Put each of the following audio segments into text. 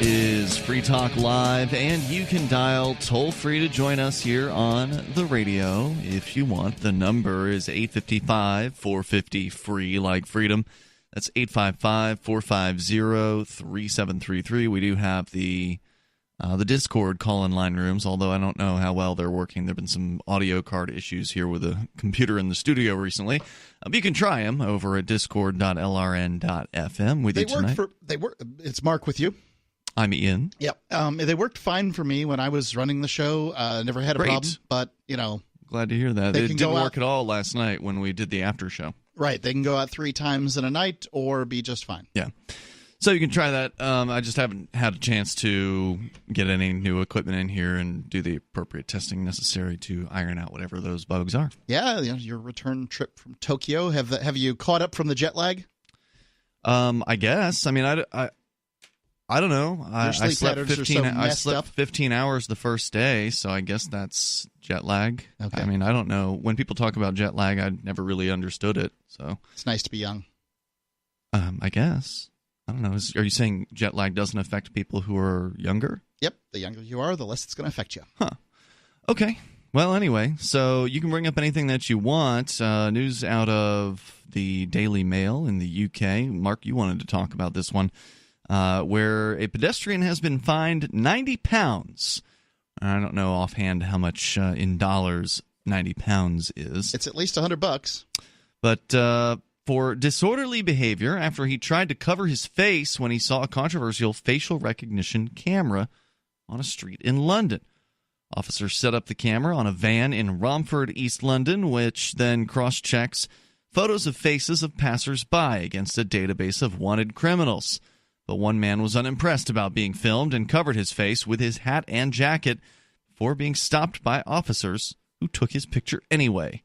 is Free Talk Live, and you can dial toll-free to join us here on the radio if you want. The number is 855-450-FREE, like freedom. That's 855-450-3733. We do have the Discord call-in line rooms, although I don't know how well they're working. There have been some audio card issues here with a computer in the studio recently. But you can try them over at discord.lrn.fm with you tonight. It's Mark with you. I'm Ian. Yep. They worked fine for me when I was running the show. Never had a problem, but, glad to hear that. It didn't work at all last night when we did the after show. Right. They can go out 3 times in a night or be just fine. Yeah. So you can try that. I just haven't had a chance to get any new equipment in here and do the appropriate testing necessary to iron out whatever those bugs are. Yeah, your return trip from Tokyo. Have you caught up from the jet lag? I guess. I mean, I don't know. I slept 15 hours the first day, so I guess that's jet lag. Okay. I mean, I don't know. When people talk about jet lag, I never really understood it. So it's nice to be young. I guess. I don't know. Are you saying jet lag doesn't affect people who are younger? Yep. The younger you are, the less it's going to affect you. Huh. Okay. Well, anyway, so you can bring up anything that you want. News out of the Daily Mail in the UK. Mark, you wanted to talk about this one, where a pedestrian has been fined £90. I don't know offhand how much in dollars 90 pounds is. It's at least $100. But for disorderly behavior after he tried to cover his face when he saw a controversial facial recognition camera on a street in London. Officers set up the camera on a van in Romford, East London, which then cross-checks photos of faces of passers-by against a database of wanted criminals. But one man was unimpressed about being filmed and covered his face with his hat and jacket before being stopped by officers who took his picture anyway.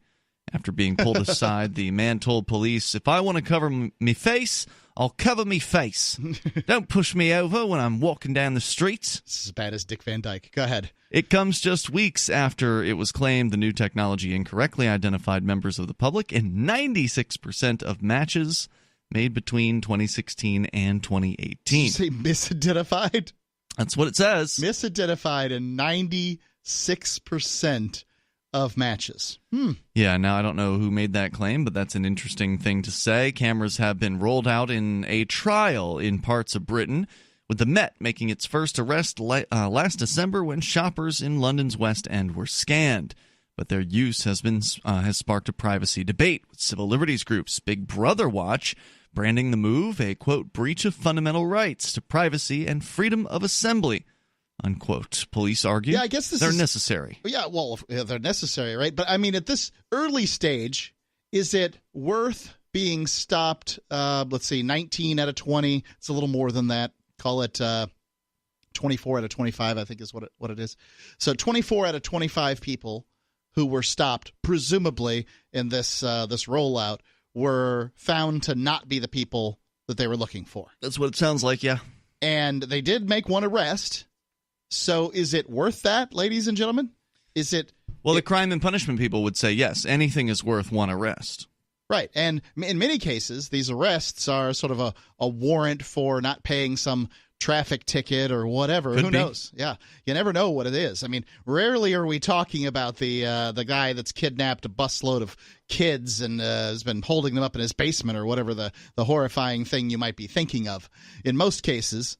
After being pulled aside, the man told police, "If I want to cover me face, I'll cover me face. Don't push me over when I'm walking down the streets." This is as bad as Dick Van Dyke. Go ahead. It comes just weeks after it was claimed the new technology incorrectly identified members of the public in 96% of matches made between 2016 and 2018. Did you say misidentified? That's what it says. Misidentified in 96% of matches. Yeah, now I don't know who made that claim, but that's an interesting thing to say. Cameras have been rolled out in a trial in parts of Britain, with the Met making its first arrest last December when shoppers in London's West End were scanned. But their use has sparked a privacy debate, with civil liberties groups Big Brother Watch branding the move a, quote, breach of fundamental rights to privacy and freedom of assembly, unquote. Police argue they're necessary. Yeah, well, they're necessary, right? But, I mean, at this early stage, is it worth being stopped, 19 out of 20? It's a little more than that. Call it 24 out of 25, I think is what it is. So 24 out of 25 people who were stopped, presumably in this rollout, were found to not be the people that they were looking for. That's what it sounds like, yeah. And they did make one arrest. So is it worth that, ladies and gentlemen? Is it? Well, the crime and punishment people would say yes. Anything is worth one arrest. Right. And in many cases, these arrests are sort of a warrant for not paying some traffic ticket or whatever. Who knows? Yeah. You never know what it is. I mean, rarely are we talking about the guy that's kidnapped a busload of kids and has been holding them up in his basement or whatever the horrifying thing you might be thinking of. In most cases,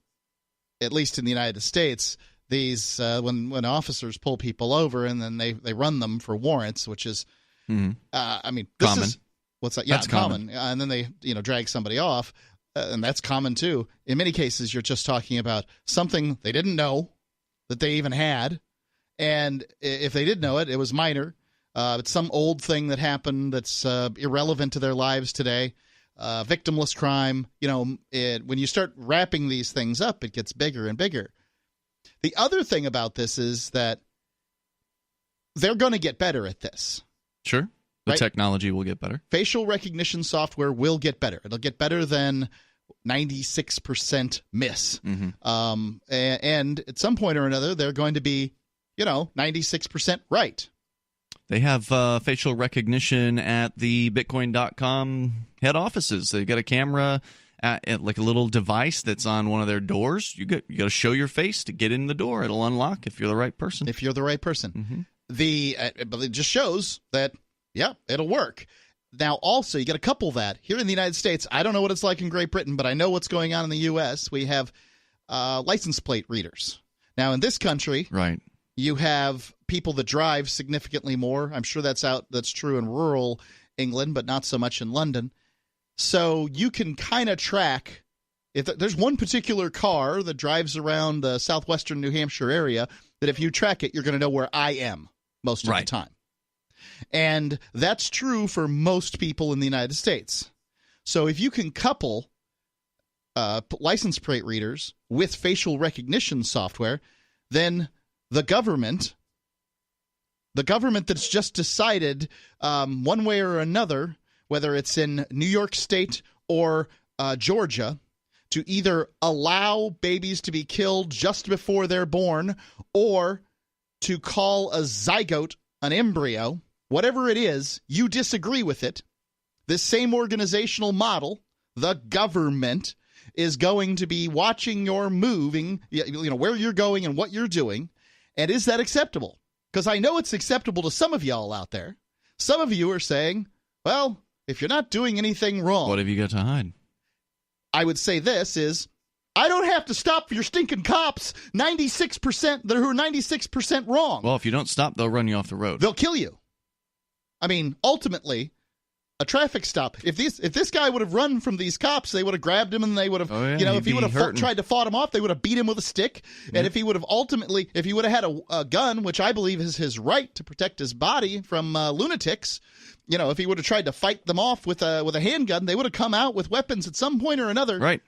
at least in the United States, these when officers pull people over and then they run them for warrants, which is, I mean, this common. is what's that? Yeah, that's common. And then they drag somebody off, and that's common too. In many cases, you're just talking about something they didn't know that they even had, and if they did know it, it was minor. It's some old thing that happened that's irrelevant to their lives today. Victimless crime. When you start wrapping these things up, it gets bigger and bigger. The other thing about this is that they're going to get better at this. Sure. The technology will get better. Facial recognition software will get better. It'll get better than 96% miss. Mm-hmm. And at some point or another, they're going to be, 96% right. They have facial recognition at the Bitcoin.com head offices. They've got a camera like a little device that's on one of their doors. You got to show your face to get in the door. It'll unlock if you're the right person. If you're the right person. But it just shows that, yeah, it'll work. Now, also, you got to couple that. Here in the United States, I don't know what it's like in Great Britain, but I know what's going on in the U.S. We have license plate readers. Now, in this country, right, you have people that drive significantly more. I'm sure that's true in rural England, but not so much in London. So you can kind of track, if there's one particular car that drives around the southwestern New Hampshire area, that if you track it, you're going to know where I am most of the time. And that's true for most people in the United States. So if you can couple license plate readers with facial recognition software, then the government that's just decided one way or another, whether it's in New York State or Georgia, to either allow babies to be killed just before they're born or to call a zygote an embryo, whatever it is, you disagree with it. This same organizational model, the government, is going to be watching your moving, where you're going and what you're doing. And is that acceptable? Because I know it's acceptable to some of y'all out there. Some of you are saying, well, if you're not doing anything wrong, what have you got to hide? I would say this is, I don't have to stop your stinking cops 96% that are 96% wrong. Well, if you don't stop, they'll run you off the road. They'll kill you. I mean, ultimately, a traffic stop. If this guy would have run from these cops, they would have grabbed him and they would have, if he would have tried to fight him off, they would have beat him with a stick. Yeah. And if he would have had a gun, which I believe is his right to protect his body from lunatics, if he would have tried to fight them off with a handgun, they would have come out with weapons at some point or another. Right.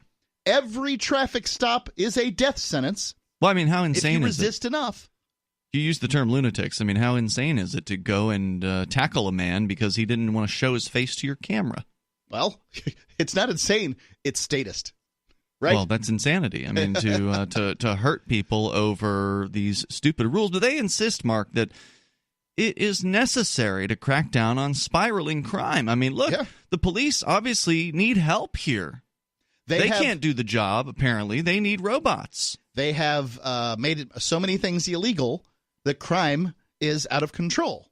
Every traffic stop is a death sentence. Well, I mean, how insane is it? If you resist enough. You use the term lunatics. I mean, how insane is it to go and tackle a man because he didn't want to show his face to your camera? Well, it's not insane. It's statist, right? Well, that's insanity. I mean, to hurt people over these stupid rules. But they insist, Mark, that it is necessary to crack down on spiraling crime. I mean, look, the police obviously need help here. They can't do the job, apparently. They need robots. They have made so many things illegal that crime is out of control.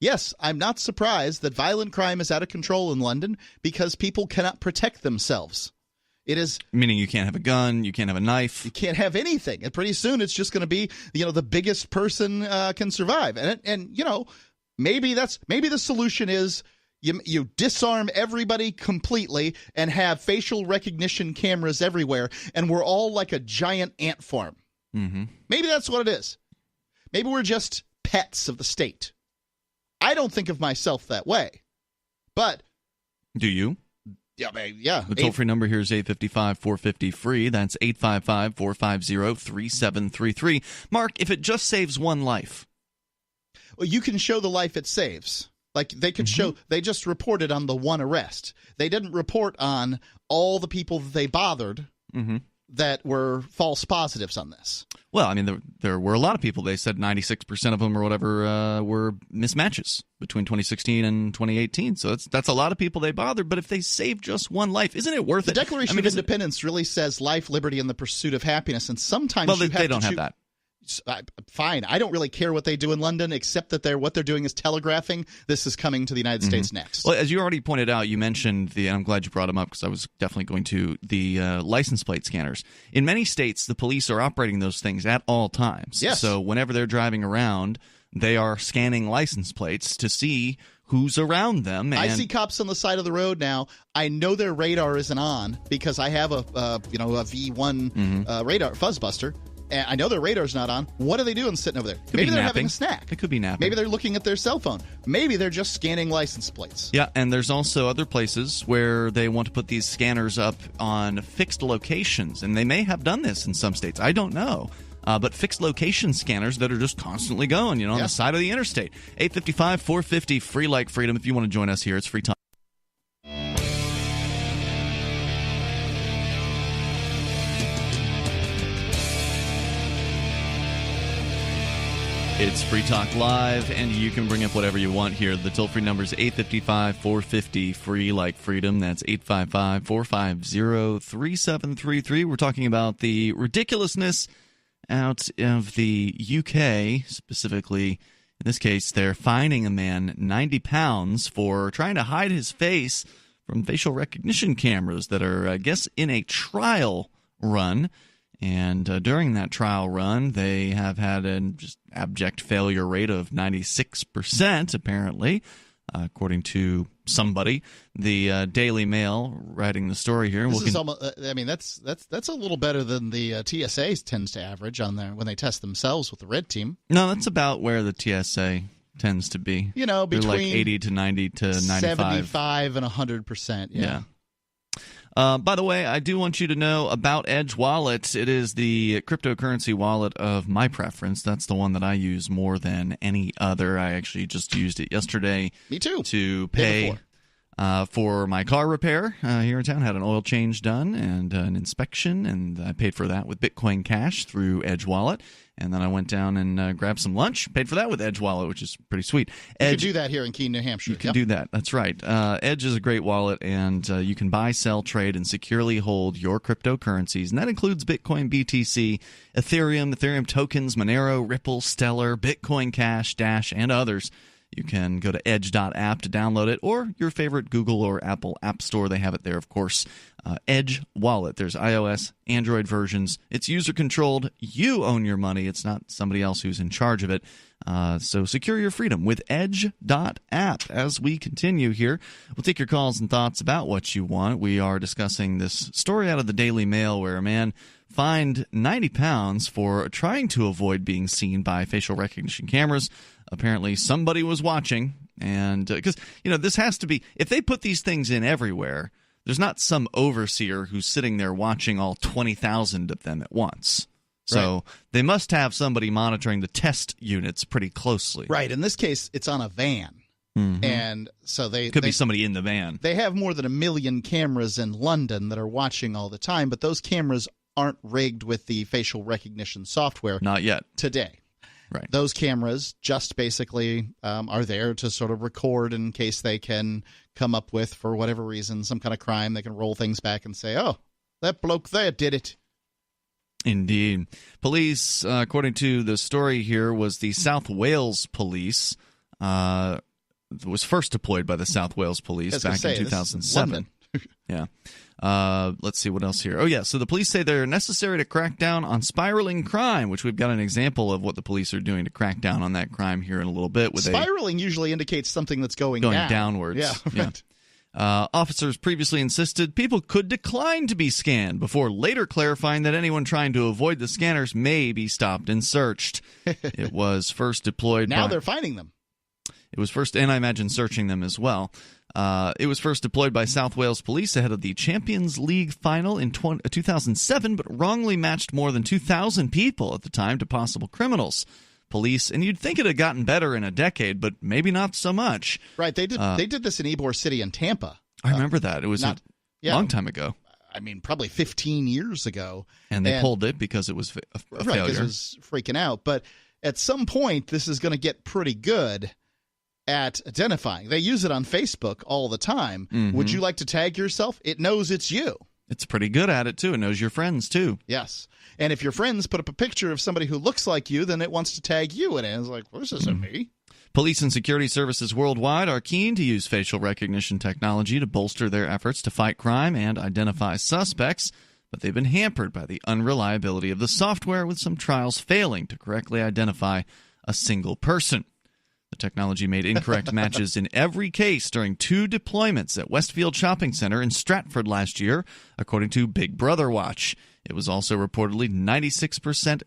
Yes, I'm not surprised that violent crime is out of control in London because people cannot protect themselves. It is meaning you can't have a gun, you can't have a knife. You can't have anything. And pretty soon it's just going to be, the biggest person can survive. And maybe the solution is you disarm everybody completely and have facial recognition cameras everywhere, and we're all like a giant ant farm. Mm-hmm. Maybe that's what it is. Maybe we're just pets of the state. I don't think of myself that way. But do you? Yeah. The toll-free number here is 855-450-FREE. That's 855-450-3733. Mark, if it just saves one life. Well, you can show the life it saves. Like they could show, they just reported on the one arrest. They didn't report on all the people that they bothered that were false positives on this. Well, I mean, there were a lot of people. They said 96% of them or whatever were mismatches between 2016 and 2018. So that's a lot of people they bothered. But if they save just one life, isn't it worth it? The Declaration of Independence really says life, liberty, and the pursuit of happiness. And sometimes they don't have that. Fine. I don't really care what they do in London, except that what they're doing is telegraphing this is coming to the United States next. Well, as you already pointed out, you mentioned and I'm glad you brought them up because I was definitely going to, the license plate scanners. In many states, the police are operating those things at all times. Yes. So whenever they're driving around, they are scanning license plates to see who's around them. And I see cops on the side of the road now. I know their radar isn't on because I have a V1 radar fuzzbuster. And I know their radar's not on. What are they doing sitting over there? Maybe they're having a snack. They could be napping. Maybe they're looking at their cell phone. Maybe they're just scanning license plates. Yeah, and there's also other places where they want to put these scanners up on fixed locations. And they may have done this in some states. I don't know. But fixed location scanners that are just constantly going, on the side of the interstate. 855-450-FREE like freedom. If you want to join us here, it's free time. It's Free Talk Live, and you can bring up whatever you want here. The toll-free number is 855-450, free like freedom. That's 855-450-3733. We're talking about the ridiculousness out of the UK, specifically. In this case, they're fining a man 90 pounds for trying to hide his face from facial recognition cameras that are, I guess, in a trial run. And during that trial run, they have had a just abject failure rate of 96%, apparently, according to somebody. The Daily Mail writing the story here. This is almost, I mean, that's a little better than the TSA tends to average on there when they test themselves with the red team. No, that's about where the TSA tends to be. You know, between like 80 to 90 to 95. 75 and 100%. Yeah. By the way, I do want you to know about Edge Wallet. It is the cryptocurrency wallet of my preference. That's the one that I use more than any other. I actually just used it yesterday. Me too. To pay for my car repair here in town. Had an oil change done and an inspection, and I paid for that with Bitcoin Cash through Edge Wallet. And then I went down and grabbed some lunch, paid for that with Edge Wallet, which is pretty sweet. You can do that here in Keene, New Hampshire. You can do that. That's right. Edge is a great wallet, and you can buy, sell, trade, and securely hold your cryptocurrencies. And that includes Bitcoin, BTC, Ethereum tokens, Monero, Ripple, Stellar, Bitcoin Cash, Dash, and others. You can go to edge.app to download it, or your favorite Google or Apple app store. They have it there, of course. Edge Wallet. There's iOS, Android versions. It's user-controlled. You own your money. It's not somebody else who's in charge of it. So secure your freedom with edge.app. As we continue here, we'll take your calls and thoughts about what you want. We are discussing this story out of the Daily Mail where a man fined 90 pounds for trying to avoid being seen by facial recognition cameras. Apparently somebody was watching, and because this has to be, if they put these things in everywhere, there's not some overseer who's sitting there watching all 20,000 of them at once. So right. They must have somebody monitoring the test units pretty closely. Right. In this case, it's on a van. Mm-hmm. And so they could be somebody in the van. They have more than 1 million cameras in London that are watching all the time, but those cameras aren't rigged with the facial recognition software. Not yet. Today. Right. Those cameras just basically are there to sort of record in case they can come up with, for whatever reason, some kind of crime. They can roll things back and say, oh, that bloke there did it. Indeed. Police, according to the story here, was the South Wales Police. Was first deployed by the South Wales Police back in 2007. Yeah. Let's see what else here. Oh, yeah. So the police say they're necessary to crack down on spiraling crime, which we've got an example of what the police are doing to crack down on that crime here in a little bit. Spiraling usually indicates something that's going downwards. Yeah, right. Officers previously insisted people could decline to be scanned before later clarifying that anyone trying to avoid the scanners may be stopped and searched. It was first deployed Now they're finding them. It was first, and I imagine searching them as well. It was first deployed by South Wales Police ahead of the Champions League final in 2007, but wrongly matched more than 2,000 people at the time to possible criminals. Police, and you'd think it had gotten better in a decade, but maybe not so much. Right, they did this in Ybor City and Tampa. I remember that. It was a long time ago. I mean, probably 15 years ago. And they pulled it because it was a failure. Right, because it was freaking out. But at some point, this is going to get pretty good at identifying. They use it on Facebook all the time. Mm-hmm. Would you like to tag yourself? It knows it's you. It's pretty good at it, too. It knows your friends, too. Yes. And if your friends put up a picture of somebody who looks like you, then it wants to tag you in it. It's like, well, this isn't me. Police and security services worldwide are keen to use facial recognition technology to bolster their efforts to fight crime and identify suspects, but they've been hampered by the unreliability of the software, with some trials failing to correctly identify a single person. The technology made incorrect matches in every case during 2 deployments at Westfield Shopping Center in Stratford last year, according to Big Brother Watch. It was also reportedly 96%.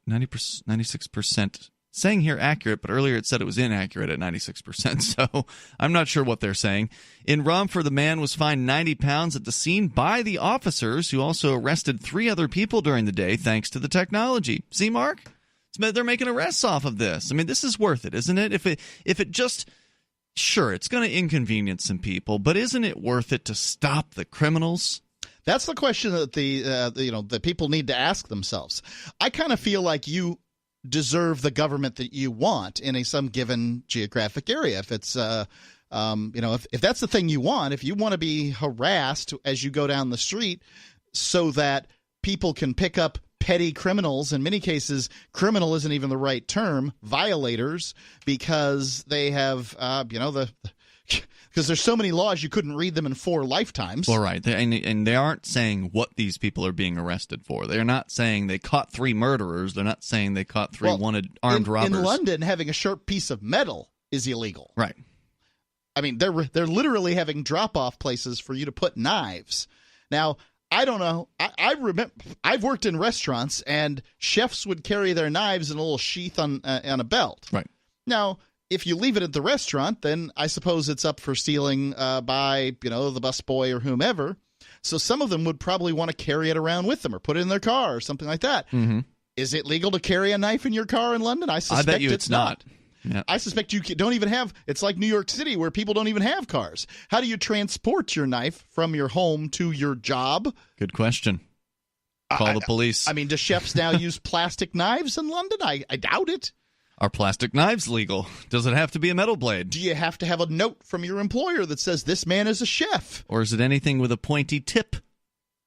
96%. Saying here accurate, but earlier it said it was inaccurate at 96%, so I'm not sure what they're saying. In Romford, the man was fined 90 pounds at the scene by the officers, who also arrested 3 other people during the day thanks to the technology. See, Mark? They're making arrests off of this. I mean, this is worth it, isn't it? If it just, sure, it's going to inconvenience some people, but isn't it worth it to stop the criminals? That's the question that the people need to ask themselves. I kind of feel like you deserve the government that you want in some given geographic area. If it's if that's the thing you want, if you want to be harassed as you go down the street so that people can pick up petty criminals, in many cases criminal isn't even the right term, violators, because they have because there's so many laws you couldn't read them in 4 lifetimes. Well, right. And they aren't saying what these people are being arrested for. They're not saying they caught 3 murderers. They're not saying they caught 3 wanted armed robbers. In London, having a sharp piece of metal is illegal. Right. I mean, they're literally having drop-off places for you to put knives. Now, I don't know. I remember I've worked in restaurants, and chefs would carry their knives in a little sheath on a belt. Right. Now, if you leave it at the restaurant, then I suppose it's up for stealing by the busboy or whomever. So some of them would probably want to carry it around with them or put it in their car or something like that. Mm-hmm. Is it legal to carry a knife in your car in London? I bet you it's not. Yeah. I suspect you don't even have – it's like New York City where people don't even have cars. How do you transport your knife from your home to your job? Good question. Call the police. I mean, do chefs now use plastic knives in London? I doubt it. Are plastic knives legal? Does it have to be a metal blade? Do you have to have a note from your employer that says this man is a chef? Or is it anything with a pointy tip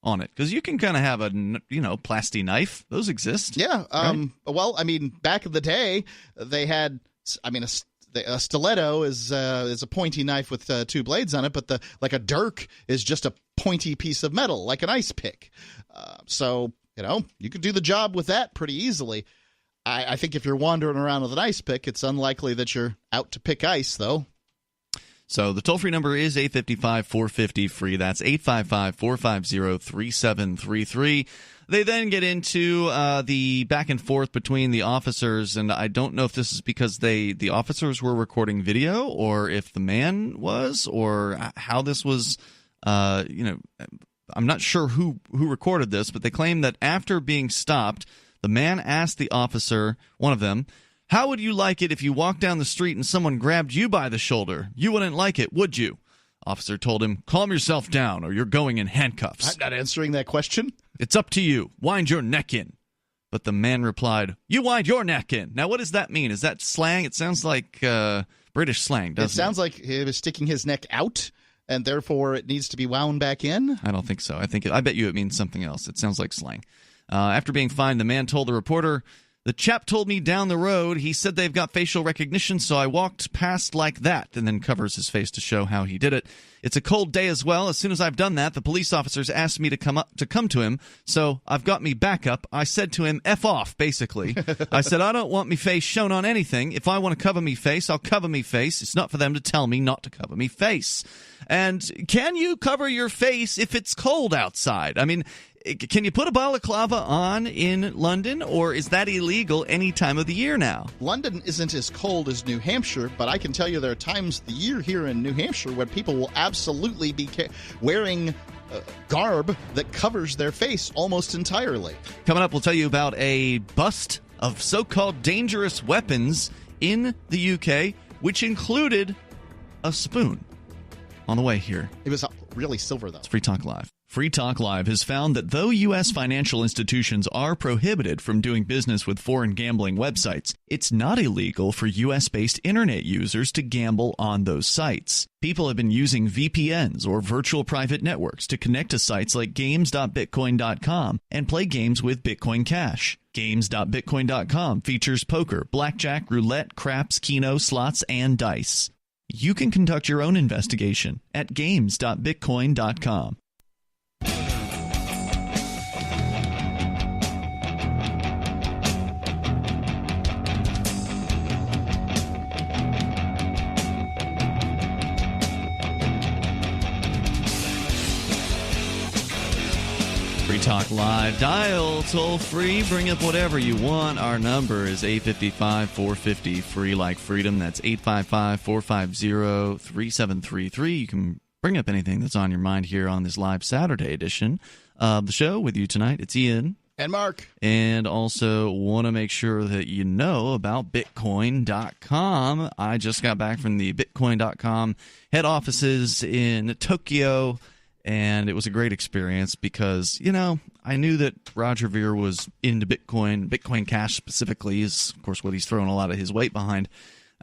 on it? Because you can kind of have a, plasti knife. Those exist. Yeah. Right? Well, I mean, back in the day, they had – a stiletto is a pointy knife with 2 blades on it, but a dirk is just a pointy piece of metal, like an ice pick. So, you could do the job with that pretty easily. I think if you're wandering around with an ice pick, it's unlikely that you're out to pick ice, though. So the toll-free number is 855-450-FREE. That's 855-450-3733. They then get into the back and forth between the officers, and I don't know if this is because the officers were recording video or if the man was or how this was, I'm not sure who recorded this, but they claim that after being stopped, the man asked the officer, one of them, "How would you like it if you walked down the street and someone grabbed you by the shoulder? You wouldn't like it, would you?" Officer told him, "Calm yourself down or you're going in handcuffs." I'm not answering that question. "It's up to you. Wind your neck in." But the man replied, "You wind your neck in." Now, what does that mean? Is that slang? It sounds like British slang, doesn't it? It sounds like he was sticking his neck out, and therefore it needs to be wound back in. I don't think so. I bet you it means something else. It sounds like slang. After being fined, the man told the reporter, "The chap told me down the road, he said they've got facial recognition, so I walked past like that," and then covers his face to show how he did it. "It's a cold day as well. As soon as I've done that, the police officers asked me to come to him, so I've got me back up. I said to him, F off, basically. I said, I don't want me face shown on anything. If I want to cover me face, I'll cover me face. It's not for them to tell me not to cover me face." And can you cover your face if it's cold outside? I mean, can you put a balaclava on in London, or is that illegal any time of the year now? London isn't as cold as New Hampshire, but I can tell you there are times of the year here in New Hampshire when people will absolutely be wearing garb that covers their face almost entirely. Coming up, we'll tell you about a bust of so-called dangerous weapons in the UK, which included a spoon. On the way here. It was really silver, though. It's Free Talk Live. Free Talk Live has found that though U.S. financial institutions are prohibited from doing business with foreign gambling websites, it's not illegal for U.S.-based internet users to gamble on those sites. People have been using VPNs or virtual private networks to connect to sites like games.bitcoin.com and play games with Bitcoin Cash. Games.bitcoin.com features poker, blackjack, roulette, craps, keno, slots, and dice. You can conduct your own investigation at games.bitcoin.com. Free Talk Live. Dial toll free. Bring up whatever you want. Our number is 855-450-FREE like freedom. That's 855-450-3733. You can bring up anything that's on your mind here on this live Saturday edition of the show. With you tonight, it's Ian. And Mark. And also want to make sure that you know about Bitcoin.com. I just got back from the Bitcoin.com head offices in Tokyo. And it was a great experience because, I knew that Roger Ver was into Bitcoin Cash specifically is, of course, what he's throwing a lot of his weight behind.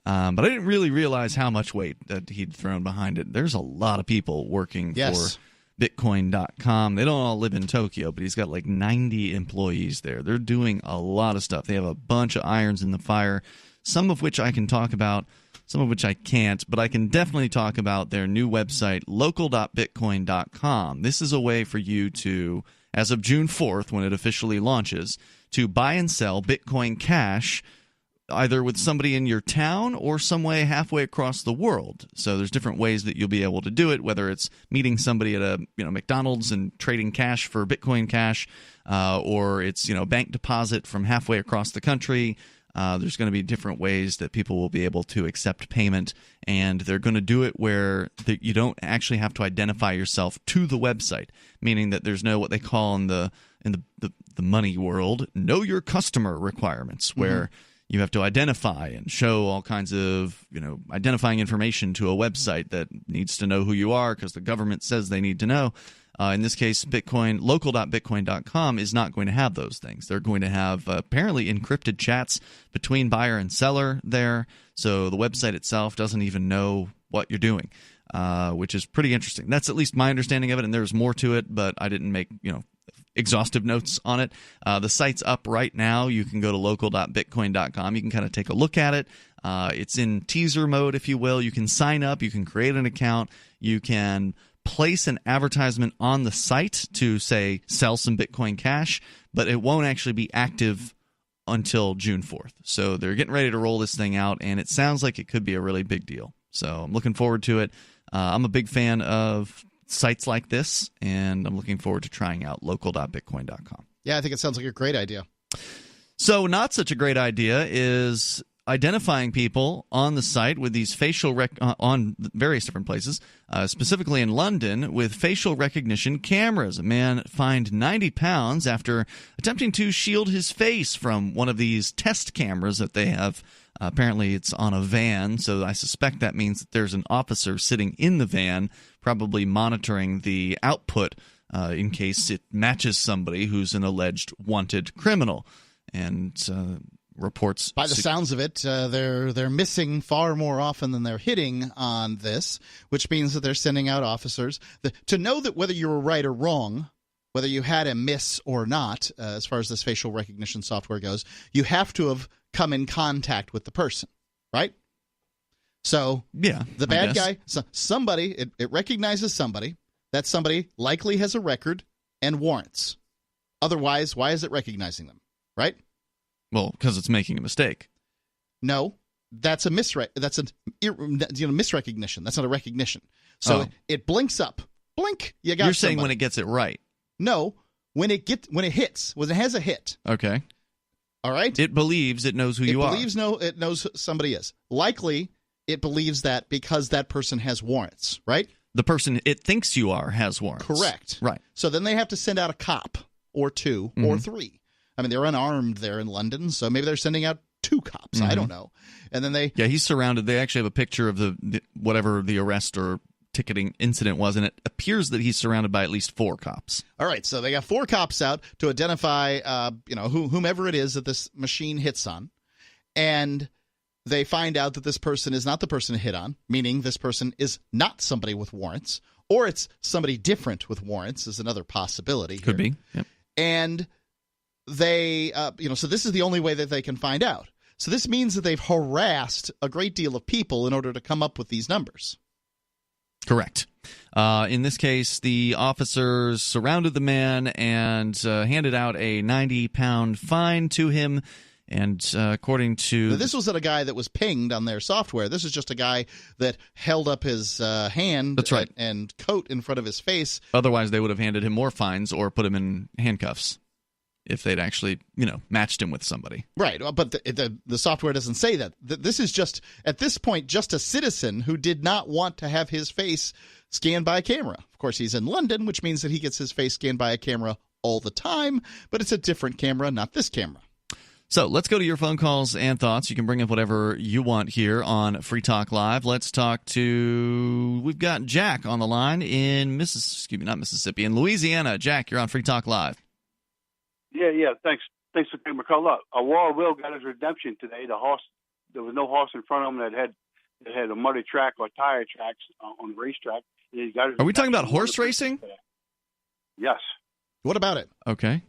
But I didn't really realize how much weight that he'd thrown behind it. There's a lot of people working for Bitcoin.com. They don't all live in Tokyo, but he's got like 90 employees there. They're doing a lot of stuff. They have a bunch of irons in the fire, some of which I can talk about, some of which I can't, but I can definitely talk about their new website, local.bitcoin.com. This is a way for you to, as of June 4th, when it officially launches, to buy and sell Bitcoin Cash either with somebody in your town or some way halfway across the world. So there's different ways that you'll be able to do it, whether it's meeting somebody at a McDonald's and trading cash for Bitcoin Cash, or it's bank deposit from halfway across the country. There's going to be different ways that people will be able to accept payment, and they're going to do it where you don't actually have to identify yourself to the website, meaning that there's no what they call in the money world, know your customer requirements, where you have to identify and show all kinds of identifying information to a website that needs to know who you are because the government says they need to know. In this case, local.bitcoin.com is not going to have those things. They're going to have apparently encrypted chats between buyer and seller there, so the website itself doesn't even know what you're doing, which is pretty interesting. That's at least my understanding of it, and there's more to it, but I didn't make exhaustive notes on it. The site's up right now. You can go to local.bitcoin.com. You can kind of take a look at it. It's in teaser mode, if you will. You can sign up. You can create an account. You can place an advertisement on the site to, say, sell some Bitcoin Cash, but it won't actually be active until June 4th. So they're getting ready to roll this thing out, and it sounds like it could be a really big deal. So I'm looking forward to it. I'm a big fan of sites like this, and I'm looking forward to trying out local.bitcoin.com. Yeah, I think it sounds like a great idea. So not such a great idea is identifying people on the site with these facial on various different places, specifically in London, with facial recognition cameras. A man fined 90 pounds after attempting to shield his face from one of these test cameras that they have. Apparently it's on a van, so I suspect that means that there's an officer sitting in the van probably monitoring the output in case it matches somebody who's an alleged wanted criminal. And reports, by the sounds of it, they're missing far more often than they're hitting on this, which means that they're sending out officers to know that whether you were right or wrong, whether you had a miss or not, as far as this facial recognition software goes, you have to have come in contact with the person, right? So yeah, the bad guy, somebody, it recognizes somebody. That somebody likely has a record and warrants. Otherwise, why is it recognizing them, right? Well, because it's making a mistake. No, that's a misrecognition. That's not a recognition. So it blinks up. Blink. You got. You're saying somebody. when it gets it right. No, when it has a hit. Okay. All right. It believes it knows who you are. It knows who somebody is. Likely, it believes that because that person has warrants, right? The person it thinks you are has warrants. Correct. Right. So then they have to send out a cop or two or three. I mean, they're unarmed there in London, so maybe they're sending out 2 cops. I don't know. And then they... Yeah, he's surrounded. They actually have a picture of the whatever the arrest or ticketing incident was, and it appears that he's surrounded by at least 4 cops. All right, so they got 4 cops out to identify, whomever it is that this machine hits on, and they find out that this person is not the person hit on, meaning this person is not somebody with warrants, or it's somebody different with warrants is another possibility. Could be. Yep. And they, so this is the only way that they can find out. So this means that they've harassed a great deal of people in order to come up with these numbers. Correct. In this case, the officers surrounded the man and handed out a 90-pound fine to him. And according to... Now, this wasn't a guy that was pinged on their software. This is just a guy that held up his hand That's right. and coat in front of his face. Otherwise, they would have handed him more fines or put him in handcuffs if they'd actually, matched him with somebody. Right, but the software doesn't say that. This is just, at this point, just a citizen who did not want to have his face scanned by a camera. Of course, he's in London, which means that he gets his face scanned by a camera all the time, but it's a different camera, not this camera. So let's go to your phone calls and thoughts. You can bring up whatever you want here on Free Talk Live. Let's talk to, we've got Jack on the line in in Louisiana. Jack, you're on Free Talk Live. Yeah. Thanks for taking my call up. Wall Will got his redemption today. The horse, there was no horse in front of him that had a muddy track or tire tracks on the racetrack. Are we talking about horse racing? Yes. What about it? Okay.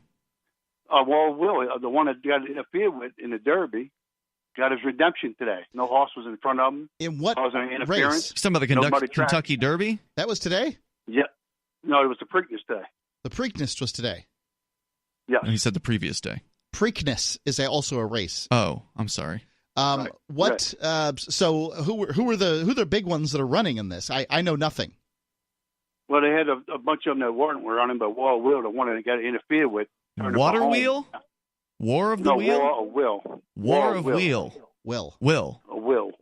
Wall Will, the one that got interfered with in the Derby, got his redemption today. No horse was in front of him. In what causing interference. race? Some of the Kentucky Derby? That was today? Yeah. No, it was the Preakness today. The Preakness was today. Yeah. He said the previous day. Preakness is also a race. Oh, I'm sorry. Right. What? Right. So who are the big ones that are running in this? I know nothing. Well, they had a bunch of them that weren't running, but Wall Will, the one that got interfered with. Water Wheel? War of the Wheel? War of Will. War of Wheel. Will.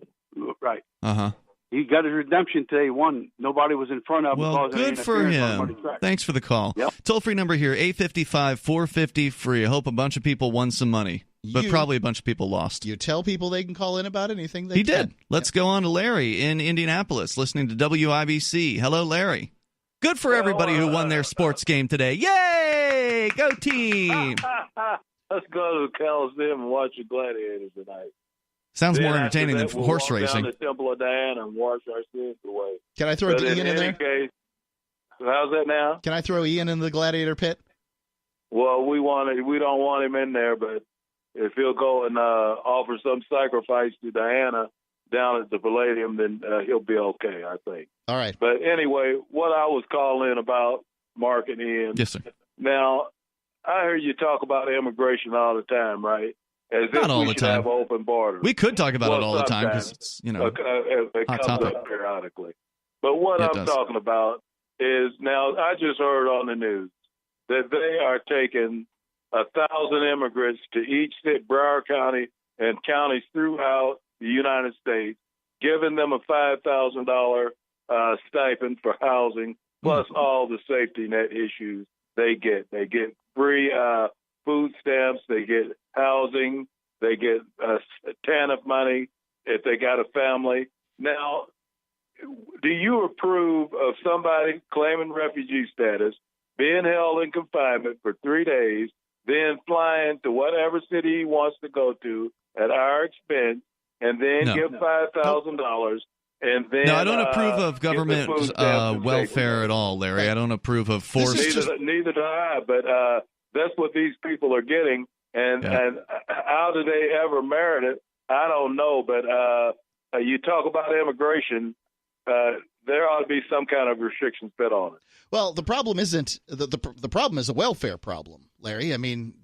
Right. Uh-huh. He got his redemption today. Won. Nobody was in front of him. Well, good for him. Thanks for the call. Yep. Toll-free number here, 855-450-FREE. I hope a bunch of people won some money, but probably a bunch of people lost. You tell people they can call in about anything they can. He did. Let's go on to Larry in Indianapolis, listening to WIBC. Hello, Larry. Good for everybody who won their sports game today. Yay! Go team! Let's go to the Coliseum and watch the Gladiators tonight. Sounds more entertaining than horse racing. Down the Temple of Diana and wash our sins away. Can I throw Ian in there? Case, how's that now? Can I throw Ian in the Gladiator pit? Well, we don't want him in there, but if he'll go and offer some sacrifice to Diana down at the Palladium, then he'll be okay, I think. All right. But anyway, what I was calling about, Mark and Ian. Yes, sir. Now, I hear you talk about immigration all the time, right? As Not all we the should time. Have open borders. We could talk about it all the time because it's, it hot comes topic. up periodically. But what I'm talking about is now I just heard on the news that they are taking 1,000 immigrants to each state, Broward County and counties throughout the United States, giving them a $5,000 stipend for housing, plus all the safety net issues they get. They get free food stamps, they get housing, they get TANF money if they got a family. Now, do you approve of somebody claiming refugee status, being held in confinement for 3 days, then flying to whatever city he wants to go to at our expense, and then give $5,000? And then, no, I don't approve of government welfare at all, Larry. I don't approve of forced. Neither do I, but that's what these people are getting. And how do they ever merit it? I don't know. But you talk about immigration, there ought to be some kind of restrictions put on it. Well, the problem isn't the problem is a welfare problem, Larry. I mean,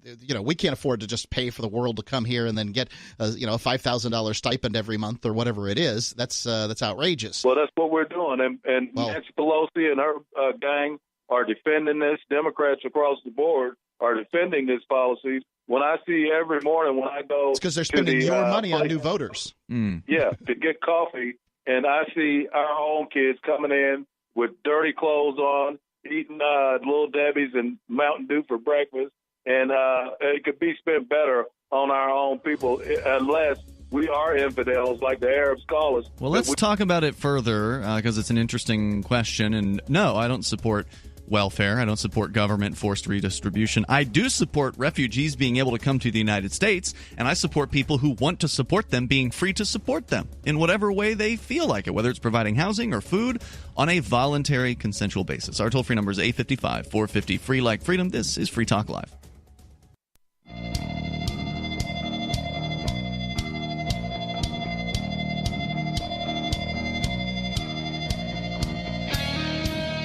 we can't afford to just pay for the world to come here and then get a $5,000 stipend every month or whatever it is. That's outrageous. Well, that's what we're doing, and Nancy Pelosi and her gang are defending this. Democrats across the board are defending this policy. When I see every morning when I go, it's because they're spending your money on new voters. Yeah, to get coffee. And I see our own kids coming in with dirty clothes on, eating Little Debbie's and Mountain Dew for breakfast. And it could be spent better on our own people unless we are infidels like the Arabs call us. Well, let's talk about it further because it's an interesting question. And no, I don't support welfare. I don't support government forced redistribution. I do support refugees being able to come to the United States, and I support people who want to support them being free to support them in whatever way they feel like it, whether it's providing housing or food on a voluntary, consensual basis. Our toll-free number is 855-450-FREE like freedom. This is Free Talk Live.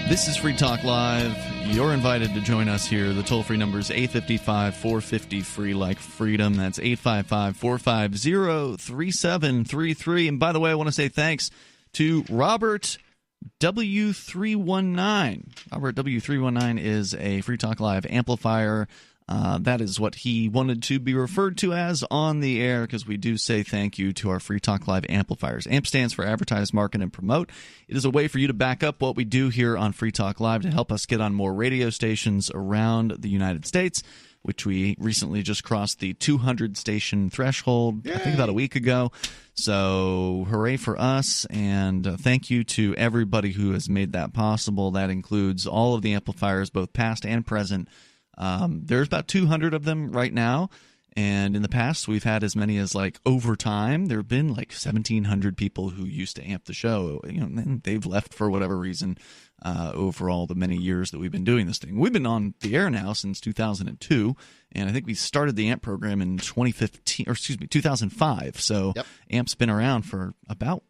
This is Free Talk Live. You're invited to join us here. The toll-free number is 855-450-FREE like freedom. That's 855-450-3733. And by the way, I want to say thanks to Robert W319. Robert W319 is a Free Talk Live amplifier. That is what he wanted to be referred to as on the air, because we do say thank you to our Free Talk Live amplifiers. AMP stands for Advertise, Market, and Promote. It is a way for you to back up what we do here on Free Talk Live to help us get on more radio stations around the United States, which we recently just crossed the 200-station threshold, I think about a week ago. So hooray for us, and thank you to everybody who has made that possible. That includes all of the amplifiers, both past and present, There's about 200 of them right now. And in the past, we've had as many as over time. There have been 1,700 people who used to amp the show. And they've left for whatever reason over all the many years that we've been doing this thing. We've been on the air now since 2002, and I think we started the AMP program in 2005. So AMP's been around for about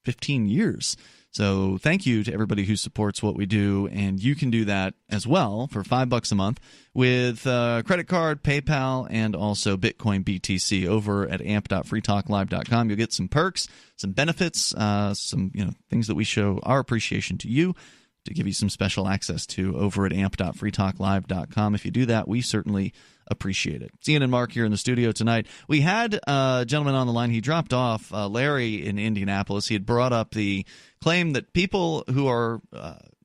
15 years. So thank you to everybody who supports what we do, and you can do that as well for $5 a month with credit card, PayPal, and also Bitcoin BTC over at amp.freetalklive.com. You'll get some perks, some benefits, some things that we show our appreciation to you, to give you some special access to over at amp.freetalklive.com. If you do that, we certainly appreciate it. It's Ian and Mark here in the studio tonight. We had a gentleman on the line. He dropped off, Larry in Indianapolis. He had brought up the claim that people who are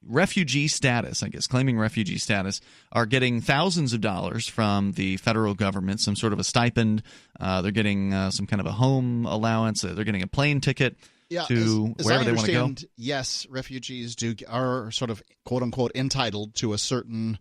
refugee status, I guess, claiming refugee status, are getting thousands of dollars from the federal government, some sort of a stipend. They're getting some kind of a home allowance. They're getting a plane ticket. To as wherever they want to go? Yes, refugees are sort of quote-unquote entitled to a certain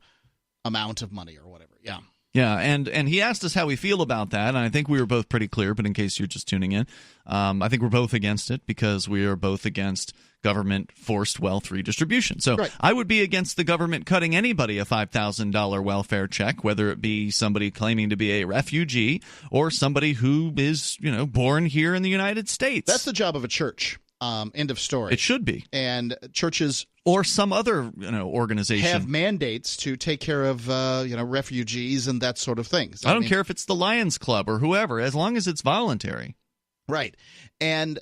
amount of money or whatever. Yeah. Yeah, and he asked us how we feel about that, and I think we were both pretty clear, but in case you're just tuning in, I think we're both against it because we are both against government forced wealth redistribution. So I would be against the government cutting anybody a $5,000 welfare check, whether it be somebody claiming to be a refugee or somebody who is, born here in the United States. That's the job of a church. End of story. It should be. And churches or some other organization have mandates to take care of refugees and that sort of thing. So, I don't care if it's the Lions Club or whoever, as long as it's voluntary. Right. And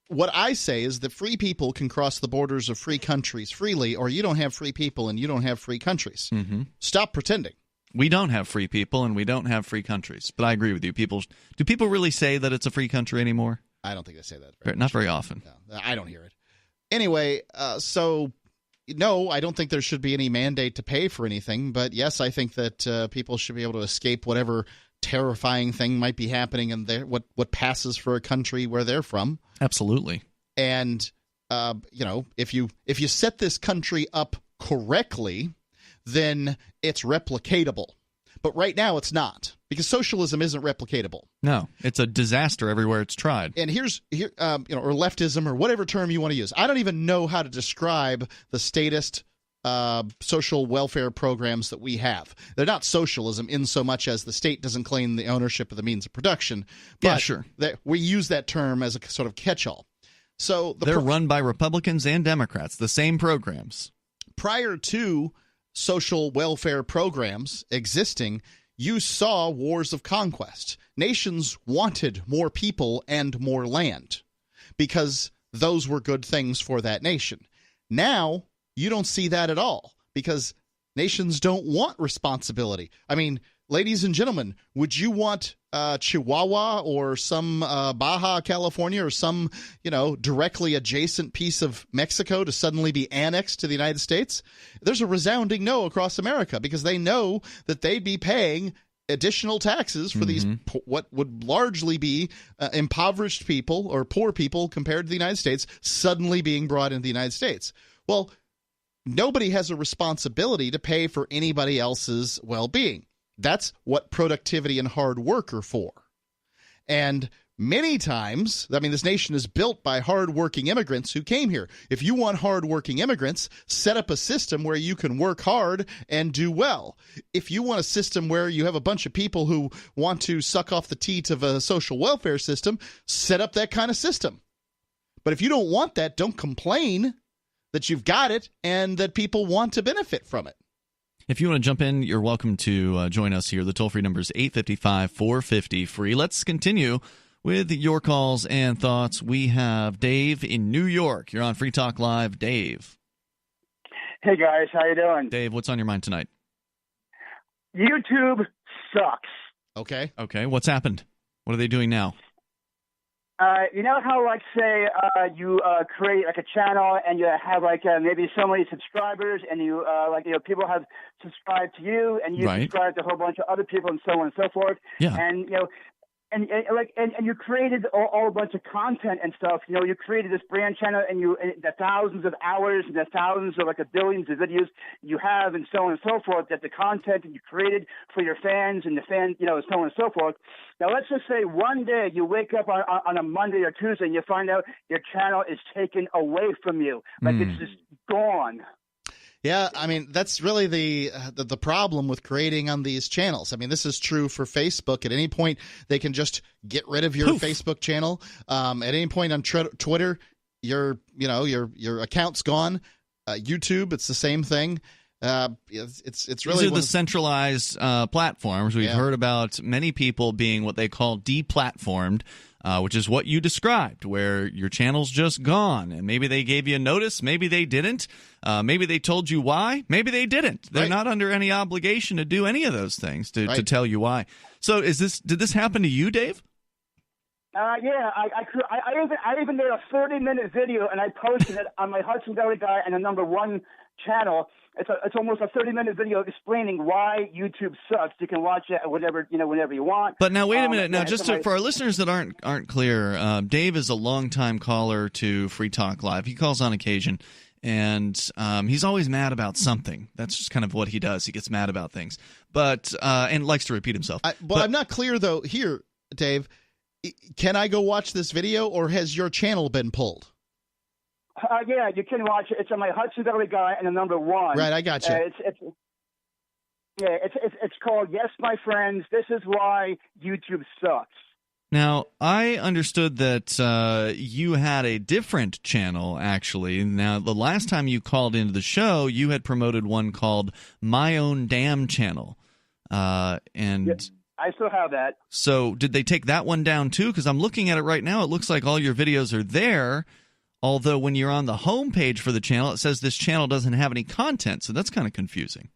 what I say is that free people can cross the borders of free countries freely, or you don't have free people and you don't have free countries. Mm-hmm. Stop pretending. We don't have free people and we don't have free countries. But I agree with you. Do people really say that it's a free country anymore? I don't think they say that. Not very often. No, I don't hear it. Anyway, so no, I don't think there should be any mandate to pay for anything. But yes, I think that people should be able to escape whatever terrifying thing might be happening in what passes for a country where they're from. Absolutely. And if you set this country up correctly, then it's replicatable. But right now it's not, because socialism isn't replicatable. No, it's a disaster everywhere it's tried. And or leftism or whatever term you want to use. I don't even know how to describe the statist social welfare programs that we have. They're not socialism in so much as the state doesn't claim the ownership of the means of production. But yeah, sure. We use that term as a sort of catch-all. So they're run by Republicans and Democrats, the same programs. Prior to social welfare programs existing, you saw wars of conquest. Nations wanted more people and more land because those were good things for that nation. Now, you don't see that at all because nations don't want responsibility. I mean, ladies and gentlemen, would you want Chihuahua or some Baja California or some, directly adjacent piece of Mexico to suddenly be annexed to the United States? There's a resounding no across America because they know that they'd be paying additional taxes for these what would largely be impoverished people or poor people compared to the United States suddenly being brought into the United States. Well, nobody has a responsibility to pay for anybody else's well-being. That's what productivity and hard work are for. And many times, this nation is built by hard-working immigrants who came here. If you want hard-working immigrants, set up a system where you can work hard and do well. If you want a system where you have a bunch of people who want to suck off the teat of a social welfare system, set up that kind of system. But if you don't want that, don't complain that you've got it and that people want to benefit from it. If you want to jump in, you're welcome to join us here. The toll-free number is 855-450-FREE. Let's continue with your calls and thoughts. We have Dave in New York. You're on Free Talk Live. Dave. Hey, guys. How you doing? Dave, what's on your mind tonight? YouTube sucks. Okay. What's happened? What are they doing now? You know how, say, you create a channel and you have maybe so many subscribers, and you people have subscribed to you, and you subscribe to a whole bunch of other people, and so on and so forth. Yeah. And And you created all a bunch of content and stuff. You know, you created this brand channel, and the thousands of hours and the thousands of like the billions of videos you have, and so on and so forth. That the content that you created for your fans and the fans, you know, so on and so forth. Now, let's just say one day you wake up on a Monday or Tuesday and you find out your channel is taken away from you, like it's just gone. Yeah, I mean, that's really the problem with creating on these channels. I mean, this is true for Facebook. At any point, they can just get rid of your Facebook channel. At any point on Twitter, your account's gone. YouTube, it's the same thing. It's really these are the centralized platforms. We've heard about many people being what they call deplatformed, which is what you described, where your channel's just gone. And maybe they gave you a notice, maybe they didn't. Maybe they told you why, maybe they didn't. They're not under any obligation to do any of those things to tell you why. So did this happen to you, Dave? Yeah, I even made a 30-minute video, and I posted it on my Hudson Valley Guy and the #1 channel. It's almost a 30-minute video explaining why YouTube sucks. You can watch it whenever you want. But now wait a minute. Now, for our listeners that aren't clear, Dave is a longtime caller to Free Talk Live. He calls on occasion, and he's always mad about something. That's just kind of what he does. He gets mad about things, but and likes to repeat himself. I'm not clear though here, Dave. Can I go watch this video, or has your channel been pulled? Yeah, you can watch it. It's on my Hudson Valley Guy and the #1. Right, I got you. It's called Yes, My Friends. This is why YouTube sucks. Now, I understood that you had a different channel, actually. Now, the last time you called into the show, you had promoted one called My Own Damn Channel. And I still have that. So did they take that one down, too? Because I'm looking at it right now. It looks like all your videos are there. Although when you're on the home page for the channel, it says this channel doesn't have any content, so that's kind of confusing.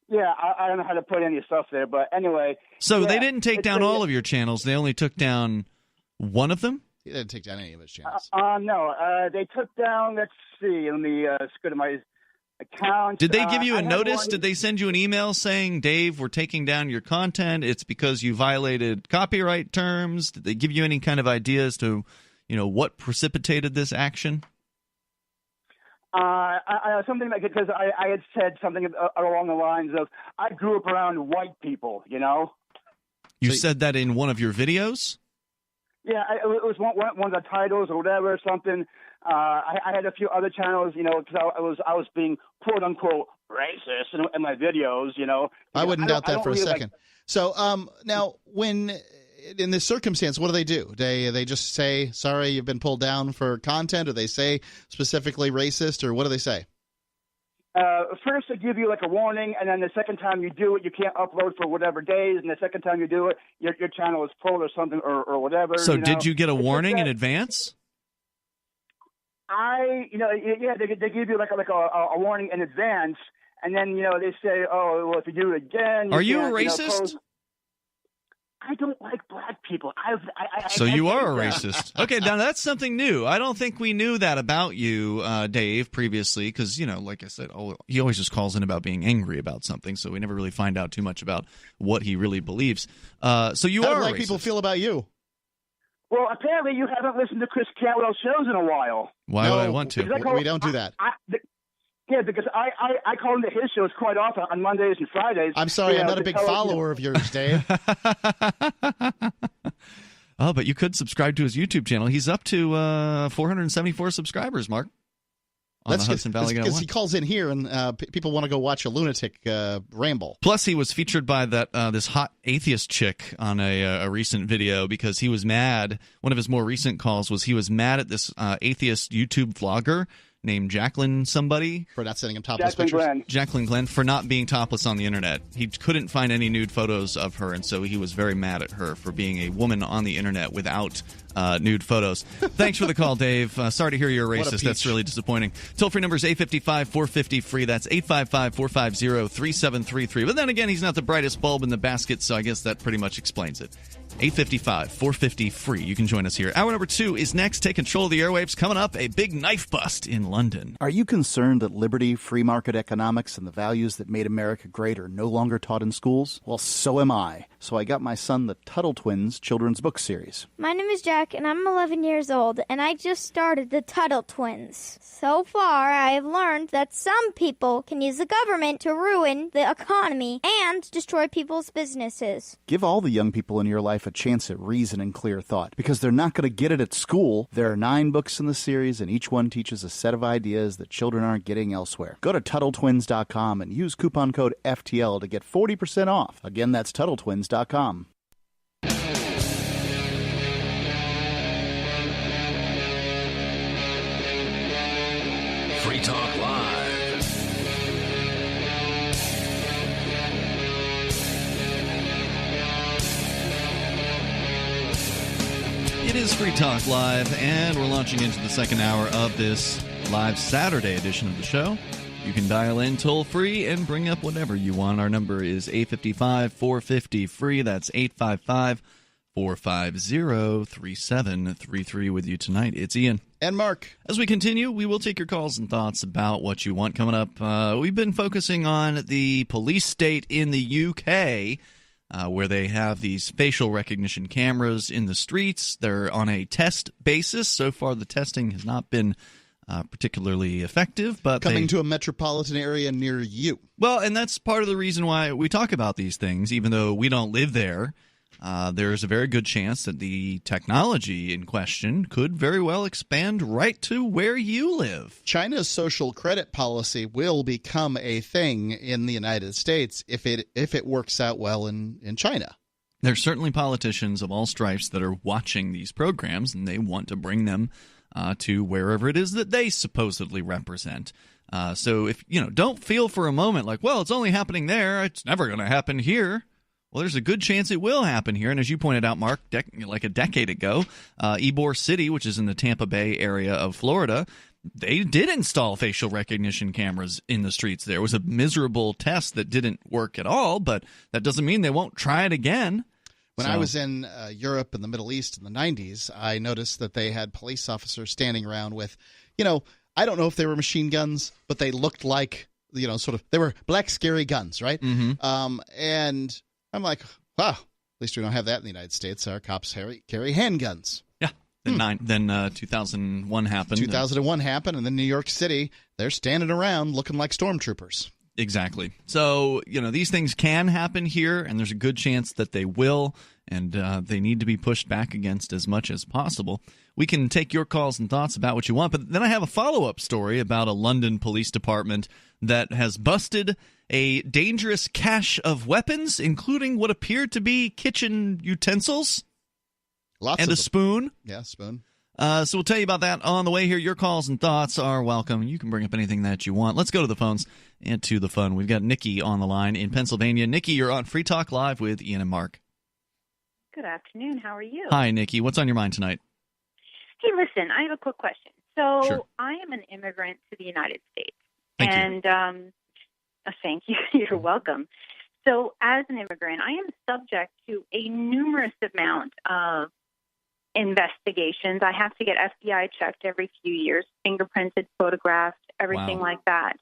Yeah, I don't know how to put any stuff there, but anyway. So they didn't take down all of your channels; they only took down one of them. He didn't take down any of his channels. No, they took down. Let's see. Let me go to my account. Did they give you a notice? Did they send you an email saying, "Dave, we're taking down your content. It's because you violated copyright terms"? Did they give you any kind of ideas to what precipitated this action? Something like it, because I had said something along the lines of, I grew up around white people, You said that in one of your videos? Yeah, it was one of the titles or whatever, or something. I had a few other channels, because I was being quote unquote racist in my videos, I wouldn't doubt that for a second. So now, when in this circumstance, what do? They just say, sorry, you've been pulled down for content, or they say specifically racist, or what do they say? First, they give you like a warning, and then the second time you do it, you can't upload for whatever days, and the second time you do it, your channel is pulled or something, or whatever. So did you get a warning in advance? They give you like a warning in advance, and then, they say, oh, well, if you do it again... Are you a racist? I don't like black people. So you are a racist. Okay, now that's something new. I don't think we knew that about you, Dave, previously, because, like I said, he always just calls in about being angry about something, so we never really find out too much about what he really believes. So you are a racist. How do black people feel about you? Well, apparently you haven't listened to Chris Cantwell's shows in a while. Why would I want to? We don't do that. Yeah, because I call into his shows quite often on Mondays and Fridays. I'm sorry, I'm not a big follower of yours, Dave. Oh, but you could subscribe to his YouTube channel. He's up to 474 subscribers, Mark. That's because he calls in here, and people want to go watch a lunatic ramble. Plus, he was featured by this hot atheist chick on a recent video because he was mad. One of his more recent calls was he was mad at this atheist YouTube vlogger named Jacqueline somebody. For not sending him topless pictures. Jacqueline Glenn, for not being topless on the internet. He couldn't find any nude photos of her, and so he was very mad at her for being a woman on the internet without nude photos. Thanks for the call, Dave. Sorry to hear you're a racist. That's really disappointing. Toll-free number is 855-450-FREE. That's 855-450-3733. But then again, he's not the brightest bulb in the basket, so I guess that pretty much explains it. 855-450-FREE. You can join us here. Hour number 2 is next. Take control of the airwaves. Coming up, a big knife bust in London. Are you concerned that liberty, free market economics, and the values that made America great are no longer taught in schools? Well, so am I. So I got my son the Tuttle Twins children's book series. My name is Jack, and I'm 11 years old, and I just started the Tuttle Twins. So far, I have learned that some people can use the government to ruin the economy and destroy people's businesses. Give all the young people in your life a chance at reason and clear thought, because they're not going to get it at school. There are 9 books in the series, and each one teaches a set of ideas that children aren't getting elsewhere. Go to TuttleTwins.com and use coupon code FTL to get 40% off. Again, that's TuttleTwins.com. Free Talk Live. It is Free Talk Live, and we're launching into the second hour of this live Saturday edition of the show. You can dial in toll-free and bring up whatever you want. Our number is 855-450-FREE. That's 855-450-3733 with you tonight. It's Ian. And Mark. As we continue, we will take your calls and thoughts about what you want coming up. We've been focusing on the police state in the UK, where they have these facial recognition cameras in the streets. They're on a test basis. So far, the testing has not been particularly effective. But coming to a metropolitan area near you. Well, and that's part of the reason why we talk about these things, even though we don't live there. There's a very good chance that the technology in question could very well expand right to where you live. China's social credit policy will become a thing in the United States if it works out well in China. There's certainly politicians of all stripes that are watching these programs, and they want to bring them to wherever it is that they supposedly represent. So if don't feel for a moment like, well, it's only happening there, it's never going to happen here. Well, there's a good chance it will happen here. And as you pointed out, Mark, like a decade ago, Ybor City, which is in the Tampa Bay area of Florida, they did install facial recognition cameras in the streets there. It was a miserable test that didn't work at all, but that doesn't mean they won't try it again. When I was in Europe and the Middle East in the 90s, I noticed that they had police officers standing around with, I don't know if they were machine guns, but they looked like, they were black scary guns, right? Mm-hmm. And I'm like, wow, at least we don't have that in the United States. Our cops carry handguns. Yeah. Then 2001 happened. 2001 happened, and then New York City, they're standing around looking like stormtroopers. Exactly. So, these things can happen here, and there's a good chance that they will, and they need to be pushed back against as much as possible. We can take your calls and thoughts about what you want, but then I have a follow-up story about a London police department that has busted a dangerous cache of weapons, including what appeared to be kitchen utensils. Lots and of a them. spoon. Yeah, spoon. So we'll tell you about that on the way here. Your calls and thoughts are welcome. You can bring up anything that you want. Let's go to the phones and to the fun. We've got Nikki on the line in Pennsylvania. Nikki, you're on Free Talk Live with Ian and Mark. Good afternoon. How are you? Hi, Nikki. What's on your mind tonight? Hey, listen, I have a quick question. So Sure. I am an immigrant to the United States. Thank you. And thank you. You're welcome. So as an immigrant, I am subject to a numerous amount of investigations. I have to get FBI checked every few years, fingerprinted, photographed, everything like that.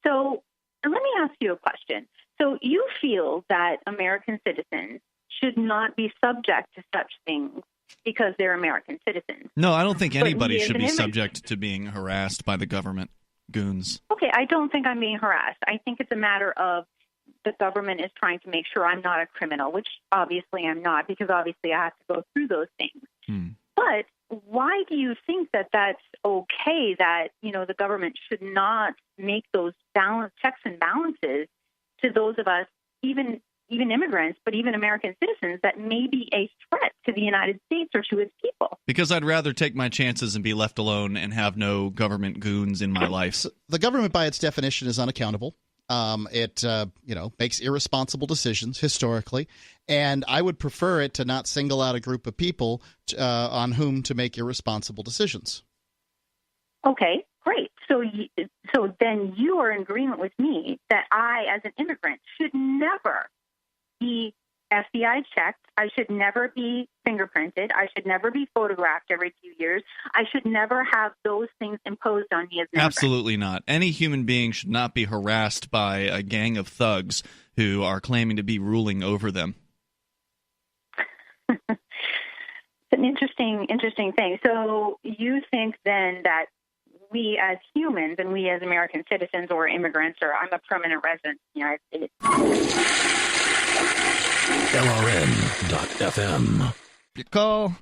So let me ask you a question. So you feel that American citizens should not be subject to such things because they're American citizens? No, I don't think anybody should be subject to being harassed by the government goons. Okay, I don't think I'm being harassed. I think it's a matter of the government is trying to make sure I'm not a criminal, which obviously I'm not, because obviously I have to go through those things. But why do you think that that's okay, that, the government should not make those checks and balances to those of us, even immigrants, but even American citizens, that may be a threat to the United States or to its people? Because I'd rather take my chances and be left alone and have no government goons in my life. So the government, by its definition, is unaccountable. It makes irresponsible decisions historically, and I would prefer it to not single out a group of people on whom to make irresponsible decisions. Okay, great. So then you are in agreement with me that I, as an immigrant, should never be FBI checked. I should never be fingerprinted. I should never be photographed every few years. I should never have those things imposed on me as an immigrant. Absolutely not. Any human being should not be harassed by a gang of thugs who are claiming to be ruling over them. It's an interesting thing. So you think then that we as humans and we as American citizens or immigrants, or I'm a permanent resident in the United States. LRN.FM. Your call.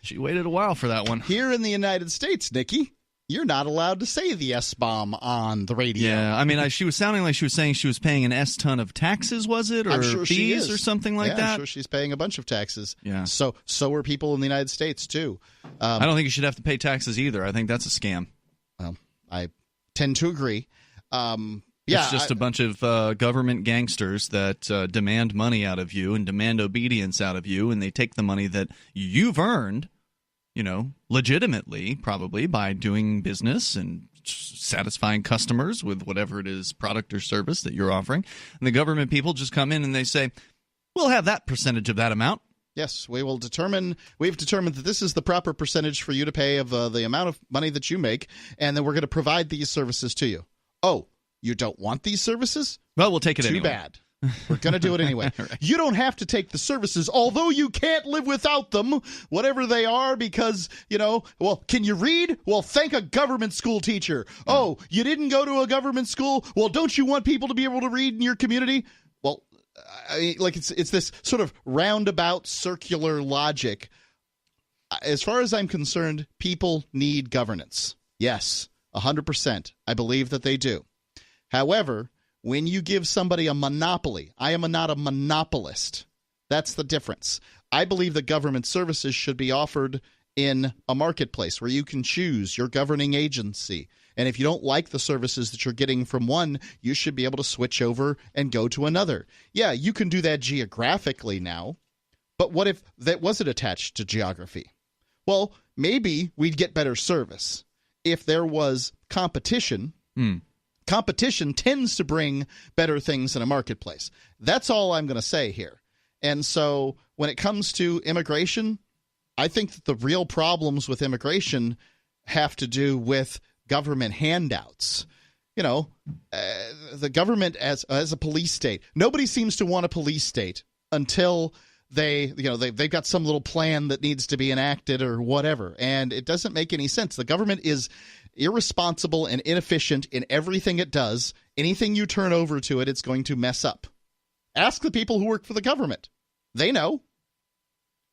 She waited a while for that one. Here in the United States, Nikki, you're not allowed to say the S-bomb on the radio. Yeah, I mean, she was sounding like she was saying she was paying an S-ton of taxes, was it? Or I'm sure fees she is. Or something like that? I'm sure she's paying a bunch of taxes. Yeah. So are people in the United States, too. I don't think you should have to pay taxes either. I think that's a scam. Well, I tend to agree. It's just a bunch of government gangsters that demand money out of you and demand obedience out of you, and they take the money that you've earned, legitimately, probably, by doing business and satisfying customers with whatever it is, product or service that you're offering. And the government people just come in and they say, we'll have that percentage of that amount. Yes, we've determined that this is the proper percentage for you to pay of the amount of money that you make, and then we're going to provide these services to you. Oh, you don't want these services? Well, we'll take it anyway. Too bad. We're going to do it anyway. Right. You don't have to take the services, although you can't live without them, whatever they are, because, well, can you read? Well, thank a government school teacher. Yeah. Oh, you didn't go to a government school? Well, don't you want people to be able to read in your community? Well, I mean, like it's this sort of roundabout circular logic. As far as I'm concerned, people need governance. Yes, 100%. I believe that they do. However, when you give somebody a monopoly, I am not a monopolist. That's the difference. I believe that government services should be offered in a marketplace where you can choose your governing agency. And if you don't like the services that you're getting from one, you should be able to switch over and go to another. Yeah, you can do that geographically now, but what if that wasn't attached to geography? Well, maybe we'd get better service if there was competition. Competition tends to bring better things in a marketplace. That's all I'm going to say here. And so when it comes to immigration, I think that the real problems with immigration have to do with government handouts. The government as a police state. Nobody seems to want a police state until they've got some little plan that needs to be enacted or whatever. And it doesn't make any sense. The government is irresponsible and inefficient in everything it does. Anything you turn over to it, it's going to mess up. Ask the people who work for the government. They know.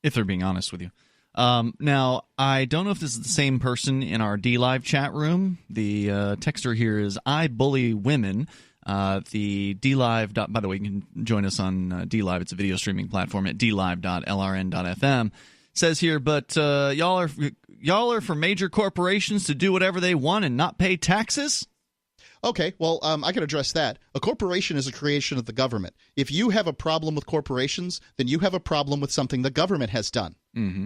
If they're being honest with you. Now, I don't know if this is the same person in our DLive chat room. The texter here is I Bully Women. The DLive, by the way, you can join us on DLive. It's a video streaming platform at dlive.lrn.fm. Says here, but y'all are for major corporations to do whatever they want and not pay taxes? Okay, well, I can address that. A corporation is a creation of the government. If you have a problem with corporations, then you have a problem with something the government has done. Mm-hmm.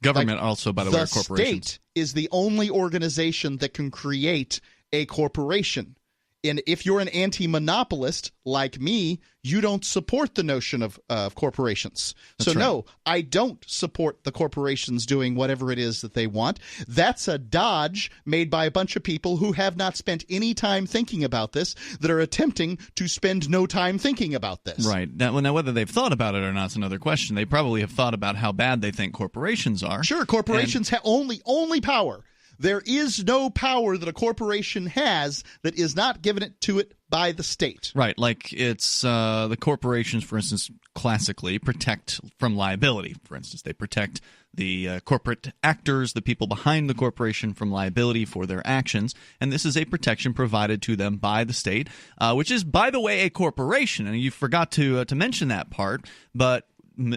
Government also, by the way, are corporations. The state is the only organization that can create a corporation. And if you're an anti-monopolist like me, you don't support the notion of corporations. That's so, right. No, I don't support the corporations doing whatever it is that they want. That's a dodge made by a bunch of people who have not spent any time thinking about this, that are attempting to spend no time thinking about this. Right. Now, whether they've thought about it or not is another question. They probably have thought about how bad they think corporations are. Sure, corporations have only power. There is no power that a corporation has that is not given to it by the state. Right, like it's the corporations, for instance, classically protect from liability. For instance, they protect the corporate actors, the people behind the corporation, from liability for their actions. And this is a protection provided to them by the state, which is, by the way, a corporation. And you forgot to mention that part, but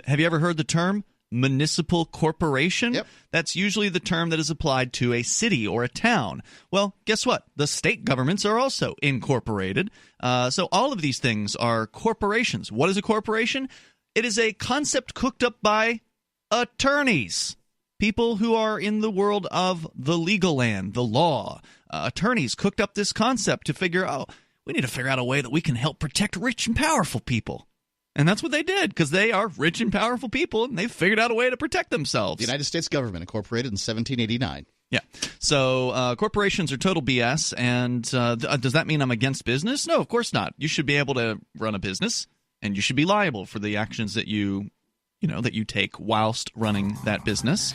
have you ever heard the term municipal corporation? Yep. That's usually the term that is applied to a city or a town. Well, guess what? The state governments are also incorporated. So all of these things are corporations. What is a corporation? It is a concept cooked up by attorneys, people who are in the world of the legal land, the law. Attorneys cooked up this concept to figure, we need to figure out a way that we can help protect rich and powerful people. And that's what they did, because they are rich and powerful people, and they've figured out a way to protect themselves. The United States government, incorporated in 1789. Yeah. So corporations are total BS, and does that mean I'm against business? No, of course not. You should be able to run a business, and you should be liable for the actions that you take whilst running that business,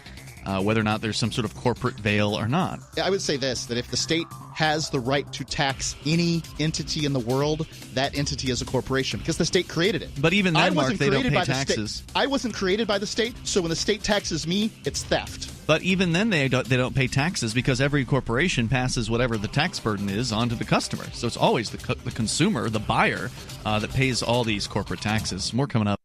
whether or not there's some sort of corporate veil or not. I would say this, that if the state has the right to tax any entity in the world, that entity is a corporation, because the state created it. But even then, Mark, they don't pay taxes. I wasn't created by the state, so when the state taxes me, it's theft. But even then, they don't pay taxes, because every corporation passes whatever the tax burden is onto the customer. So it's always the consumer, the buyer, that pays all these corporate taxes. More coming up.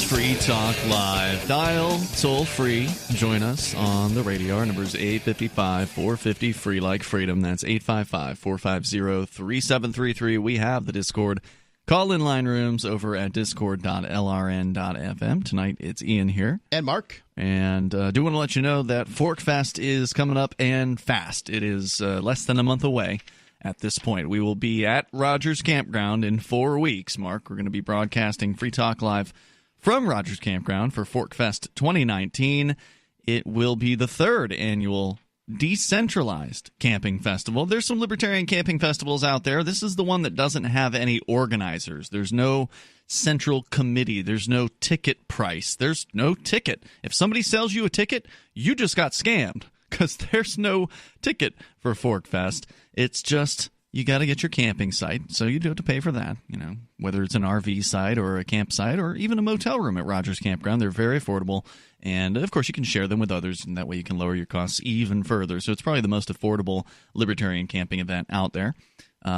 Free Talk Live. Dial toll free. Join us on the radio. Our number is 855-450 free like freedom. That's 855-450-3733. We have the Discord call-in line rooms over at discord.lrn.fm. Tonight it's Ian here. And Mark. And I do want to let you know that Forkfest is coming up and fast. It is less than a month away. At this point, we will be at Rogers Campground in 4 weeks, Mark. We're going to be broadcasting Free Talk Live from Rogers Campground for Forkfest 2019. It will be the third annual decentralized camping festival. There's some libertarian camping festivals out there. This is the one that doesn't have any organizers. There's no central committee. There's no ticket price. There's no ticket. If somebody sells you a ticket, you just got scammed, because there's no ticket for Forkfest. It's just, you got to get your camping site, so you do have to pay for that, whether it's an RV site or a campsite or even a motel room at Rogers Campground. They're very affordable, and of course you can share them with others, and that way you can lower your costs even further. So it's probably the most affordable libertarian camping event out there.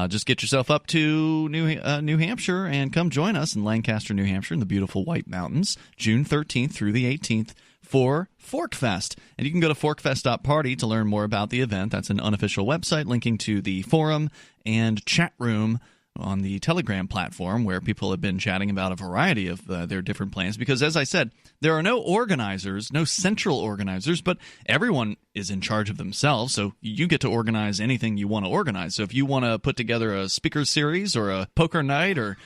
Just get yourself up to New Hampshire and come join us in Lancaster, New Hampshire in the beautiful White Mountains, June 13th through the 18th. For Forkfest. And you can go to forkfest.party to learn more about the event. That's an unofficial website linking to the forum and chat room on the Telegram platform, where people have been chatting about a variety of their different plans. Because, as I said, there are no organizers, no central organizers, but everyone is in charge of themselves. So you get to organize anything you want to organize. So if you want to put together a speaker series or a poker night or,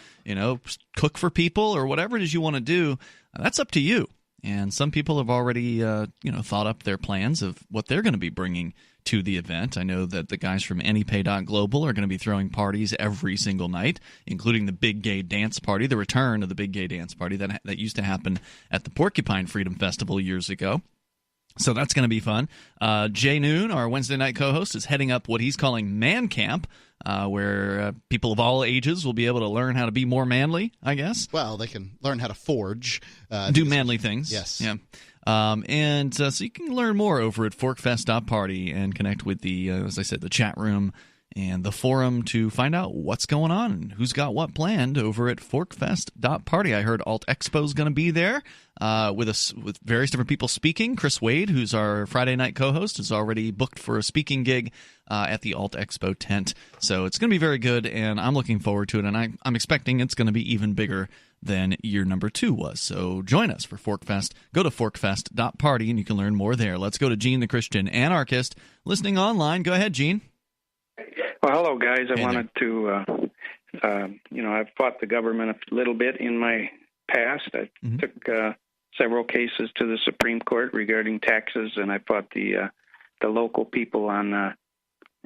cook for people or whatever it is you want to do, that's up to you. And some people have already, thought up their plans of what they're going to be bringing to the event. I know that the guys from AnyPay.Global are going to be throwing parties every single night, including the Big Gay Dance Party, the return of the Big Gay Dance Party that used to happen at the Porcupine Freedom Festival years ago. So that's going to be fun. Jay Noon, our Wednesday night co-host, is heading up what he's calling Man Camp, where people of all ages will be able to learn how to be more manly, I guess. Well, they can learn how to forge. Do manly things. Yes. Yeah. So you can learn more over at forkfest.party and connect with the, as I said, the chat room and the forum to find out what's going on and who's got what planned over at forkfest.party. I heard Alt Expo is going to be there with various different people speaking. Chris Wade, who's our Friday night co-host, is already booked for a speaking gig at the Alt Expo tent. So it's going to be very good, and I'm looking forward to it, and I'm expecting it's going to be even bigger than year number 2 was. So join us for Forkfest. Go to forkfest.party, and you can learn more there. Let's go to Gene, the Christian anarchist, listening online. Go ahead, Gene. Well, hello, guys. I wanted to, I've fought the government a little bit in my past. I took several cases to the Supreme Court regarding taxes, and I fought the local people on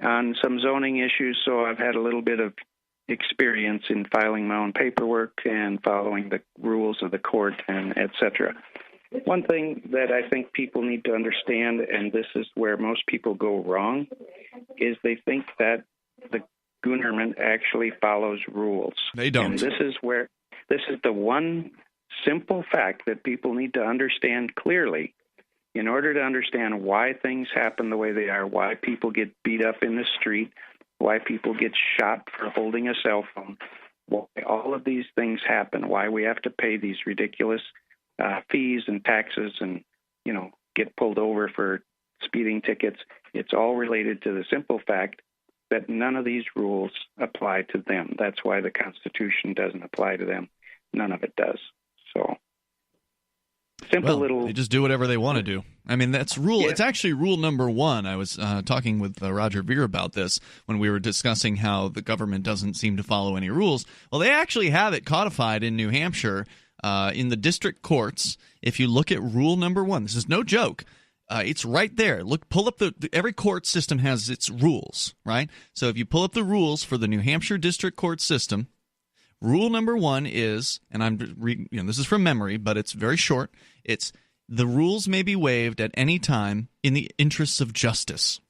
some zoning issues. So I've had a little bit of experience in filing my own paperwork and following the rules of the court, and et cetera. One thing that I think people need to understand, and this is where most people go wrong, is they think that the government actually follows rules. They don't. And this is the one simple fact that people need to understand clearly in order to understand why things happen the way they are, why people get beat up in the street, why people get shot for holding a cell phone, why all of these things happen, why we have to pay these ridiculous fees and taxes and, get pulled over for speeding tickets. It's all related to the simple fact that none of these rules apply to them. That's why the Constitution doesn't apply to them. None of it does. So simple little. They just do whatever they want to do. I mean, that's rule. Yeah. It's actually rule number 1. I was talking with Roger Veer about this when we were discussing how the government doesn't seem to follow any rules. Well, they actually have it codified in New Hampshire in the district courts. If you look at rule number 1, this is no joke. It's right there. Pull up every court system has its rules, right? So if you pull up the rules for the New Hampshire district court system, rule number 1 is, and this is from memory, but it's very short. It's the rules may be waived at any time in the interests of justice.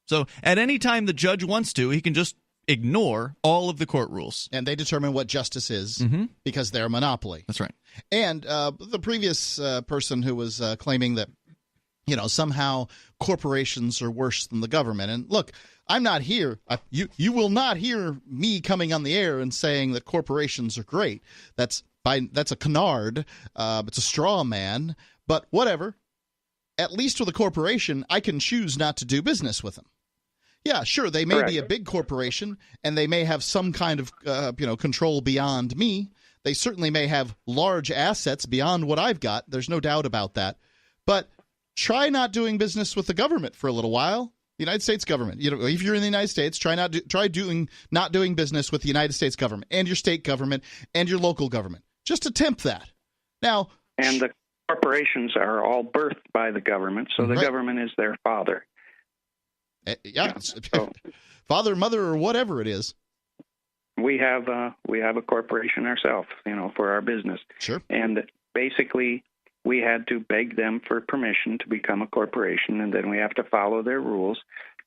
So at any time the judge wants to, he can just ignore all of the court rules. And they determine what justice is because they're a monopoly. That's right. And the previous person who was claiming that, somehow corporations are worse than the government. And look, I'm not here. You will not hear me coming on the air and saying that corporations are great. That's a canard. It's a straw man. But whatever. At least with a corporation, I can choose not to do business with them. Yeah, sure, they may be a big corporation, and they may have some kind of control beyond me. They certainly may have large assets beyond what I've got. There's no doubt about that. But try not doing business with the government for a little while. The United States government. If you're in the United States, try not doing business with the United States government and your state government and your local government. Just attempt that. Now, and the corporations are all birthed by the government, so the government is their father. Father, mother, or whatever it is. We have a corporation ourselves, for our business. Sure. And basically, we had to beg them for permission to become a corporation, and then we have to follow their rules.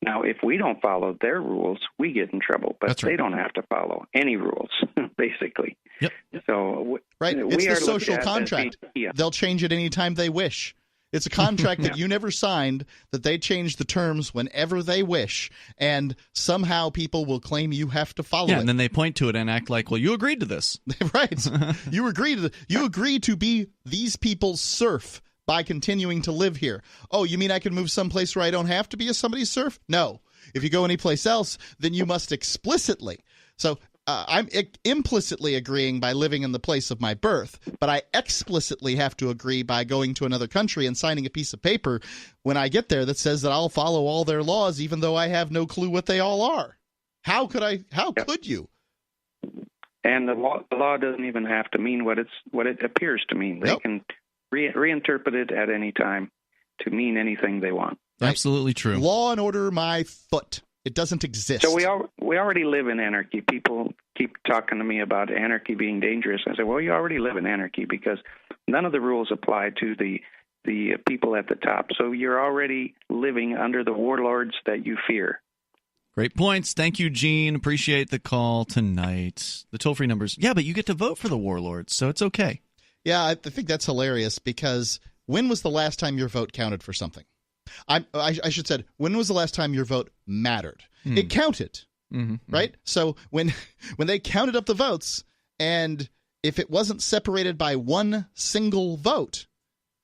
Now, if we don't follow their rules, we get in trouble. But they don't have to follow any rules, basically. Yep. So it's the social contract. They'll change it anytime they wish. It's a contract that you never signed, that they change the terms whenever they wish, and somehow people will claim you have to follow it. And then they point to it and act like, well, you agreed to this. Right. You agreed to be these people's serf by continuing to live here. Oh, you mean I can move someplace where I don't have to be somebody's serf? No. If you go anyplace else, then you must explicitly. So I'm implicitly agreeing by living in the place of my birth, but I explicitly have to agree by going to another country and signing a piece of paper when I get there that says that I'll follow all their laws, even though I have no clue what they all are. How could you? And the law doesn't even have to mean what it appears to mean. They can reinterpret it at any time to mean anything they want. Right? Absolutely true. Law and order, my foot. It doesn't exist. So we already live in anarchy. People keep talking to me about anarchy being dangerous. I say, well, you already live in anarchy because none of the rules apply to the people at the top. So you're already living under the warlords that you fear. Great points. Thank you, Gene. Appreciate the call tonight. The toll-free numbers. Yeah, but you get to vote for the warlords, so it's okay. Yeah, I think that's hilarious because when was the last time your vote counted for something? I should have said, when was the last time your vote mattered? It counted, right? So when they counted up the votes, and if it wasn't separated by one single vote,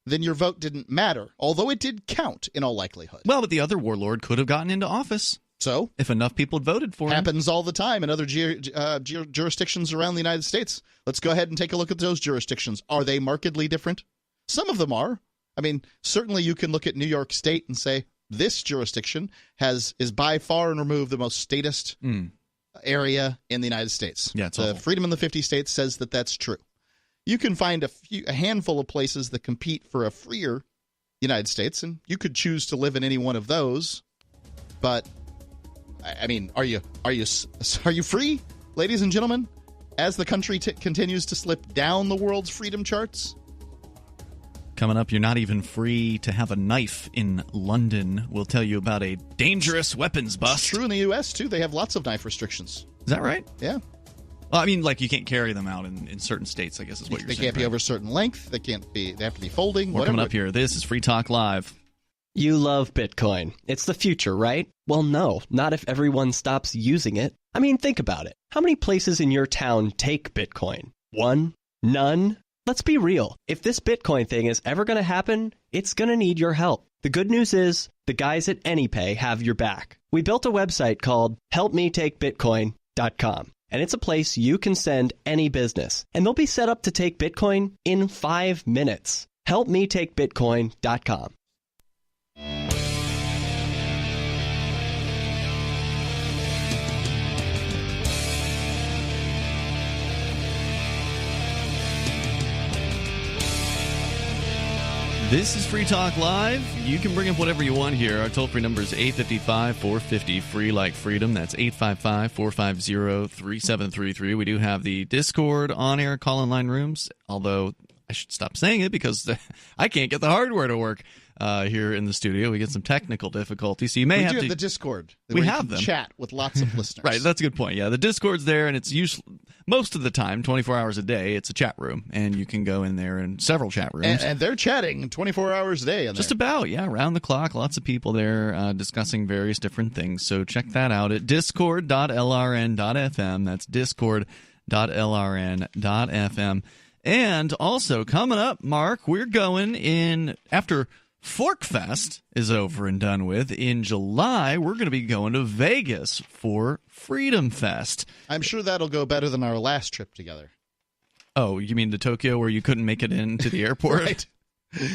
then your vote didn't matter, although it did count in all likelihood. Well, but the other warlord could have gotten into office. So? If enough people had voted for him. Happens all the time in other jurisdictions around the United States. Let's go ahead and take a look at those jurisdictions. Are they markedly different? Some of them are. I mean, certainly you can look at New York State and say this jurisdiction is by far and removed the most statist area in the United States. Yeah, it's the awful. Freedom in the 50 States says that that's true. You can find a handful of places that compete for a freer United States, and you could choose to live in any one of those. But I mean, are you free, ladies and gentlemen, as the country continues to slip down the world's freedom charts? Coming up, you're not even free to have a knife in London. We'll tell you about a dangerous weapons bust. It's true in the U.S., too. They have lots of knife restrictions. Is that right? Yeah. Well, I mean, like you can't carry them out in certain states, I guess is what you're saying. They can't be over a certain length. They have to be folding. We're coming up here. This is Free Talk Live. You love Bitcoin. It's the future, right? Well, no, not if everyone stops using it. I mean, think about it. How many places in your town take Bitcoin? One? None? Let's be real. If this Bitcoin thing is ever going to happen, it's going to need your help. The good news is the guys at AnyPay have your back. We built a website called helpmetakebitcoin.com, and it's a place you can send any business, and they'll be set up to take Bitcoin in 5 minutes. HelpMeTakeBitcoin.com. This is Free Talk Live. You can bring up whatever you want here. Our toll-free number is 855-450, free like freedom. That's 855-450-3733. We do have the Discord on-air call-in line rooms, although I should stop saying it because I can't get the hardware to work here in the studio. We get some technical difficulties, so you may have to... the Discord. We have them. Chat with lots of listeners. Right, that's a good point. Yeah, the Discord's there, and it's most of the time, 24 hours a day, it's a chat room, and you can go in there in several chat rooms. And they're chatting 24 hours a day. Just about, yeah, around the clock. Lots of people there discussing various different things. So check that out at discord.lrn.fm. That's discord.lrn.fm. And also, coming up, Mark, we're going in, after Forkfest is over and done with, in July, we're going to be going to Vegas for Freedom Fest. I'm sure that'll go better than our last trip together. Oh, you mean to Tokyo where you couldn't make it into the airport? Right.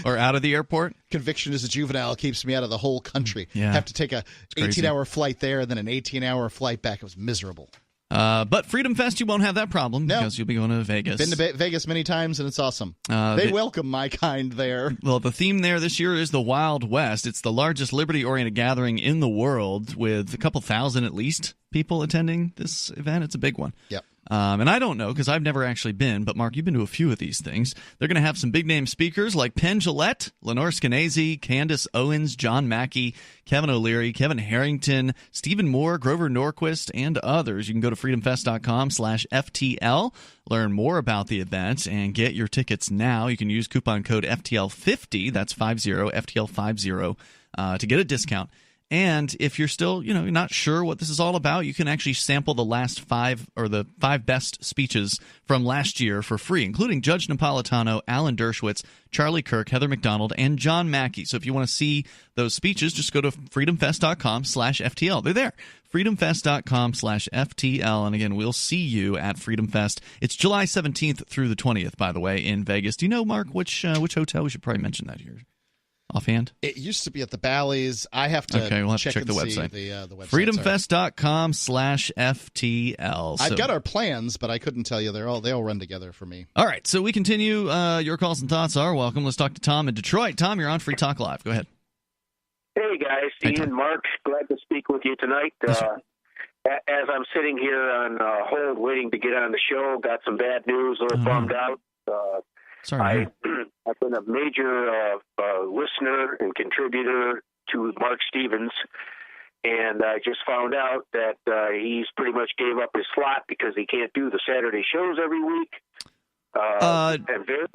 Or out of the airport? Conviction as a juvenile keeps me out of the whole country. Yeah. Have to take a 18-hour flight there and then an 18-hour flight back. It was miserable. But Freedom Fest, you won't have that problem because you'll be going to Vegas. Been to Vegas many times, and it's awesome. They welcome my kind there. Well, the theme there this year is the Wild West. It's the largest liberty-oriented gathering in the world with a couple thousand at least people attending this event. It's a big one. Yep. And I don't know because I've never actually been, but Mark, you've been to a few of these things. They're going to have some big-name speakers like Penn Jillette, Lenore Skenazy, Candace Owens, John Mackey, Kevin O'Leary, Kevin Harrington, Stephen Moore, Grover Norquist, and others. You can go to freedomfest.com/FTL, learn more about the event, and get your tickets now. You can use coupon code FTL50, that's 50, FTL50, to get a discount. And if you're still, not sure what this is all about, you can actually sample the last five best speeches from last year for free, including Judge Napolitano, Alan Dershowitz, Charlie Kirk, Heather McDonald, and John Mackey. So if you want to see those speeches, just go to freedomfest.com/FTL. They're there. freedomfest.com/FTL. And again, we'll see you at Freedom Fest. It's July 17th through the 20th, by the way, in Vegas. Do you know, Mark, which hotel? We should probably mention that here. Offhand? It used to be at the Bally's. I have to we'll have check to check the website. The website. freedomfest.com/FTL. I've got our plans, but I couldn't tell you. They all run together for me. All right, so we continue. Your calls and thoughts are welcome. Let's talk to Tom in Detroit. Tom, you're on Free Talk Live. Go ahead. Hey, guys. Steve and Mark, glad to speak with you tonight. As I'm sitting here on hold waiting to get on the show, got some bad news, a little bummed out. Sorry. I've been a major listener and contributor to Mark Stevens, and I just found out that he's pretty much gave up his slot because he can't do the Saturday shows every week.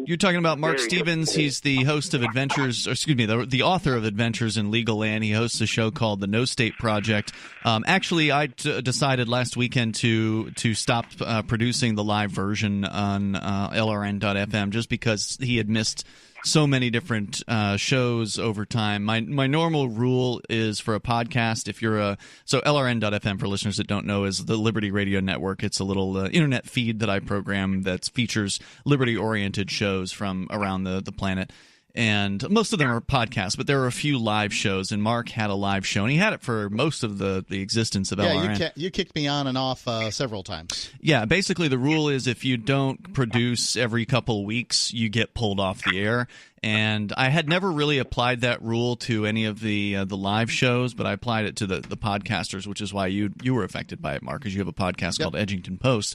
You're talking about Mark Stevens. He's the host of Adventures, or excuse me, the author of Adventures in Legal Land. He hosts a show called The No State Project. Actually, I decided last weekend to stop producing the live version on LRN.FM just because he had missed so many different shows over time. My normal rule is for a podcast, if you're so LRN.FM, for listeners that don't know, is the Liberty Radio Network. It's a little internet feed that I program that features liberty-oriented shows from around the planet. And most of them are podcasts, but there are a few live shows, and Mark had a live show, and he had it for most of the existence of LRN. Yeah, you kicked me on and off several times. Yeah, basically the rule is if you don't produce every couple weeks, you get pulled off the air. And I had never really applied that rule to any of the live shows, but I applied it to the podcasters, which is why you were affected by it, Mark, because you have a podcast called Edgington Post.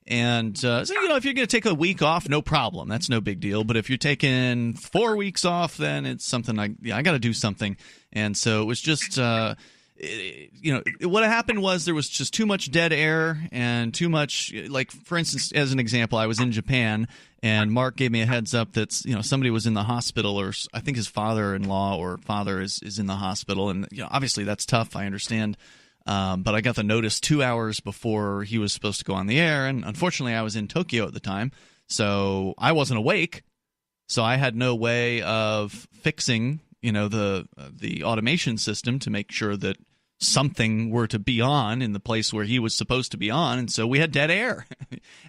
And so, if you're going to take a week off, no problem. That's no big deal. But if you're taking 4 weeks off, then it's something I got to do something. And so it was just, what happened was there was just too much dead air and too much, like, for instance, as an example, I was in Japan and Mark gave me a heads up that, somebody was in the hospital, or I think his father-in-law or father is in the hospital. And, obviously that's tough. I understand. But I got the notice 2 hours before he was supposed to go on the air, and unfortunately I was in Tokyo at the time, so I wasn't awake, so I had no way of fixing, the automation system to make sure that something were to be on in the place where he was supposed to be on, and so we had dead air.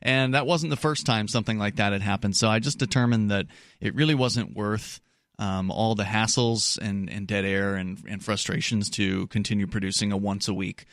And that wasn't the first time something like that had happened. So I just determined that it really wasn't worth all the hassles and dead air and frustrations to continue producing a once-a-week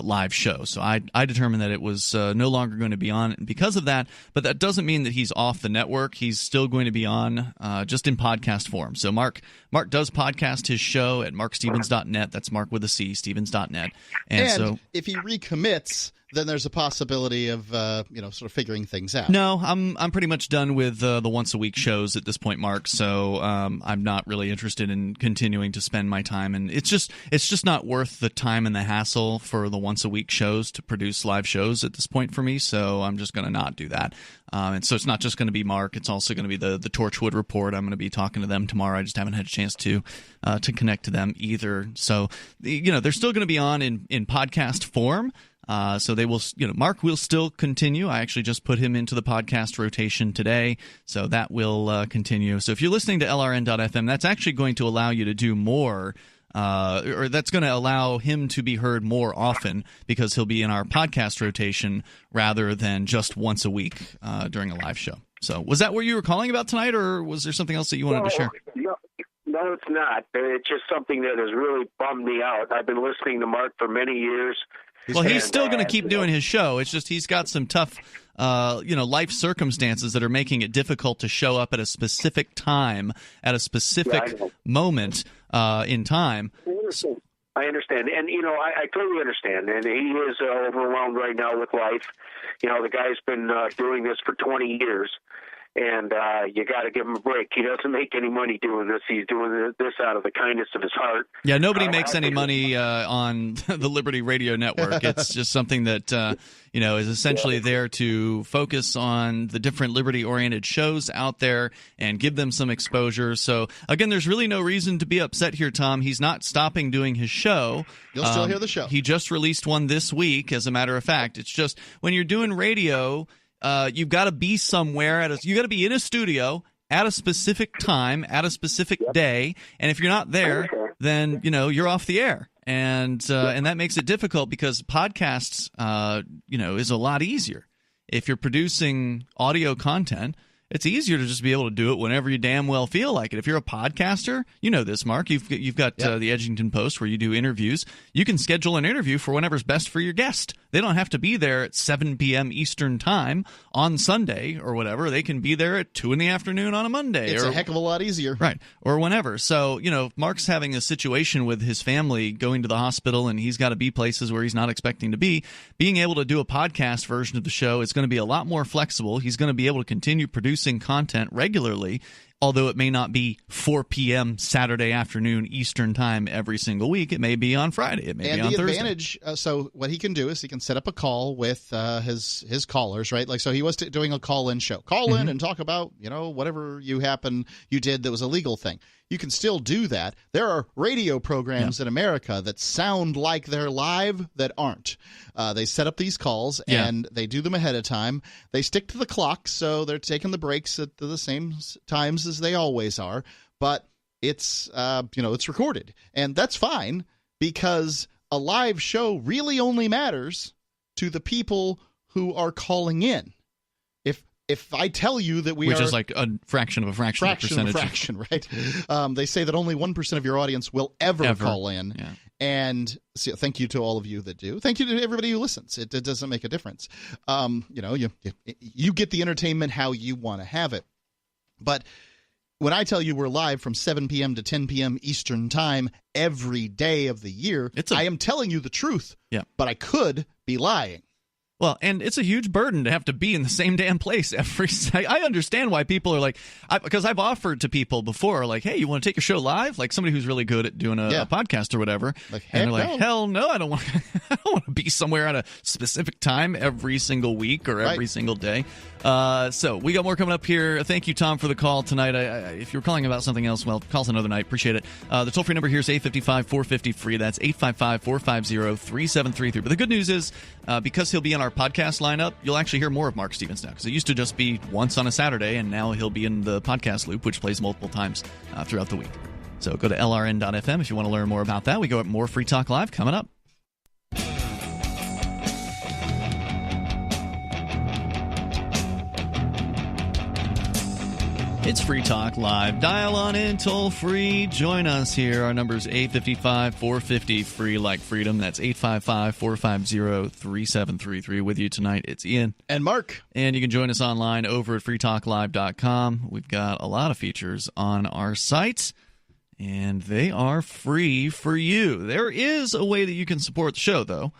live show. So I determined that it was no longer going to be on because of that, but that doesn't mean that he's off the network. He's still going to be on just in podcast form. So Mark does podcast his show at markstevens.net. That's Mark with a C, Stevens.net. And so if he recommits, then there's a possibility of sort of figuring things out. No, I'm pretty much done with the once a week shows at this point, Mark. So I'm not really interested in continuing to spend my time, and it's just not worth the time and the hassle for the once a week shows to produce live shows at this point for me. So I'm just going to not do that. And so it's not just going to be Mark; it's also going to be the Torchwood Report. I'm going to be talking to them tomorrow. I just haven't had a chance to connect to them either. So they're still going to be on in podcast form. So they will, Mark will still continue. I actually just put him into the podcast rotation today, so that will continue. So if you're listening to LRN.FM, that's actually going to allow you to do more, or that's going to allow him to be heard more often because he'll be in our podcast rotation rather than just once a week during a live show. So was that what you were calling about tonight, or was there something else that you wanted to share? No, it's not. It's just something that has really bummed me out. I've been listening to Mark for many years. Well, he's still going to keep doing his show. It's just he's got some tough, life circumstances that are making it difficult to show up at a specific time, at a specific moment in time. I understand. And, I totally understand. And he is overwhelmed right now with life. The guy's been doing this for 20 years. And you got to give him a break. He doesn't make any money doing this. He's doing this out of the kindness of his heart. Yeah, nobody makes any money on the Liberty Radio Network. It's just something that is essentially there to focus on the different liberty-oriented shows out there and give them some exposure. So again, there's really no reason to be upset here, Tom. He's not stopping doing his show. You'll still hear the show. He just released one this week, as a matter of fact. It's just when you're doing radio, you've got to be somewhere you got to be in a studio at a specific time, at a specific day, and if you're not there, then you're off the air, and that makes it difficult because podcasts, is a lot easier. If you're producing audio content, it's easier to just be able to do it whenever you damn well feel like it. If you're a podcaster, you know this, Mark. You've got the Edgington Post where you do interviews. You can schedule an interview for whenever's best for your guest. They don't have to be there at 7 p.m. Eastern Time on Sunday or whatever. They can be there at 2 in the afternoon on a Monday. It's a heck of a lot easier. Right, or whenever. So, Mark's having a situation with his family going to the hospital, and he's got to be places where he's not expecting to be. Being able to do a podcast version of the show is going to be a lot more flexible. He's going to be able to continue producing content regularly, although it may not be 4 p.m. Saturday afternoon Eastern Time every single week. It may be on Friday. It may be on Thursday. And the advantage, so what he can do is he can set up a call with his callers, right? Like, so he was doing a call-in show. Call in and talk about, whatever you did that was a legal thing. You can still do that. There are radio programs in America that sound like they're live that aren't. They set up these calls and they do them ahead of time. They stick to the clock, so they're taking the breaks at the same times as they always are. But it's it's recorded, and that's fine because a live show really only matters to the people who are calling in. If I tell you that which is like a fraction of a fraction of a percentage. Fraction, right? They say that only 1% of your audience will ever call in. Yeah. And so thank you to all of you that do. Thank you to everybody who listens. It doesn't make a difference. You get the entertainment how you want to have it. But when I tell you we're live from 7 p.m. to 10 p.m. Eastern Time every day of the year, I am telling you the truth. Yeah. But I could be lying. Well, and it's a huge burden to have to be in the same damn place every. I understand why people are like, because I've offered to people before, like, hey, you want to take your show live? Like somebody who's really good at doing a podcast or whatever. Like, and they're like, hell no, I don't want to be somewhere at a specific time every single week or every single day. So we got more coming up here. Thank you, Tom, for the call tonight. If you're calling about something else, well, call us another night. Appreciate it. The toll-free number here is 855-450-FREE. That's 855-450-3733. But the good news is, because he'll be in our podcast lineup, you'll actually hear more of Mark Stevens now, because it used to just be once on a Saturday, and now he'll be in the podcast loop, which plays multiple times throughout the week. So go to LRN.FM if you want to learn more about that. We go up more Free Talk Live coming up. It's Free Talk Live. Dial on in, toll free. Join us here. Our number is 855-450, free like freedom. That's 855-450-3733. With you tonight, it's Ian. And Mark. And you can join us online over at freetalklive.com. We've got a lot of features on our site, and they are free for you. There is a way that you can support the show, though.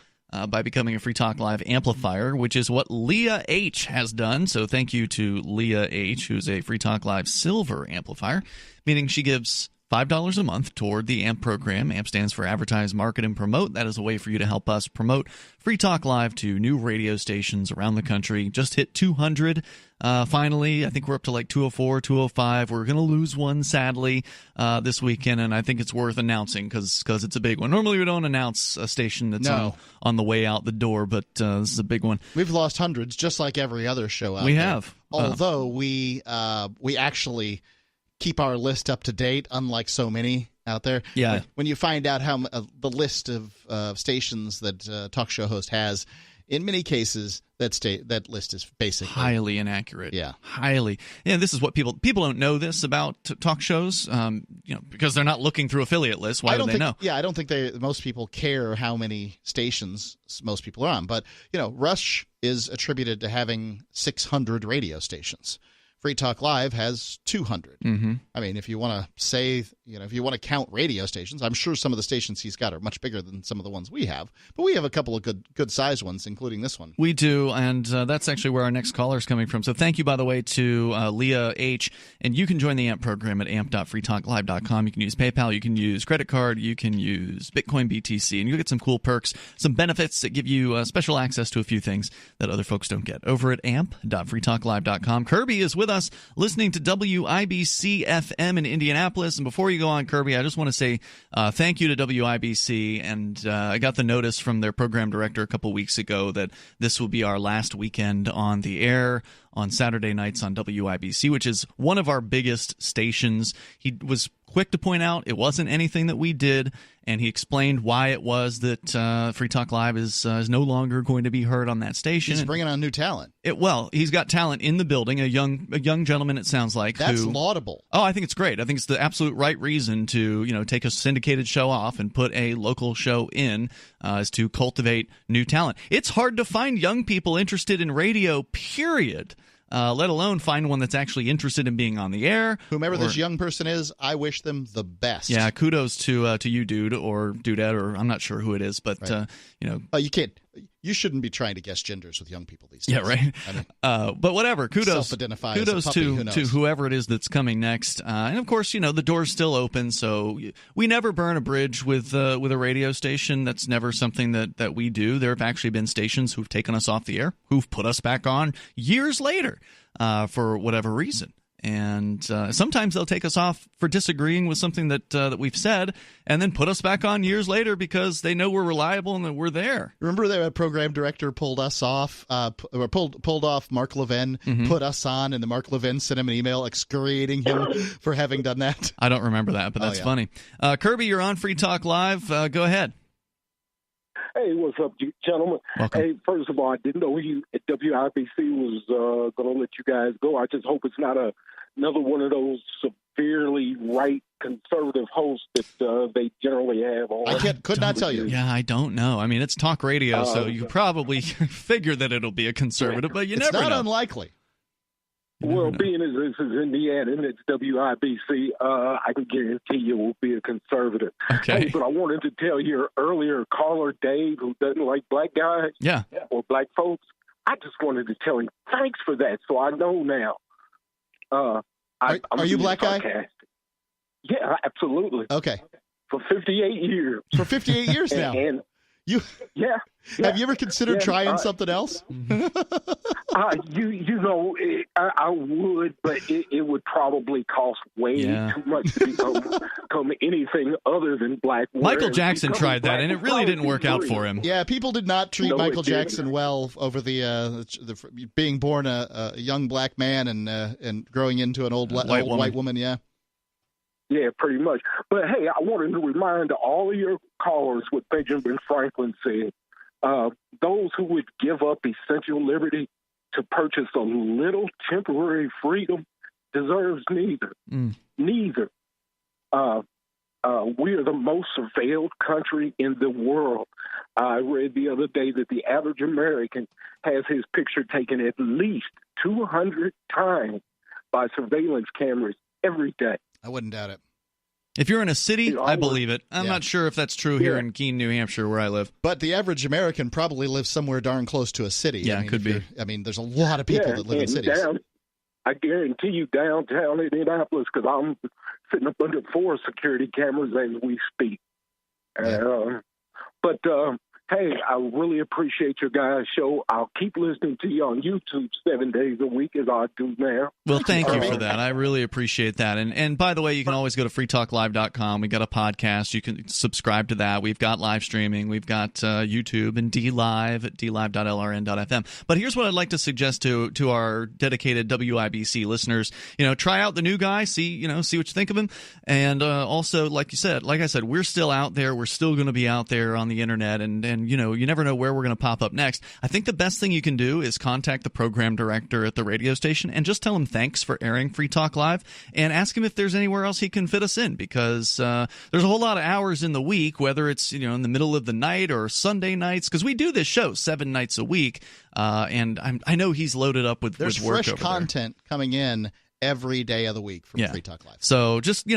By becoming a Free Talk Live amplifier, which is what Leah H. has done. So thank you to Leah H., who's a Free Talk Live silver amplifier, meaning she gives $5 a month toward the AMP program. AMP stands for Advertise, Market, and Promote. That is a way for you to help us promote Free Talk Live to new radio stations around the country. Just hit 200. Finally, I think we're up to like 204, 205. We're going to lose one, sadly, this weekend, and I think it's worth announcing because it's a big one. Normally, we don't announce a station that's on the way out the door, but this is a big one. We've lost hundreds, just like every other show out there. We have. Although we actually keep our list up to date, unlike so many out there. Yeah. When you find out how the list of stations that talk show host has, in many cases, that list is basically highly inaccurate. Yeah, highly. Yeah, this is what people don't know this about talk shows, because they're not looking through affiliate lists. Why do they know? Yeah, I don't think most people care how many stations most people are on. But Rush is attributed to having 600 radio stations. Free Talk Live has 200. Mm-hmm. I mean, if you want to say, if you want to count radio stations, I'm sure some of the stations he's got are much bigger than some of the ones we have. But we have a couple of good-sized ones, including this one. We do, and that's actually where our next caller is coming from. So thank you, by the way, to Leah H. And you can join the AMP program at amp.freetalklive.com. You can use PayPal, you can use credit card, you can use Bitcoin BTC, and you'll get some cool perks, some benefits that give you special access to a few things that other folks don't get. Over at amp.freetalklive.com. Kirby is with us listening to WIBC FM in Indianapolis. And before you go on, Kirby, I just want to say thank you to WIBC. And I got the notice from their program director a couple weeks ago that this will be our last weekend on the air on Saturday nights on WIBC, which is one of our biggest stations. He was quick to point out it wasn't anything that we did, and he explained why it was that Free Talk Live is no longer going to be heard on that station. He's bringing on new talent. He's got talent in the building, a young gentleman, it sounds like. That's laudable. Oh, I think it's great. I think it's the absolute right reason to take a syndicated show off and put a local show in, is to cultivate new talent. It's hard to find young people interested in radio, period. Let alone find one that's actually interested in being on the air. Whomever this young person is, I wish them the best. Yeah, kudos to you, dude, or dudette, or I'm not sure who it is, but right. You can't. You shouldn't be trying to guess genders with young people these days. Yeah, right. I mean, but whatever. Kudos puppy, to whoever it is that's coming next. And of course, the door's still open, so we never burn a bridge with a radio station. That's never something that we do. There have actually been stations who've taken us off the air, who've put us back on years later for whatever reason. And sometimes they'll take us off for disagreeing with something that we've said, and then put us back on years later because they know we're reliable and that we're there. Remember that program director pulled us off, pulled off Mark Levin, put us on, and the Mark Levin sent him an email excoriating him for having done that? I don't remember that, but that's funny. Kirby, you're on Free Talk Live. Go ahead. Hey, what's up, gentlemen? Welcome. Hey, first of all, I didn't know you at WIBC was going to let you guys go. I just hope it's not another one of those severely right conservative hosts that they generally have on. I could not tell you. Yeah, I don't know. I mean, it's talk radio, so you probably figure that it'll be a conservative, but you never know. It's not unlikely. Well, being as this is Indiana and it's WIBC, I can guarantee you will be a conservative. Okay. Hey, but I wanted to tell your earlier caller, Dave, who doesn't like black guys or black folks, I just wanted to tell him thanks for that, so I know now. Are you black guy? Yeah, absolutely. Okay. For 58 years. For 58 years now. And Yeah. Have you ever considered trying something else? I would, but it would probably cost way too much to become anything other than black. Michael Jackson tried that, and it really didn't work out for him. Yeah, people did not treat Michael Jackson well over the being born a young black man and growing into an old white woman. Yeah. Yeah, pretty much. But, hey, I wanted to remind all of your callers what Benjamin Franklin said. Those who would give up essential liberty to purchase a little temporary freedom deserves neither. Neither. We are the most surveilled country in the world. I read the other day that the average American has his picture taken at least 200 times by surveillance cameras every day. I wouldn't doubt it. If you're in a city, I believe it. I'm not sure if that's true here in Keene, New Hampshire, where I live. But the average American probably lives somewhere darn close to a city. Yeah, it could be. I mean, there's a lot of people that live in cities. I guarantee you downtown Indianapolis, because I'm sitting up under 4 security cameras as we speak. But hey, I really appreciate your guys' show. I'll keep listening to you on YouTube 7 days a week as I do now. Well, thank you for that. I really appreciate that. And by the way, you can always go to freetalklive.com. We got a podcast. You can subscribe to that. We've got live streaming. We've got YouTube and DLive at dlive.lrn.fm. But here's what I'd like to suggest to our dedicated WIBC listeners. Try out the new guy. See what you think of him. And also, like I said, we're still out there. We're still going to be out there on the internet. And you never know where we're going to pop up next. I think the best thing you can do is contact the program director at the radio station and just tell him thanks for airing Free Talk Live and ask him if there's anywhere else he can fit us in, because there's a whole lot of hours in the week, whether it's in the middle of the night or Sunday nights, because we do this show 7 nights a week, and I know he's loaded up with there's work fresh over content coming in every day of the week from Free Talk Live. So just,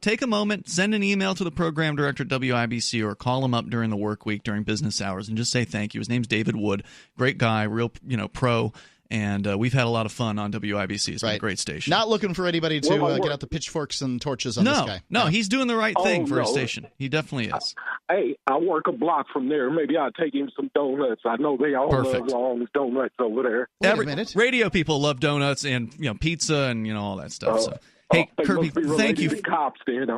take a moment, send an email to the program director at WIBC or call him up during the work week during business hours and just say thank you. His name's David Wood. Great guy, real, pro. And we've had a lot of fun on WIBC. It's been a great station. Not looking for anybody to get out the pitchforks and torches on this guy. No, he's doing the right thing for his station. He definitely is. Hey, I work a block from there. Maybe I'll take him some donuts. I know they all love Long's donuts over there. Wait a minute. Radio people love donuts and pizza and all that stuff. Hey, Kirby, thank you. Cops then,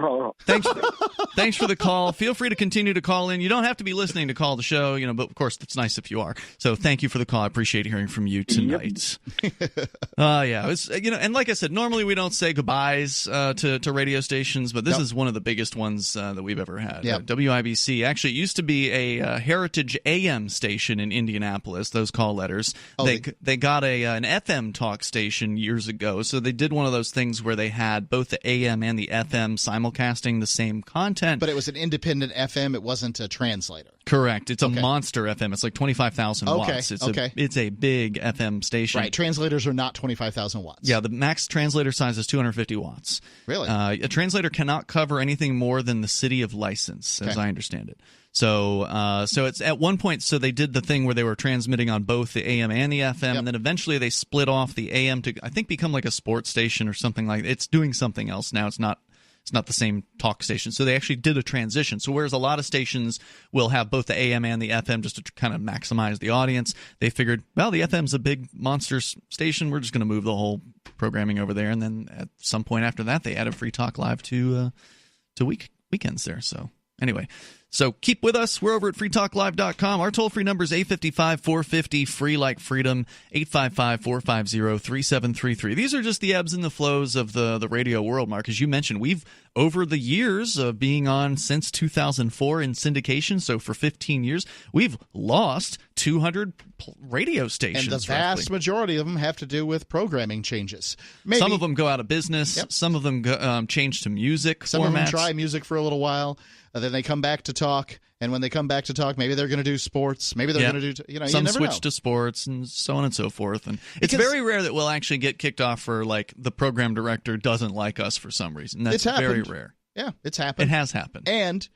Thanks for the call. Feel free to continue to call in. You don't have to be listening to call the show, but of course it's nice if you are. So thank you for the call. I appreciate hearing from you tonight. It's, and like I said, normally we don't say goodbyes to radio stations, but this is one of the biggest ones that we've ever had. WIBC. Actually, it used to be a Heritage AM station in Indianapolis. Those call letters. They got an FM talk station years ago. So they did one of those things where they had both the AM and the FM simulcasting the same content. But it was an independent FM. It wasn't a translator. Correct. It's a monster FM. It's like 25,000 watts. It's a big FM station. Right. Translators are not 25,000 watts. Yeah, the max translator size is 250 watts. Really? A translator cannot cover anything more than the city of license, as I understand it. So it's at one point, so they did the thing where they were transmitting on both the AM and the FM, and then eventually they split off the AM to, I think, become like a sports station or something like that. It's doing something else now. It's not the same talk station. So they actually did a transition. So whereas a lot of stations will have both the AM and the FM just to kind of maximize the audience, they figured, well, the FM's a big monster station. We're just going to move the whole programming over there. And then at some point after that, they added Free Talk Live to weekends there. So anyway. So keep with us. We're over at freetalklive.com. Our toll-free number is 855-450, free like freedom, 855-450-3733. These are just the ebbs and the flows of the radio world, Mark. As you mentioned, we've, over the years of being on since 2004 in syndication, so for 15 years, we've lost 200 radio stations. And the vast majority of them have to do with programming changes. Maybe. Some of them go out of business. Yep. Some of them change to music Some formats. of them try music for a little while. Then they come back to talk, and when they come back to talk, maybe they're going to do sports. Maybe they're going to do, some you never switch know. to sports and so on and so forth. And it's very rare that we'll actually get kicked off for like the program director doesn't like us for some reason. That's very rare. Yeah, it's happened. It has happened. And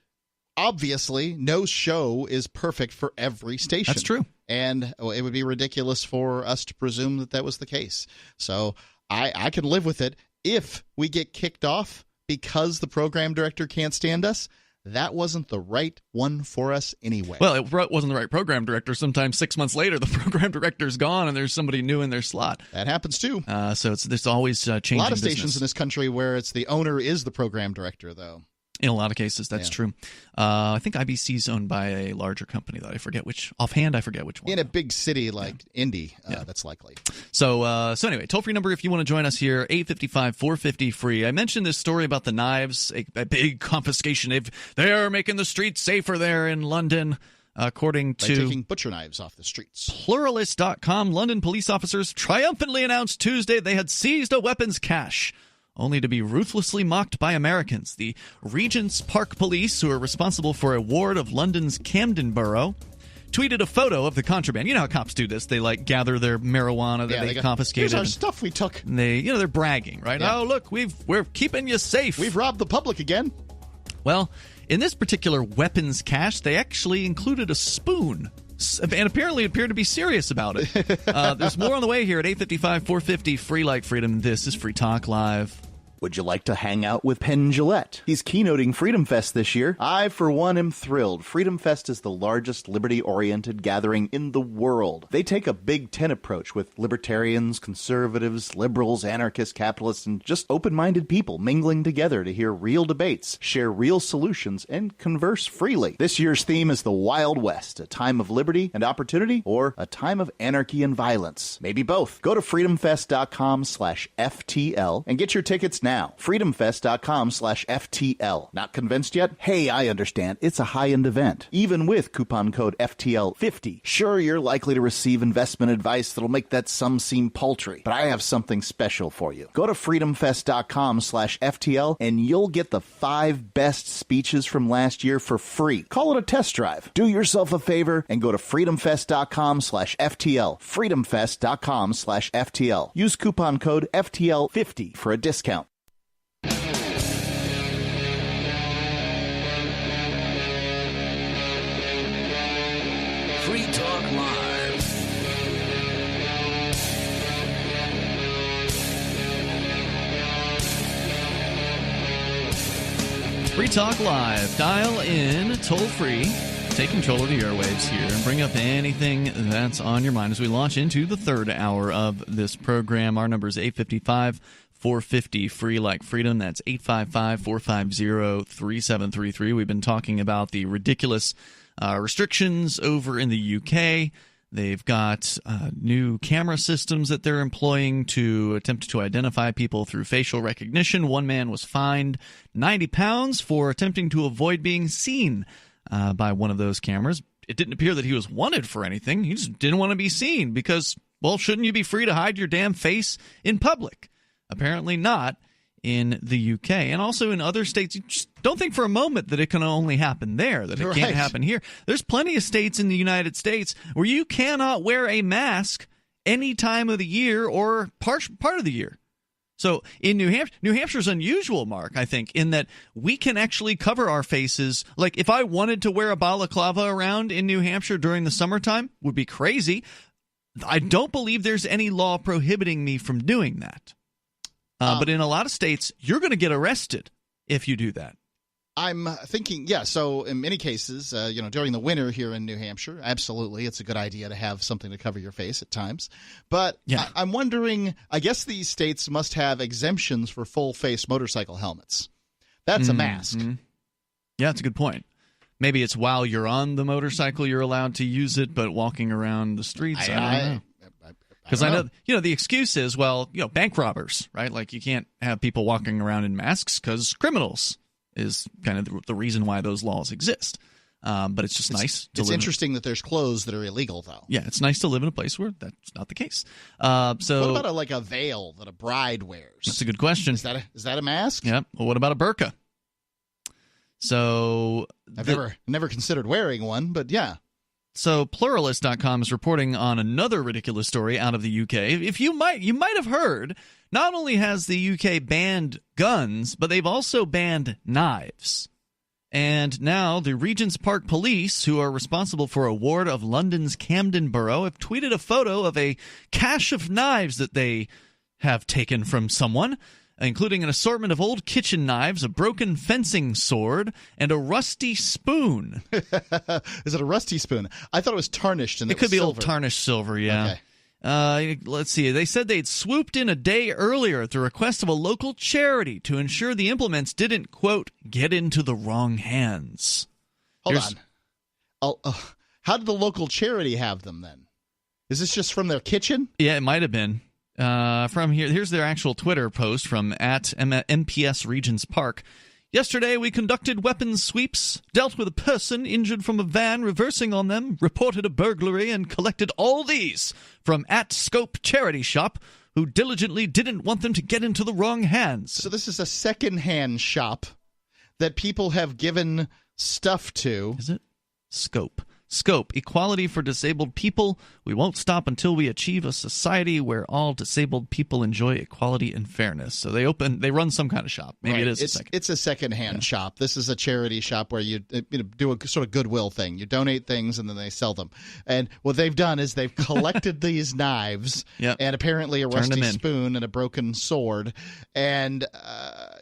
obviously, no show is perfect for every station. That's true. And it would be ridiculous for us to presume that was the case. So I can live with it. If we get kicked off because the program director can't stand us, that wasn't the right one for us anyway. Well, it wasn't the right program director. Sometimes 6 months later, the program director's gone and there's somebody new in their slot. That happens too. So there's always changing. A lot of business. stations in this country where it's the owner is the program director, though. In a lot of cases, that's true. I think IBC is owned by a larger company that I forget which. Offhand, I forget which one. In a big city like Indy, that's likely. So anyway, toll-free number if you want to join us here, 855-450-FREE. I mentioned this story about the knives, a big confiscation. They're making the streets safer there in London. According by to taking butcher knives off the streets. Pluralist.com, London police officers triumphantly announced Tuesday they had seized a weapons cache, only to be ruthlessly mocked by Americans. The Regent's Park Police, who are responsible for a ward of London's Camden Borough, tweeted a photo of the contraband. You know how cops do this. They, gather their marijuana that they confiscated. Here's our stuff we took. And they're bragging, right? Yeah. Oh, look, we're keeping you safe. We've robbed the public again. Well, in this particular weapons cache, they actually included a spoon. And apparently appeared to be serious about it. There's more on the way here at 8:55, 450, Free Like Freedom. This is Free Talk Live. Would you like to hang out with Penn Jillette? He's keynoting Freedom Fest this year. I, for one, am thrilled. Freedom Fest is the largest liberty-oriented gathering in the world. They take a Big Ten approach with libertarians, conservatives, liberals, anarchists, capitalists, and just open-minded people mingling together to hear real debates, share real solutions, and converse freely. This year's theme is the Wild West, a time of liberty and opportunity, or a time of anarchy and violence. Maybe both. Go to freedomfest.com/FTL and get your tickets now. freedomfest.com/FTL. Not convinced yet? Hey, I understand. It's a high-end event. Even with coupon code FTL50. Sure, you're likely to receive investment advice that'll make that sum seem paltry, but I have something special for you. Go to freedomfest.com/FTL and you'll get the 5 best speeches from last year for free. Call it a test drive. Do yourself a favor and go to freedomfest.com/FTL. freedomfest.com/FTL. Use coupon code FTL50 for a discount. Free Talk Live. Free Talk Live. Dial in, toll free. Take control of the airwaves here and bring up anything that's on your mind as we launch into the third hour of this program. Our number is 855-450 Free Like Freedom. That's 855-450-3733. We've been talking about the ridiculous restrictions over in the UK. They've got new camera systems that they're employing to attempt to identify people through facial recognition. One man was fined £90 for attempting to avoid being seen by one of those cameras. It didn't appear that he was wanted for anything. He just didn't want to be seen because, well, shouldn't you be free to hide your damn face in public? Apparently not in the UK. And also in other states, you just don't think for a moment that it can only happen there, that it can't happen here. There's plenty of states in the United States where you cannot wear a mask any time of the year or part of the year. So in New Hampshire's unusual, Mark, I think, in that we can actually cover our faces. Like if I wanted to wear a balaclava around in New Hampshire during the summertime, would be crazy. I don't believe there's any law prohibiting me from doing that. But in a lot of states, you're going to get arrested if you do that. I'm thinking, so in many cases, during the winter here in New Hampshire, absolutely, it's a good idea to have something to cover your face at times. But I'm wondering, I guess these states must have exemptions for full-face motorcycle helmets. That's a mask. Yeah, that's a good point. Maybe it's while you're on the motorcycle you're allowed to use it, but walking around the streets, I don't know. Because I know, the excuse is, bank robbers, right? Like you can't have people walking around in masks because criminals is kind of the reason why those laws exist. But it's just nice to live. It's interesting that there's clothes that are illegal, though. Yeah, it's nice to live in a place where that's not the case. What about a veil that a bride wears? That's a good question. Is that a mask? Yeah. Well, what about a burqa? So I've never considered wearing one, but yeah. So Pluralist.com is reporting on another ridiculous story out of the UK. If you might have heard, not only has the UK banned guns, but they've also banned knives. And now the Regent's Park Police, who are responsible for a ward of London's Camden Borough, have tweeted a photo of a cache of knives that they have taken from someone, including an assortment of old kitchen knives, a broken fencing sword, and a rusty spoon. Is it a rusty spoon? I thought it was tarnished. And it could be silver. Old tarnished silver, yeah. Okay. Let's see. They said they'd swooped in a day earlier at the request of a local charity to ensure the implements didn't, quote, get into the wrong hands. Hold on. How did the local charity have them then? Is this just from their kitchen? Yeah, it might have been. From here's their actual Twitter post from @MPS Regents Park. Yesterday, we conducted weapons sweeps, dealt with a person injured from a van reversing on them, reported a burglary, and collected all these from @Scope Charity Shop, who diligently didn't want them to get into the wrong hands. So this is a second-hand shop that people have given stuff to. Is it? Scope. Scope, equality for disabled people. We won't stop until we achieve a society where all disabled people enjoy equality and fairness. So they run some kind of shop. Maybe right. it is It's a second-hand shop. This is a charity shop where you do a sort of goodwill thing. You donate things and then they sell them. And what they've done is they've collected these knives and apparently a rusty spoon and a broken sword. And,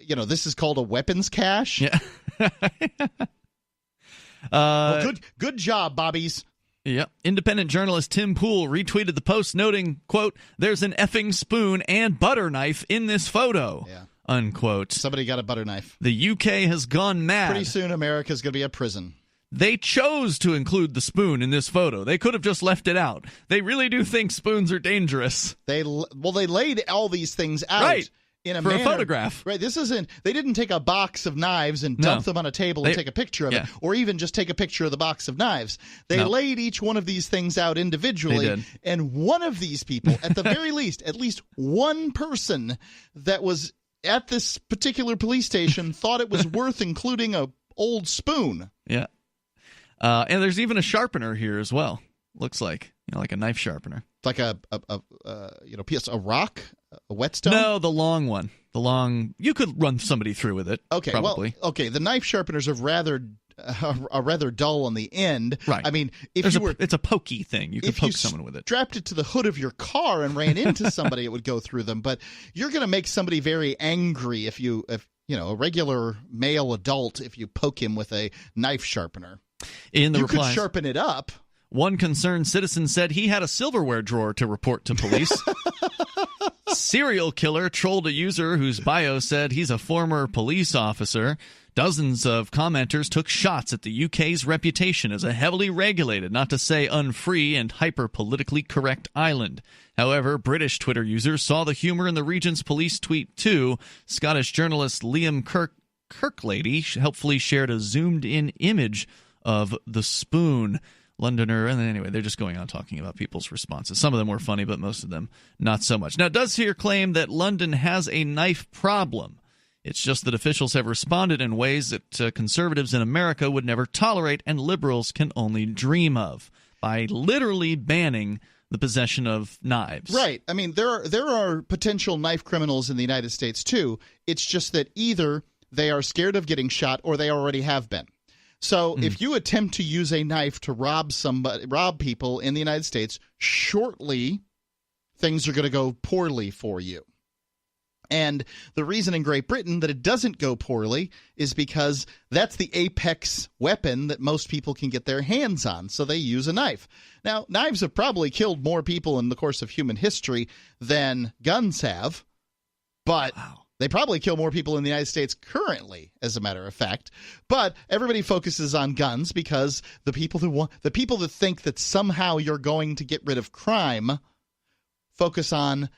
this is called a weapons cache. Yeah. Well, good job, Bobbies. Yep. Independent journalist Tim Pool retweeted the post noting, quote, "There's an effing spoon and butter knife in this photo." Yeah. Unquote. Somebody got a butter knife. The UK has gone mad. Pretty soon America's going to be a prison. They chose to include the spoon in this photo. They could have just left it out. They really do think spoons are dangerous. They laid all these things out. Right. In a photograph. Right. They didn't take a box of knives and dump them on a table and take a picture of it, or even just take a picture of the box of knives. They laid each one of these things out individually. They did. And one of these people, at the very least, at least one person that was at this particular police station thought it was worth including a old spoon. Yeah. And there's even a sharpener here as well. Looks like, like a knife sharpener. Like a rock, a whetstone? No, the long one. The long. You could run somebody through with it. Okay, probably. Well, the knife sharpeners are rather dull on the end. Right. I mean, it's a pokey thing. You could poke someone with it. Strapped it to the hood of your car and ran into somebody, it would go through them. But you're going to make somebody very angry if a regular male adult, if you poke him with a knife sharpener. In the you replies, could sharpen it up. One concerned citizen said he had a silverware drawer to report to police. Serial killer trolled a user whose bio said he's a former police officer. Dozens of commenters took shots at the UK's reputation as a heavily regulated, not to say unfree, and hyper-politically correct island. However, British Twitter users saw the humor in the region's police tweet too. Scottish journalist Liam Kirklady helpfully shared a zoomed-in image of the spoon. Londoner, and then anyway, they're just going on talking about people's responses. Some of them were funny, but most of them not so much. Now, it does here claim that London has a knife problem. It's just that officials have responded in ways that conservatives in America would never tolerate and liberals can only dream of, by literally banning the possession of knives. Right. I mean, there are potential knife criminals in the United States, too. It's just that either they are scared of getting shot or they already have been. So if you attempt to use a knife to rob people in the United States, shortly things are going to go poorly for you. And the reason in Great Britain that it doesn't go poorly is because that's the apex weapon that most people can get their hands on, so they use a knife. Now, knives have probably killed more people in the course of human history than guns have, but they probably kill more people in the United States currently, as a matter of fact. But everybody focuses on guns because the people that think that somehow you're going to get rid of crime focus on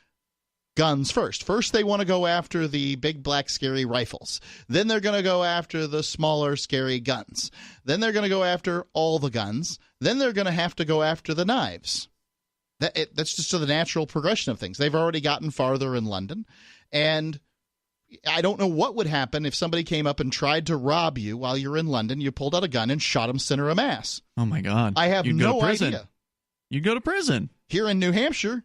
guns first. First, they want to go after the big, black, scary rifles. Then they're going to go after the smaller, scary guns. Then they're going to go after all the guns. Then they're going to have to go after the knives. That's just the natural progression of things. They've already gotten farther in London, and I don't know what would happen if somebody came up and tried to rob you while you're in London. You pulled out a gun and shot him center of mass. Oh, my God. I have no idea. You'd go to prison. Here in New Hampshire,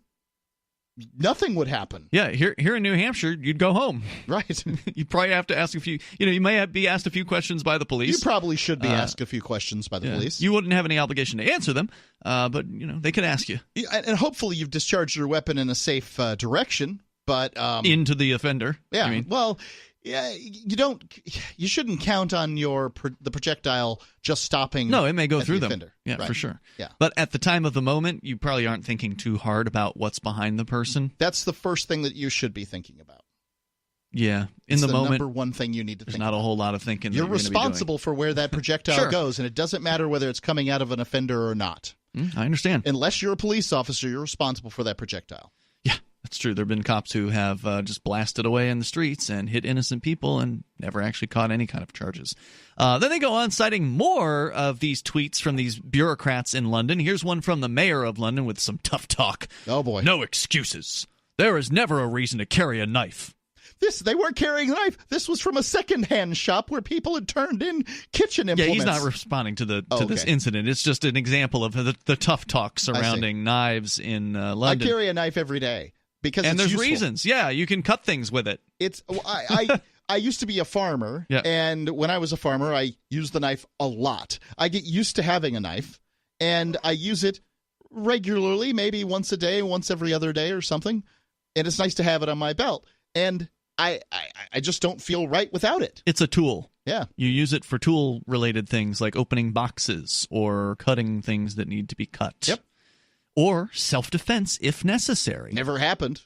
nothing would happen. Yeah, here in New Hampshire, you'd go home. Right. You'd probably have to ask a few, you may be asked a few questions by the police. You probably should be asked a few questions by the police. You wouldn't have any obligation to answer them, but, they could ask you. And hopefully you've discharged your weapon in a safe direction. But into the offender. Yeah. You mean? Well, yeah. You shouldn't count on the projectile just stopping. No, it may go through the them. Offender. Yeah, right. for sure. Yeah. But at the time of the moment, you probably aren't thinking too hard about what's behind the person. That's the first thing that you should be thinking about. Yeah. It's the moment, number one thing you need to think about. There's not a whole lot of thinking. You're responsible for where that projectile goes, and it doesn't matter whether it's coming out of an offender or not. I understand. Unless you're a police officer, you're responsible for that projectile. Yeah. It's true. There have been cops who have just blasted away in the streets and hit innocent people and never actually caught any kind of charges. Then they go on citing more of these tweets from these bureaucrats in London. Here's one from the mayor of London with some tough talk. Oh, boy. No excuses. There is never a reason to carry a knife. They weren't carrying a knife. This was from a secondhand shop where people had turned in kitchen implements. Yeah, he's not responding to this incident. It's just an example of the tough talk surrounding knives in London. I carry a knife every day because and it's there's useful. Reasons. Yeah, you can cut things with it. I used to be a farmer, and when I was a farmer, I used the knife a lot. I get used to having a knife, and I use it regularly, maybe once a day, once every other day or something, and it's nice to have it on my belt. And I just don't feel right without it. It's a tool. Yeah. You use it for tool-related things like opening boxes or cutting things that need to be cut. Yep. Or self-defense if necessary. Never happened.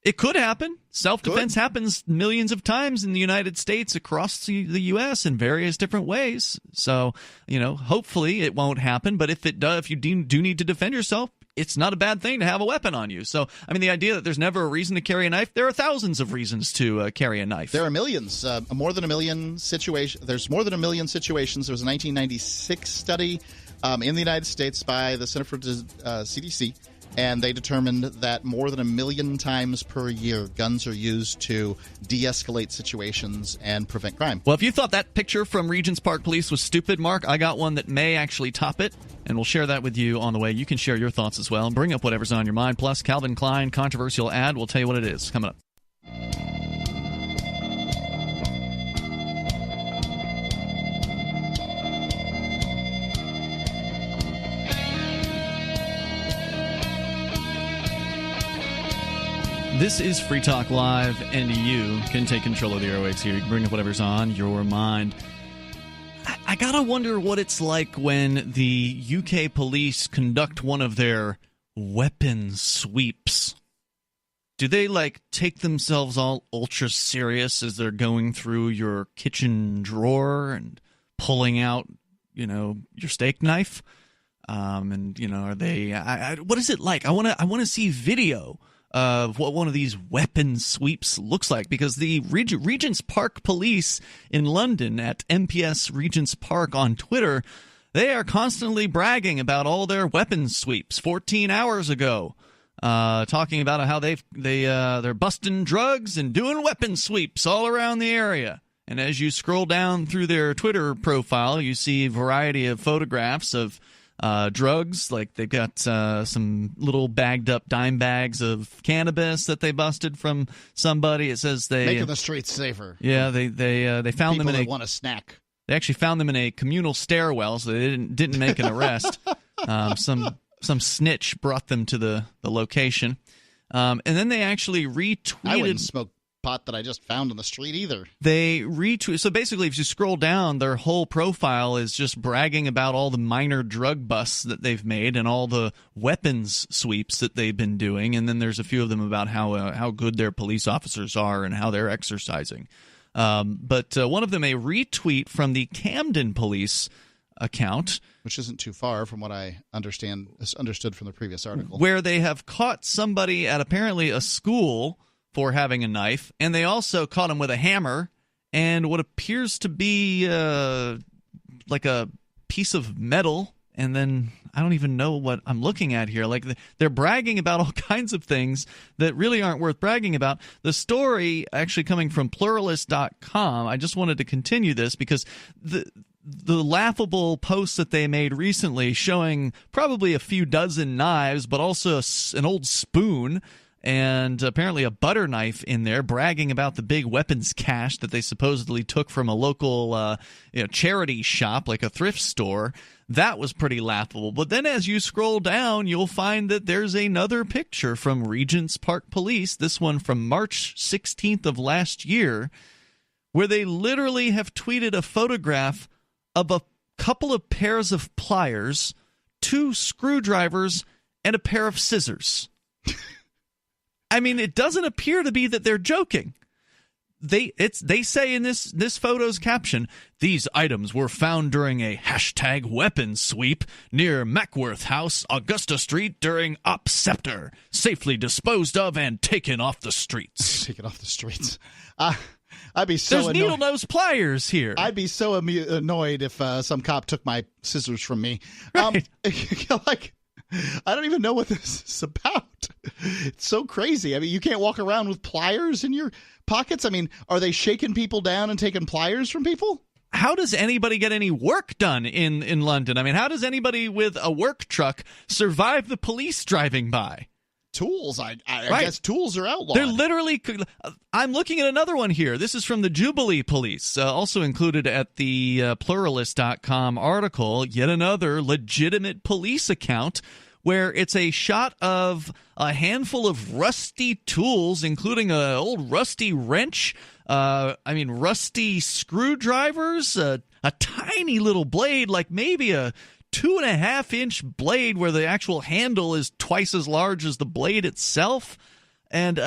It could happen. Self-defense happens millions of times in the United States, across the U.S. in various different ways. So, hopefully it won't happen. But if it does, if you do need to defend yourself, it's not a bad thing to have a weapon on you. So, the idea that there's never a reason to carry a knife, there are thousands of reasons to carry a knife. There are millions, more than a million situations. There's more than a million situations. There was a 1996 study in the United States by the Center for CDC, and they determined that more than 1 million times per year, guns are used to de-escalate situations and prevent crime. Well, if you thought that picture from Regents Park Police was stupid, Mark, I got one that may actually top it. And we'll share that with you on the way. You can share your thoughts as well and bring up whatever's on your mind. Plus, Calvin Klein controversial ad. We'll tell you what it is coming up. This is Free Talk Live, and you can take control of the airwaves here. You can bring up whatever's on your mind. I gotta wonder what it's like when the UK police conduct one of their weapon sweeps. Do they, take themselves all ultra serious as they're going through your kitchen drawer and pulling out, your steak knife? Are they... what is it like? I want to see video of what one of these weapon sweeps looks like, because the Regents Park Police in London at MPS Regents Park on Twitter, they are constantly bragging about all their weapon sweeps 14 hours ago, talking about how they're busting drugs and doing weapon sweeps all around the area. And as you scroll down through their Twitter profile, you see a variety of photographs of drugs. Like they've got some little bagged up dime bags of cannabis that they busted from somebody. It says they making the streets safer. Yeah, they found people them in want a snack. They actually found them in a communal stairwell, so they didn't make an arrest. Some snitch brought them to the location, and then they actually retweeted. I wouldn't smoke pot that I just found on the street either. They retweet. So basically, if you scroll down, their whole profile is just bragging about all the minor drug busts that they've made and all the weapons sweeps that they've been doing. And then there's a few of them about how good their police officers are and how they're exercising. But one of them, a retweet from the Camden Police account, which isn't too far from what I understood from the previous article, where they have caught somebody at apparently a school for having a knife, and they also caught him with a hammer and what appears to be like a piece of metal. And then I don't even know what I'm looking at here. Like they're bragging about all kinds of things that really aren't worth bragging about. The story actually coming from pluralist.com. I just wanted to continue this because the laughable posts that they made recently showing probably a few dozen knives, but also an old spoon and apparently a butter knife in there, bragging about the big weapons cache that they supposedly took from a local charity shop, like a thrift store. That was pretty laughable. But then as you scroll down, you'll find that there's another picture from Regents Park Police, this one from March 16th of last year, where they literally have tweeted a photograph of a couple of pairs of pliers, 2 screwdrivers, and a pair of scissors. I mean, it doesn't appear to be that they're joking. they say in this photo's caption, these items were found during a #weapons sweep near Mackworth House, Augusta Street during Op Scepter, safely disposed of and taken off the streets. Taken off the streets. I'd be so There's needle nose pliers here. I'd be so annoyed if some cop took my scissors from me. Right. I don't even know what this is about. It's so crazy. I mean, you can't walk around with pliers in your pockets. I mean, are they shaking people down and taking pliers from people? How does anybody get any work done in London? I mean, how does anybody with a work truck survive the police driving by? Tools. I guess tools are outlawed. They're literally. I'm looking at another one here. This is from the Jubilee Police, also included at the pluralist.com article. Yet another legitimate police account where it's a shot of a handful of rusty tools, including an old rusty wrench. Rusty screwdrivers, a tiny little blade, like maybe a 2.5-inch blade where the actual handle is twice as large as the blade itself, and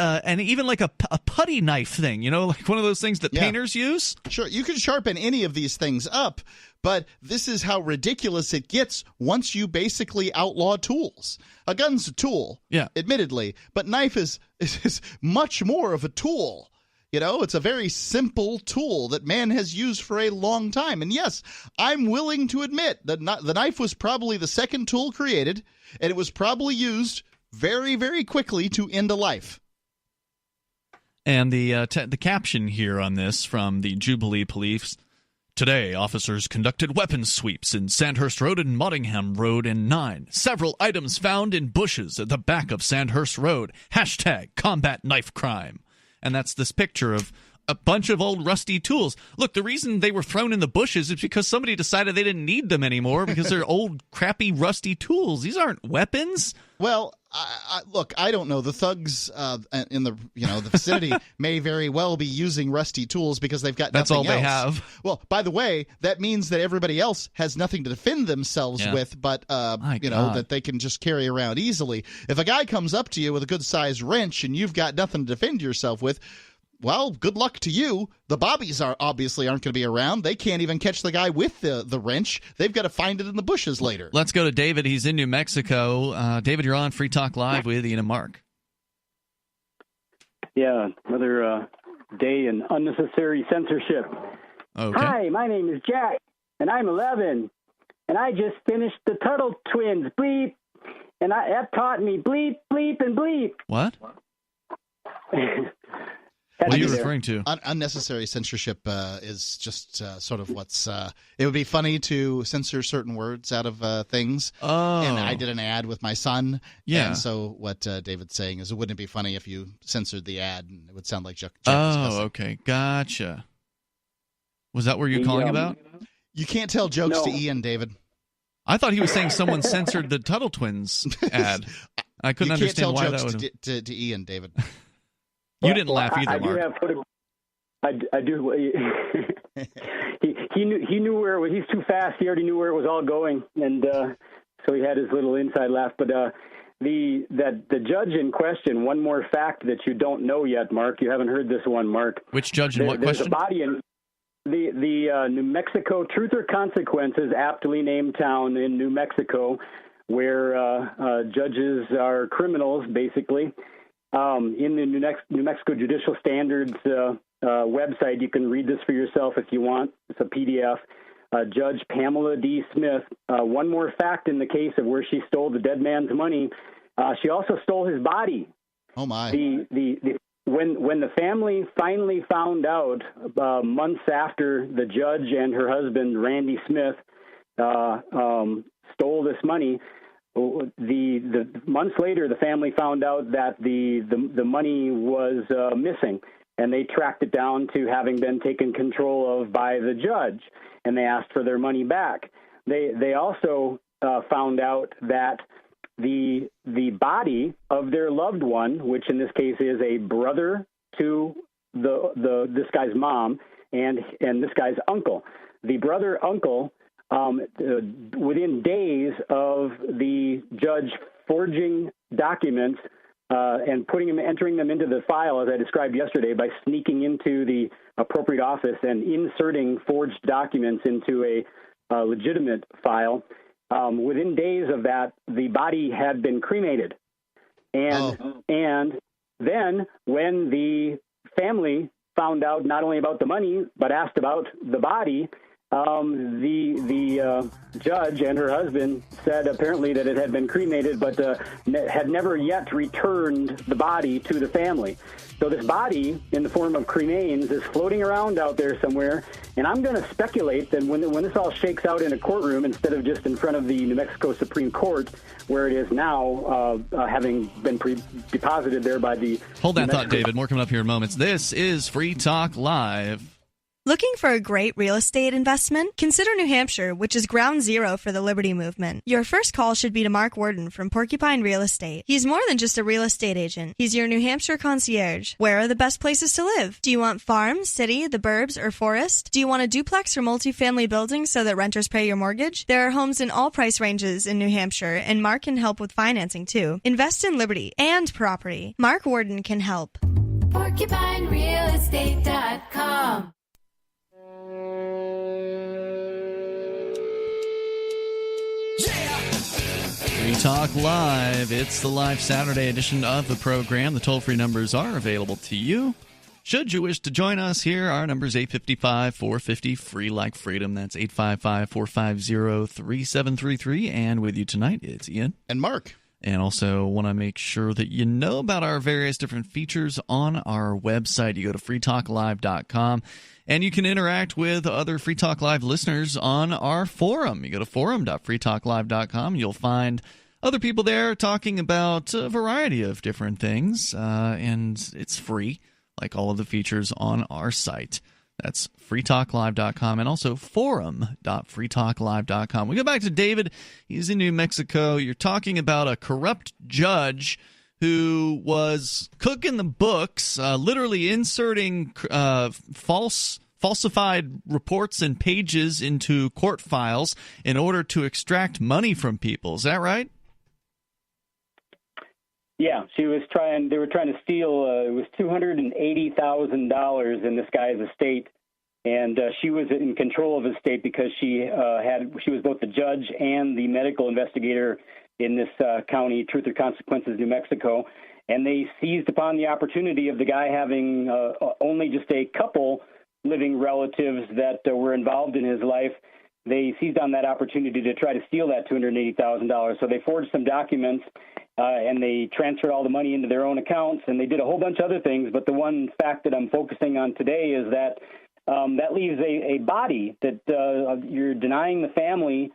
even like a putty knife thing, like one of those things that painters use. Sure, you can sharpen any of these things up, but this is how ridiculous it gets once you basically outlaw tools. A gun's a tool, admittedly, but knife is much more of a tool. It's a very simple tool that man has used for a long time. And yes, I'm willing to admit that the knife was probably the second tool created, and it was probably used very, very quickly to end a life. And the caption here on this from the Jubilee Police: today, officers conducted weapons sweeps in Sandhurst Road and Mottingham Road in 9. Several items found in bushes at the back of Sandhurst Road. #combat knife crime. And that's this picture of a bunch of old rusty tools. Look, the reason they were thrown in the bushes is because somebody decided they didn't need them anymore because they're old, crappy, rusty tools. These aren't weapons. Well, look, I don't know. The thugs in the vicinity may very well be using rusty tools because they've got That's nothing all they else. have. Well, by the way, that means that everybody else has nothing to defend themselves with, but that they can just carry around easily. If a guy comes up to you with a good-sized wrench and you've got nothing to defend yourself with, well, good luck to you. The bobbies obviously aren't going to be around. They can't even catch the guy with the wrench. They've got to find it in the bushes later. Let's go to David. He's in New Mexico. David, you're on Free Talk Live with Ian and Mark. Yeah, another day in unnecessary censorship. Okay. Hi, my name is Jack, and I'm 11, and I just finished the Tuttle Twins, bleep, and that taught me bleep, bleep, and bleep. What? What are you referring to? Unnecessary censorship is just sort of what's it would be funny to censor certain words out of things. Oh. And I did an ad with my son. Yeah. And so what David's saying is it wouldn't be funny if you censored the ad and it would sound like Jack was cussing. Okay. Gotcha. Was that what you're calling about? You can't tell jokes to Ian, David. I thought he was saying someone censored the Tuttle Twins ad. I couldn't understand why that would. To Ian, David. You didn't laugh either, Mark. I do. He knew where it was. He's too fast. He already knew where it was all going, and so he had his little inside laugh. But the judge in question. One more fact that you don't know yet, Mark. You haven't heard this one, Mark. Which judge in what there's question? There's a body in the New Mexico Truth or Consequences, aptly named town in New Mexico, where judges are criminals, basically. In the New Mexico Judicial Standards website, you can read this for yourself if you want. It's a PDF. Judge Pamela D. Smith. One more fact in the case of where she stole the dead man's money. She also stole his body. Oh my! When the family finally found out months after the judge and her husband Randy Smith stole this money. The months later, the family found out that the money was missing, and they tracked it down to having been taken control of by the judge, and they asked for their money back. They also found out that the body of their loved one, which in this case is a brother to this guy's mom and this guy's uncle, the brother uncle. Within days of the judge forging documents and entering them into the file, as I described yesterday, by sneaking into the appropriate office and inserting forged documents into a legitimate file. Within days of that, the body had been cremated. And then when the family found out not only about the money, but asked about the body, the judge and her husband said apparently that it had been cremated, but had never yet returned the body to the family. So this body, in the form of cremains, is floating around out there somewhere, and I'm going to speculate that when this all shakes out in a courtroom instead of just in front of the New Mexico Supreme Court, where it is now, having been deposited there by the... Hold that thought, David. More coming up here in moments. This is Free Talk Live. Looking for a great real estate investment? Consider New Hampshire, which is ground zero for the Liberty Movement. Your first call should be to Mark Worden from Porcupine Real Estate. He's more than just a real estate agent. He's your New Hampshire concierge. Where are the best places to live? Do you want farm, city, the burbs, or forest? Do you want a duplex or multifamily building so that renters pay your mortgage? There are homes in all price ranges in New Hampshire, and Mark can help with financing too. Invest in liberty and property. Mark Worden can help. PorcupineRealEstate.com. Free Talk Live. It's the live Saturday edition of the program. The toll-free numbers are available to you. Should you wish to join us here, our number is 855-450-FREE like freedom. That's 855-450-3733. And with you tonight, it's Ian. And Mark. And also want to make sure that you know about our various different features on our website. You go to freetalklive.com, and you can interact with other Free Talk Live listeners on our forum. You go to forum.freetalklive.com. You'll find other people there talking about a variety of different things, and it's free, like all of the features on our site. That's freetalklive.com and also forum.freetalklive.com. We go back to David. He's in New Mexico. You're talking about a corrupt judge who was cooking the books, literally inserting falsified reports and pages into court files in order to extract money from people. Is that right? Yeah, they were trying to steal, it was $280,000 in this guy's estate, and she was in control of his estate because she was both the judge and the medical investigator in this county, Truth or Consequences, New Mexico, and they seized upon the opportunity of the guy having only just a couple living relatives that were involved in his life. They seized on that opportunity to try to steal that $280,000. So they forged some documents, and they transferred all the money into their own accounts, and they did a whole bunch of other things. But the one fact that I'm focusing on today is that that leaves a body that you're denying the family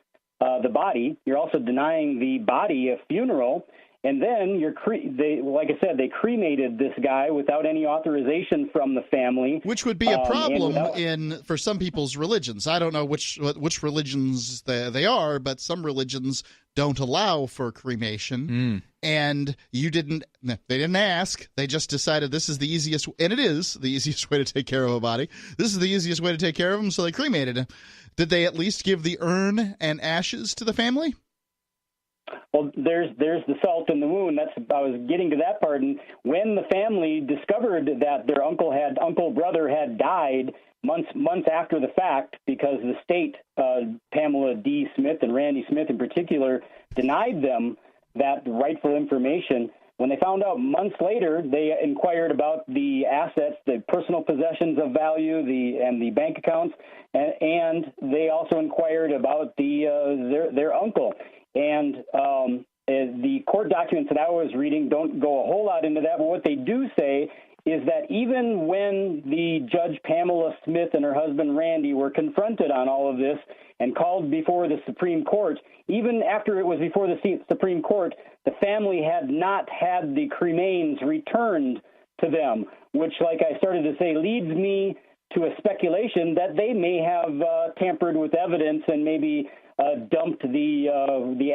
the body. You're also denying the body a funeral. And then like I said, they cremated this guy without any authorization from the family, which would be a problem for some people's religions. I don't know which religions they are, but some religions don't allow for cremation. And they didn't ask. They just decided this is the easiest, and it is the easiest way to take care of a body. This is the easiest way to take care of him, so they cremated him. Did they at least give the urn and ashes to the family? Well, there's the salt in the wound. I was getting to that part. And when the family discovered that their brother had died months after the fact, because the state, Pamela D. Smith and Randy Smith in particular, denied them that rightful information. When they found out months later, they inquired about the assets, the personal possessions of value, and the bank accounts, and they also inquired about their uncle. And the court documents that I was reading don't go a whole lot into that, but what they do say is that even when the Judge Pamela Smith and her husband Randy were confronted on all of this and called before the Supreme Court, even after it was before the Supreme Court, the family had not had the cremains returned to them, which, like I started to say, leads me to a speculation that they may have tampered with evidence and maybe dumped the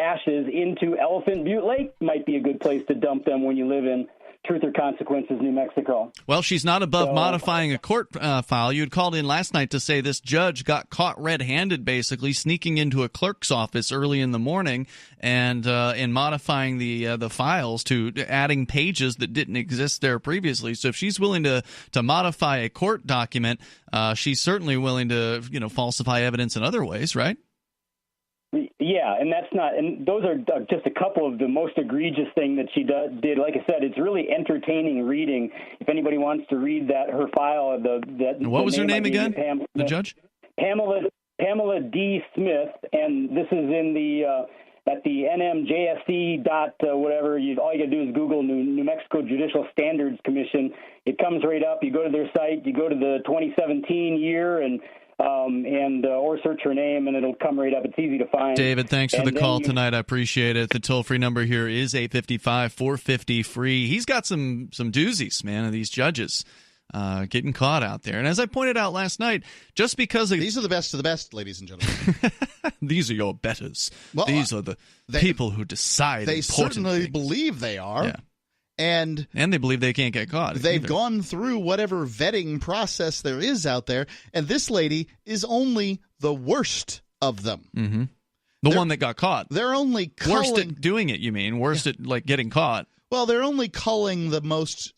ashes into Elephant Butte Lake. Might be a good place to dump them when you live in Truth or Consequences, New Mexico. Well, she's not above modifying a court file. You had called in last night to say this judge got caught red-handed, basically sneaking into a clerk's office early in the morning and in modifying the files to adding pages that didn't exist there previously. So if she's willing to modify a court document, she's certainly willing to falsify evidence in other ways, right? Yeah, and those are just a couple of the most egregious thing that she did. Like I said, it's really entertaining reading. If anybody wants to read her file, what was her name again? The judge? Pamela D. Smith, and this is in the at the NMJSC whatever. All you got to do is Google New Mexico Judicial Standards Commission. It comes right up. You go to their site. You go to the 2017 year and or search her name, and it'll come right up. It's easy to find. David, thanks for the call tonight. I appreciate it. The toll-free number here is 855-450-FREE. He's got some doozies, man, of these judges getting caught out there. And as I pointed out last night, just because these are the best of the best, ladies and gentlemen. These are your betters. Well, these are the people who decide. They certainly believe they are. Yeah. And they believe they can't get caught. They've gone through whatever vetting process there is out there, and this lady is only the worst of them. Mm-hmm. The one that got caught. They're only culling, worst at doing it. You mean worst at getting caught? Well, they're only culling the most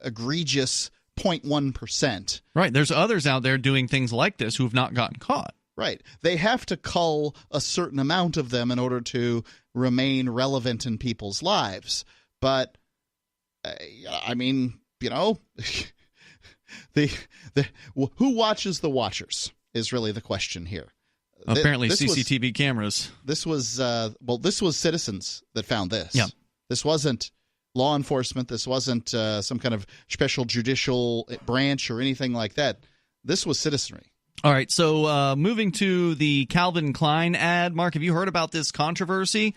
egregious 0.1%. Right. There's others out there doing things like this who have not gotten caught. Right. They have to cull a certain amount of them in order to remain relevant in people's lives. But, I mean, who watches the watchers is really the question here. Apparently CCTV cameras. This was citizens that found this. Yeah. This wasn't law enforcement. This wasn't some kind of special judicial branch or anything like that. This was citizenry. All right, so moving to the Calvin Klein ad. Mark, have you heard about this controversy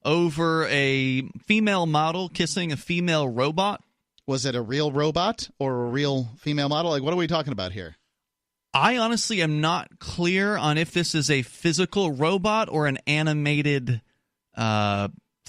over a female model kissing a female robot? Was it a real robot or a real female model? Like, what are we talking about here? I honestly am not clear on if this is a physical robot or an animated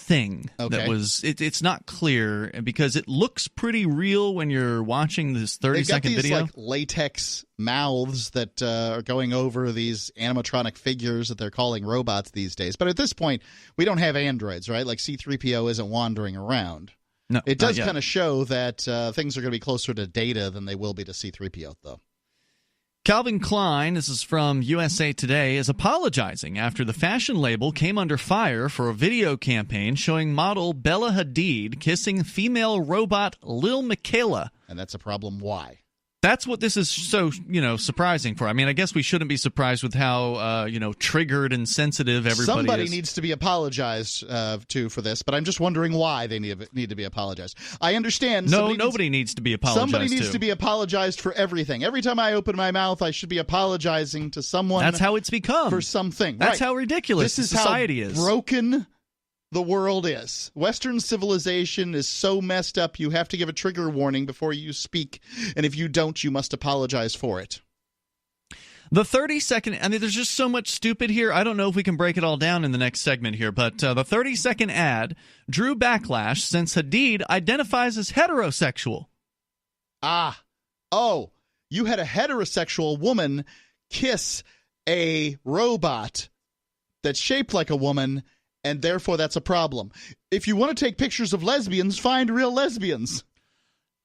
thing. Okay. That was it's not clear because it looks pretty real when you're watching this 30-second video. They've got these latex mouths that are going over these animatronic figures that they're calling robots these days. But at this point, we don't have androids, right? Like C-3PO isn't wandering around. No, it does kind of show that things are going to be closer to Data than they will be to C-3PO, though. Calvin Klein, this is from USA Today, is apologizing after the fashion label came under fire for a video campaign showing model Bella Hadid kissing female robot Lil Miquela. And that's a problem. Why? That's what this is so, surprising for. I mean, I guess we shouldn't be surprised with how, triggered and sensitive everybody Somebody is. needs to be apologized to for this, but I'm just wondering why they need to be apologized. I understand. Nobody needs to be apologized to. Somebody needs to be apologized for everything. Every time I open my mouth, I should be apologizing to someone. That's how it's become. For something. That's how ridiculous society is. Broken the world is. Western civilization is so messed up, you have to give a trigger warning before you speak, and if you don't, you must apologize for it. The 30-second, I mean, there's just so much stupid here. I don't know if we can break it all down in the next segment here, but the 30-second ad drew backlash since Hadid identifies as heterosexual. You had a heterosexual woman kiss a robot that's shaped like a woman, and therefore that's a problem. If you want to take pictures of lesbians, find real lesbians.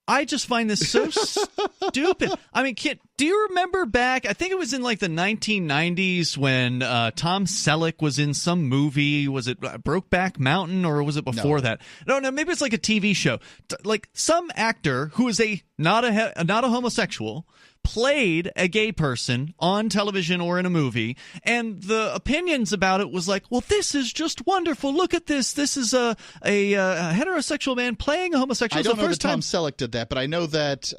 I just find this so stupid. I mean, do you remember back, I think it was in like the 1990s when Tom Selleck was in some movie. Was it Brokeback Mountain or was it before that? No, maybe it's like a TV show. Like some actor who is not a homosexual played a gay person on television or in a movie, and the opinions about it was like, well, this is just wonderful. Look at this. This is a heterosexual man playing a homosexual. I don't know that Tom Selleck did that, but I know that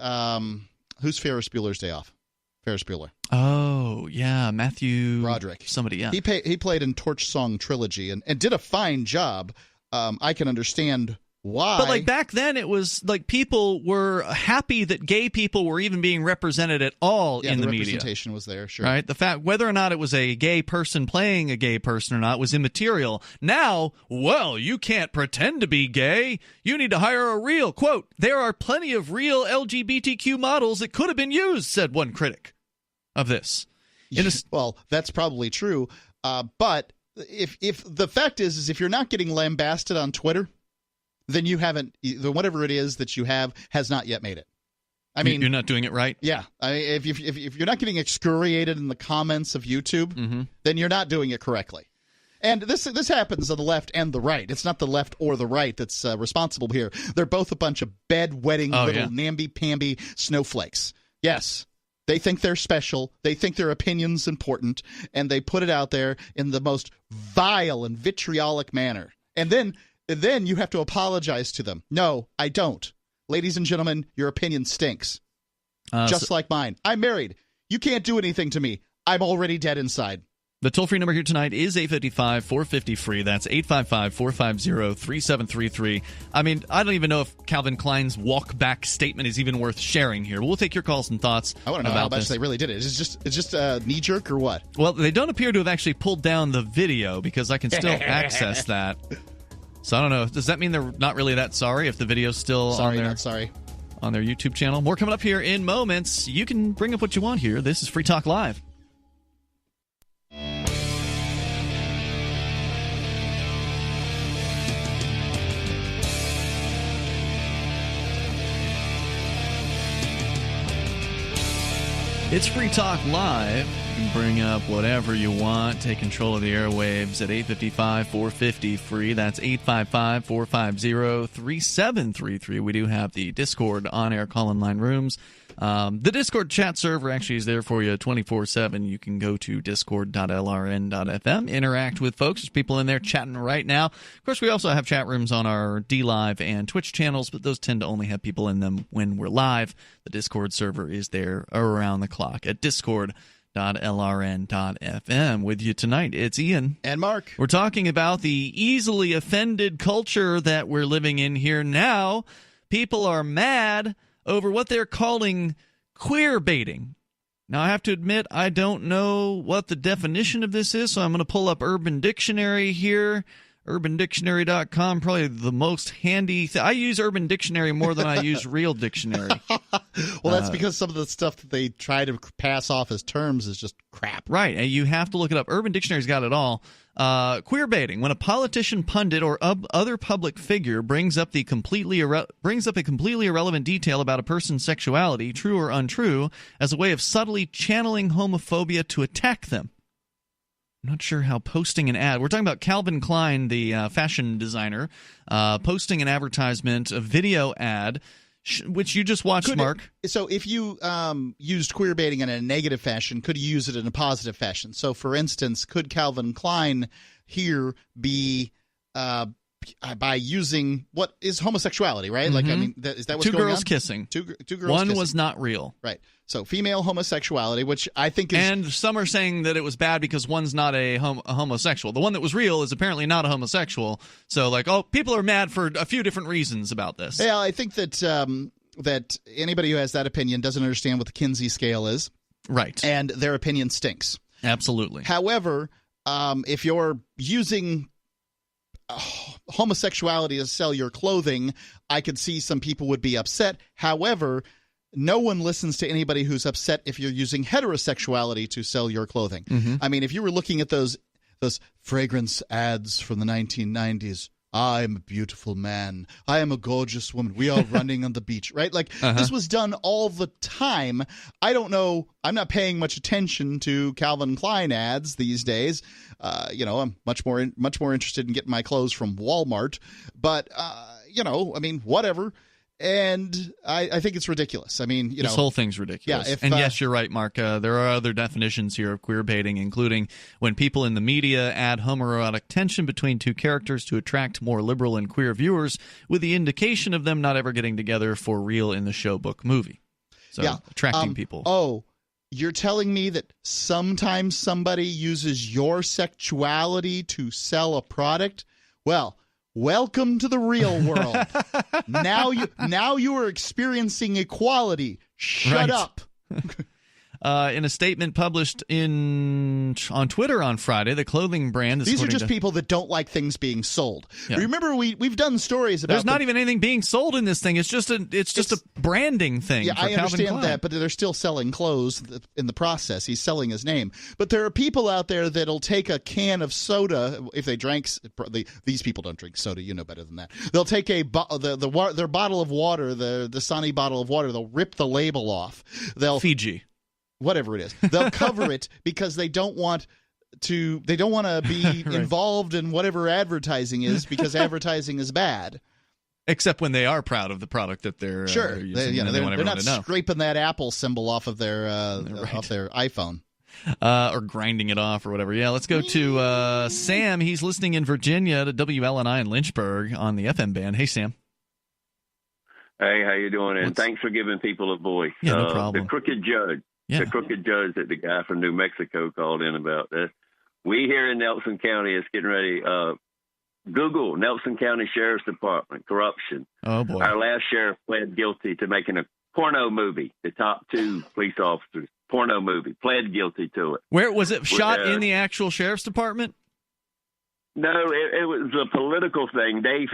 who's Ferris Bueller's Day Off? Ferris Bueller. Oh, yeah, Matthew Broderick. Somebody, yeah. He played in Torch Song Trilogy and did a fine job. I can understand Why? But like back then, it was like people were happy that gay people were even being represented at all in the media. Representation was there, sure. Right? The fact whether or not it was a gay person playing a gay person or not was immaterial. Now, well, you can't pretend to be gay. You need to hire a real, quote, there are plenty of real LGBTQ models that could have been used, said one critic of this. Well, that's probably true. But if the fact is if you're not getting lambasted on Twitter, then you haven't, whatever it is that you have has not yet made it. I mean, you're not doing it right. Yeah, I mean, if you're not getting excoriated in the comments of YouTube, then you're not doing it correctly. And this happens on the left and the right. It's not the left or the right that's responsible here. They're both a bunch of bedwetting little namby-pamby snowflakes. Yes, they think they're special. They think their opinion's important, and they put it out there in the most vile and vitriolic manner. And then you have to apologize to them. No, I don't. Ladies and gentlemen, your opinion stinks. Just like mine. I'm married. You can't do anything to me. I'm already dead inside. The toll-free number here tonight is 855-450-FREE. That's 855-450-3733. I mean, I don't even know if Calvin Klein's walk-back statement is even worth sharing here. We'll take your calls and thoughts. I want to know how much they really did it. Is it just a knee-jerk or what? Well, they don't appear to have actually pulled down the video because I can still access that. So I don't know. Does that mean they're not really that sorry if the video's still on their YouTube channel? More coming up here in moments. You can bring up what you want here. This is Free Talk Live. It's Free Talk Live. You can bring up whatever you want. Take control of the airwaves at 855-450-FREE. That's 855-450-3733. We do have the Discord on-air call-in line rooms. The Discord chat server actually is there for you 24/7. You can go to discord.lrn.fm, interact with folks. There's people in there chatting right now. Of course, we also have chat rooms on our DLive and Twitch channels, but those tend to only have people in them when we're live. The Discord server is there around the clock at discord.lrn.fm. With you tonight, it's Ian. And Mark. We're talking about the easily offended culture that we're living in here now. People are mad over what they're calling queer baiting. Now, I have to admit, I don't know what the definition of this is, so I'm going to pull up Urban Dictionary here. UrbanDictionary.com, probably the most handy I use Urban Dictionary more than I use Real Dictionary. Well, that's because some of the stuff that they try to pass off as terms is just crap. Right, and you have to look it up. Urban Dictionary's got it all. Queer baiting, when a politician, pundit, or other public figure brings up a completely irrelevant detail about a person's sexuality, true or untrue, as a way of subtly channeling homophobia to attack them. I'm not sure how posting an ad. We're talking about Calvin Klein, the fashion designer, posting an advertisement, a video ad, which you just watched, Mark. So if you used queer baiting in a negative fashion, could you use it in a positive fashion? So, for instance, could Calvin Klein here be by using what is homosexuality, right? Mm-hmm. Like, I mean, is that what's going on? Two girls kissing. Two girls One kissing. was not real. Right. So female homosexuality, which I think is... And some are saying that it was bad because one's not a homosexual. The one that was real is apparently not a homosexual. So, like, people are mad for a few different reasons about this. Yeah, I think that that anybody who has that opinion doesn't understand what the Kinsey scale is. Right. And their opinion stinks. Absolutely. However, if you're using homosexuality to sell your clothing, I could see some people would be upset. However, no one listens to anybody who's upset if you're using heterosexuality to sell your clothing. Mm-hmm. I mean, if you were looking at those fragrance ads from the 1990s, I'm a beautiful man, I am a gorgeous woman, we are running on the beach, right? Like, this was done all the time. I don't know. I'm not paying much attention to Calvin Klein ads these days. I'm much more interested in getting my clothes from Walmart. But, I mean, whatever. And I think it's ridiculous. I mean, this whole thing's ridiculous. Yeah, yes, you're right, Mark. There are other definitions here of queer baiting, including when people in the media add homoerotic tension between two characters to attract more liberal and queer viewers, with the indication of them not ever getting together for real in the show, book, movie. So attracting people. Oh, you're telling me that sometimes somebody uses your sexuality to sell a product? Well, welcome to the real world. Now you are experiencing equality. Shut up. In a statement published on Twitter on Friday, the clothing brand is... These are just people that don't like things being sold. Yeah. Remember, we've done stories about... There's not even anything being sold in this thing. It's just a branding thing. Yeah, for I Calvin understand Klein. that, but they're still selling clothes in the process. He's selling his name. But there are people out there that'll take a can of soda if they drank... These people don't drink soda. You know better than that. They'll take their bottle of water, the Dasani bottle of water. They'll rip the label off. Fiji. Whatever it is, they'll cover it because they don't want to be right. involved in whatever advertising is, because advertising is bad. Except when they are proud of the product that they're sure. using. They're not scraping that Apple symbol off of their off their iPhone. Or grinding it off or whatever. Yeah, let's go to Sam. He's listening in Virginia to WLNI in Lynchburg on the FM band. Hey, Sam. Hey, how you doing? And thanks for giving people a voice. Yeah, no problem. The crooked judge. Yeah. The crooked judge that the guy from New Mexico called in about this. We here in Nelson County is getting ready. Google Nelson County Sheriff's Department, corruption. Oh, boy. Our last sheriff pled guilty to making a porno movie. The top 2 police officers, porno movie, pled guilty to it. Where was it shot in the actual sheriff's department? No, it was a political thing. They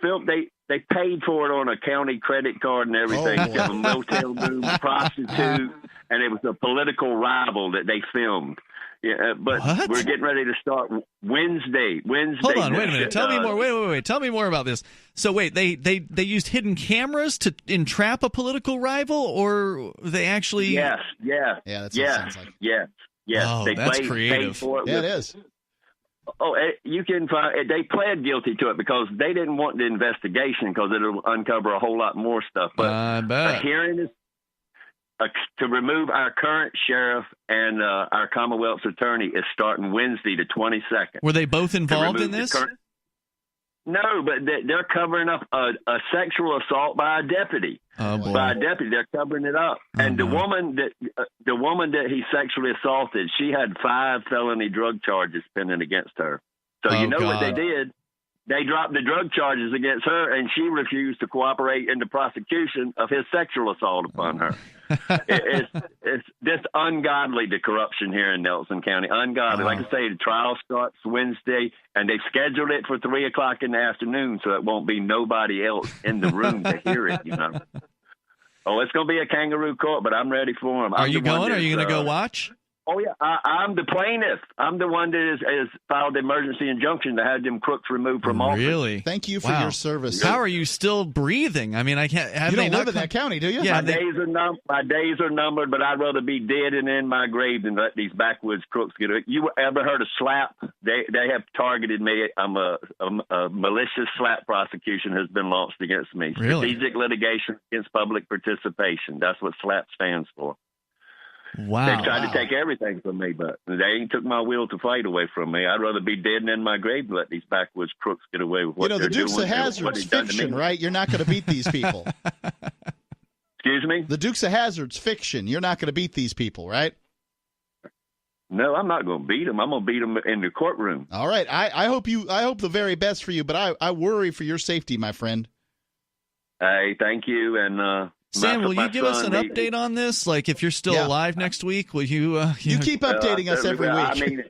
filmed. They paid for it on a county credit card and everything. Oh, a motel room, prostitute, and it was a political rival that they filmed. Yeah, but what? We're getting ready to start Wednesday. Hold on, wait a minute. Tell me more. Wait. Tell me more about this. So wait, they used hidden cameras to entrap a political rival, or they actually? Yes. Yeah, that's what it sounds like. Yes. Oh, that's creative. It is. Oh, you can find. They pled guilty to it because they didn't want the investigation because it'll uncover a whole lot more stuff. But a hearing is to remove our current sheriff and our Commonwealth's attorney is starting Wednesday, the 22nd. Were they both involved in this? No, but they're covering up a sexual assault by a deputy. Oh, boy. By a deputy, they're covering it up. And the woman that he sexually assaulted, she had 5 felony drug charges pending against her. So what they did? They dropped the drug charges against her, and she refused to cooperate in the prosecution of his sexual assault upon her. It's just ungodly, the corruption here in Nelson County. Ungodly. Like I say, the trial starts Wednesday, and they've scheduled it for 3 o'clock in the afternoon, so it won't be nobody else in the room to hear it, Oh, it's going to be a kangaroo court, but I'm ready for them. Are you going? Are you going to go watch? Oh, yeah. I'm the plaintiff. I'm the one that has filed the emergency injunction to have them crooks removed from office. Really? Thank you for your service. How are you still breathing? I mean, I can't. You don't live in that county, do you? Yeah, my days are numbered, but I'd rather be dead and in my grave than let these backwoods crooks get it. You ever heard of SLAP? They have targeted me. I'm a malicious SLAP prosecution has been launched against me. Really? Strategic litigation against public participation. That's what SLAP stands for. Wow. They tried to take everything from me, but they ain't took my will to fight away from me. I'd rather be dead and in my grave than let these backwoods crooks get away with what they're doing. The Dukes of Hazzard's fiction, right? You're not going to beat these people. Excuse me? The Dukes of Hazzard's fiction. You're not going to beat these people, right? No, I'm not going to beat them. I'm going to beat them in the courtroom. All right. I hope the very best for you, but I worry for your safety, my friend. Hey, thank you, and Sam, will you give us an update on this? Like, if you're still alive next week, will you? You keep updating us every week. I mean,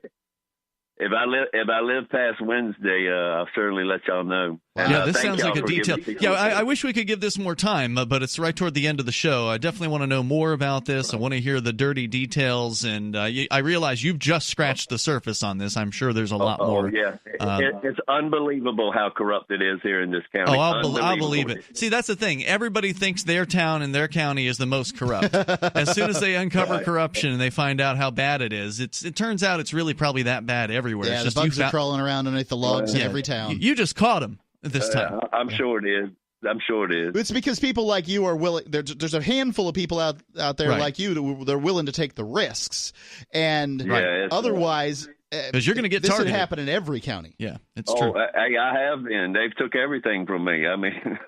if I live past Wednesday, I'll certainly let y'all know. And, yeah, this sounds like a detail. Yeah, I wish we could give this more time, but it's right toward the end of the show. I definitely want to know more about this. I want to hear the dirty details, and I realize you've just scratched the surface on this. I'm sure there's a lot more. Yeah, it's unbelievable how corrupt it is here in this county. Oh, I'll believe it. See, that's the thing. Everybody thinks their town and their county is the most corrupt. As soon as they uncover corruption and they find out how bad it is, it turns out it's really probably that bad everywhere. Yeah, the bugs are crawling around underneath the logs in every town. You just caught them this time. I'm sure it is. It's because people like you are willing. There's a handful of people out there like you. They're willing to take the risks, and otherwise, because you're going to get this targeted. This would happen in every county. Yeah, it's true. I have been. They've took everything from me. I mean,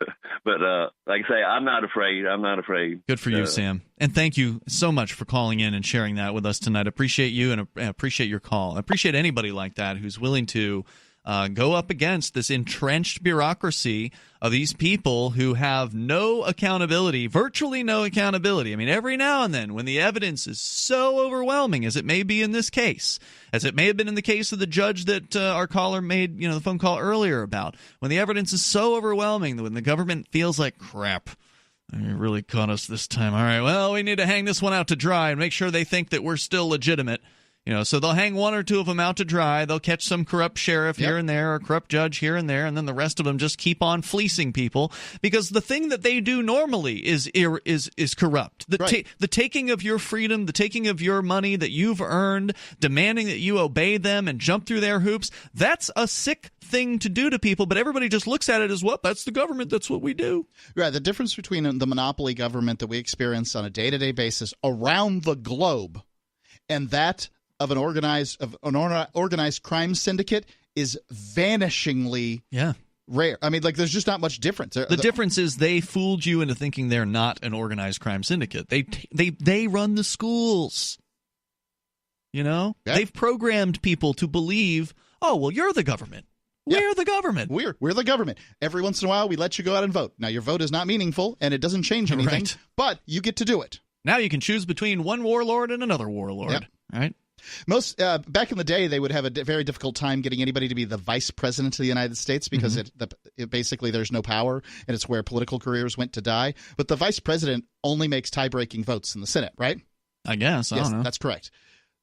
but like I say, I'm not afraid. Good for you, Sam, and thank you so much for calling in and sharing that with us tonight. Appreciate you and appreciate your call. I appreciate anybody like that who's willing to go up against this entrenched bureaucracy of these people who have no accountability, virtually no accountability. I mean, every now and then when the evidence is so overwhelming, as it may be in this case, as it may have been in the case of the judge that our caller made, the phone call earlier about, when the evidence is so overwhelming, when the government feels like crap, you really caught us this time. All right, well, we need to hang this one out to dry and make sure they think that we're still legitimate. So they'll hang one or two of them out to dry. They'll catch some corrupt sheriff here and there, or corrupt judge here and there, and then the rest of them just keep on fleecing people because the thing that they do normally is corrupt. The taking of your freedom, the taking of your money that you've earned, demanding that you obey them and jump through their hoops. That's a sick thing to do to people, but everybody just looks at it as, well, that's the government. That's what we do. Right. The difference between the monopoly government that we experience on a day-to-day basis around the globe and that of an organized crime syndicate is vanishingly rare. I mean, there's just not much difference. The difference is they fooled you into thinking they're not an organized crime syndicate. They run the schools. They've programmed people to believe, oh, well, you're the government. We're the government. We're the government. Every once in a while, we let you go out and vote. Now, your vote is not meaningful, and it doesn't change anything, but you get to do it. Now you can choose between one warlord and another warlord. Right? Most back in the day, they would have a very difficult time getting anybody to be the vice president of the United States because it basically there's no power, and it's where political careers went to die. But the vice president only makes tie-breaking votes in the Senate, right? I guess. I don't know. That's correct.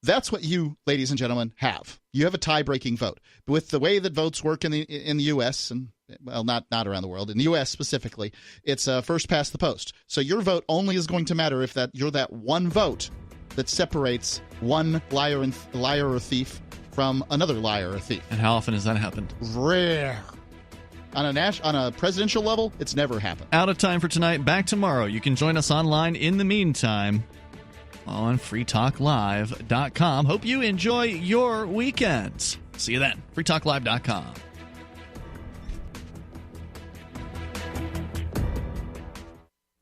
That's what you, ladies and gentlemen, have. You have a tie-breaking vote. But with the way that votes work in the U.S. and not around the world, in the U.S. specifically, it's first past the post. So your vote only is going to matter if you're that one vote that separates one liar or thief from another liar or thief. And how often has that happened? Rare. On a presidential level, it's never happened. Out of time for tonight. Back tomorrow. You can join us online in the meantime on freetalklive.com. Hope you enjoy your weekend. See you then. freetalklive.com.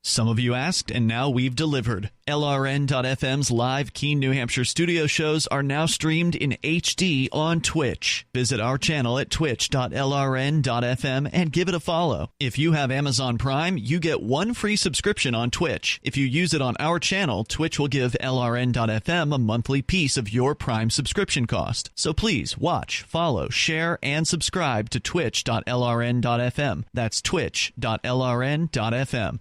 Some of you asked, and now we've delivered. LRN.FM's live Keene, New Hampshire studio shows are now streamed in HD on Twitch. Visit our channel at twitch.lrn.fm and give it a follow. If you have Amazon Prime, you get one free subscription on Twitch. If you use it on our channel, Twitch will give LRN.FM a monthly piece of your Prime subscription cost. So please watch, follow, share, and subscribe to twitch.lrn.fm. That's twitch.lrn.fm.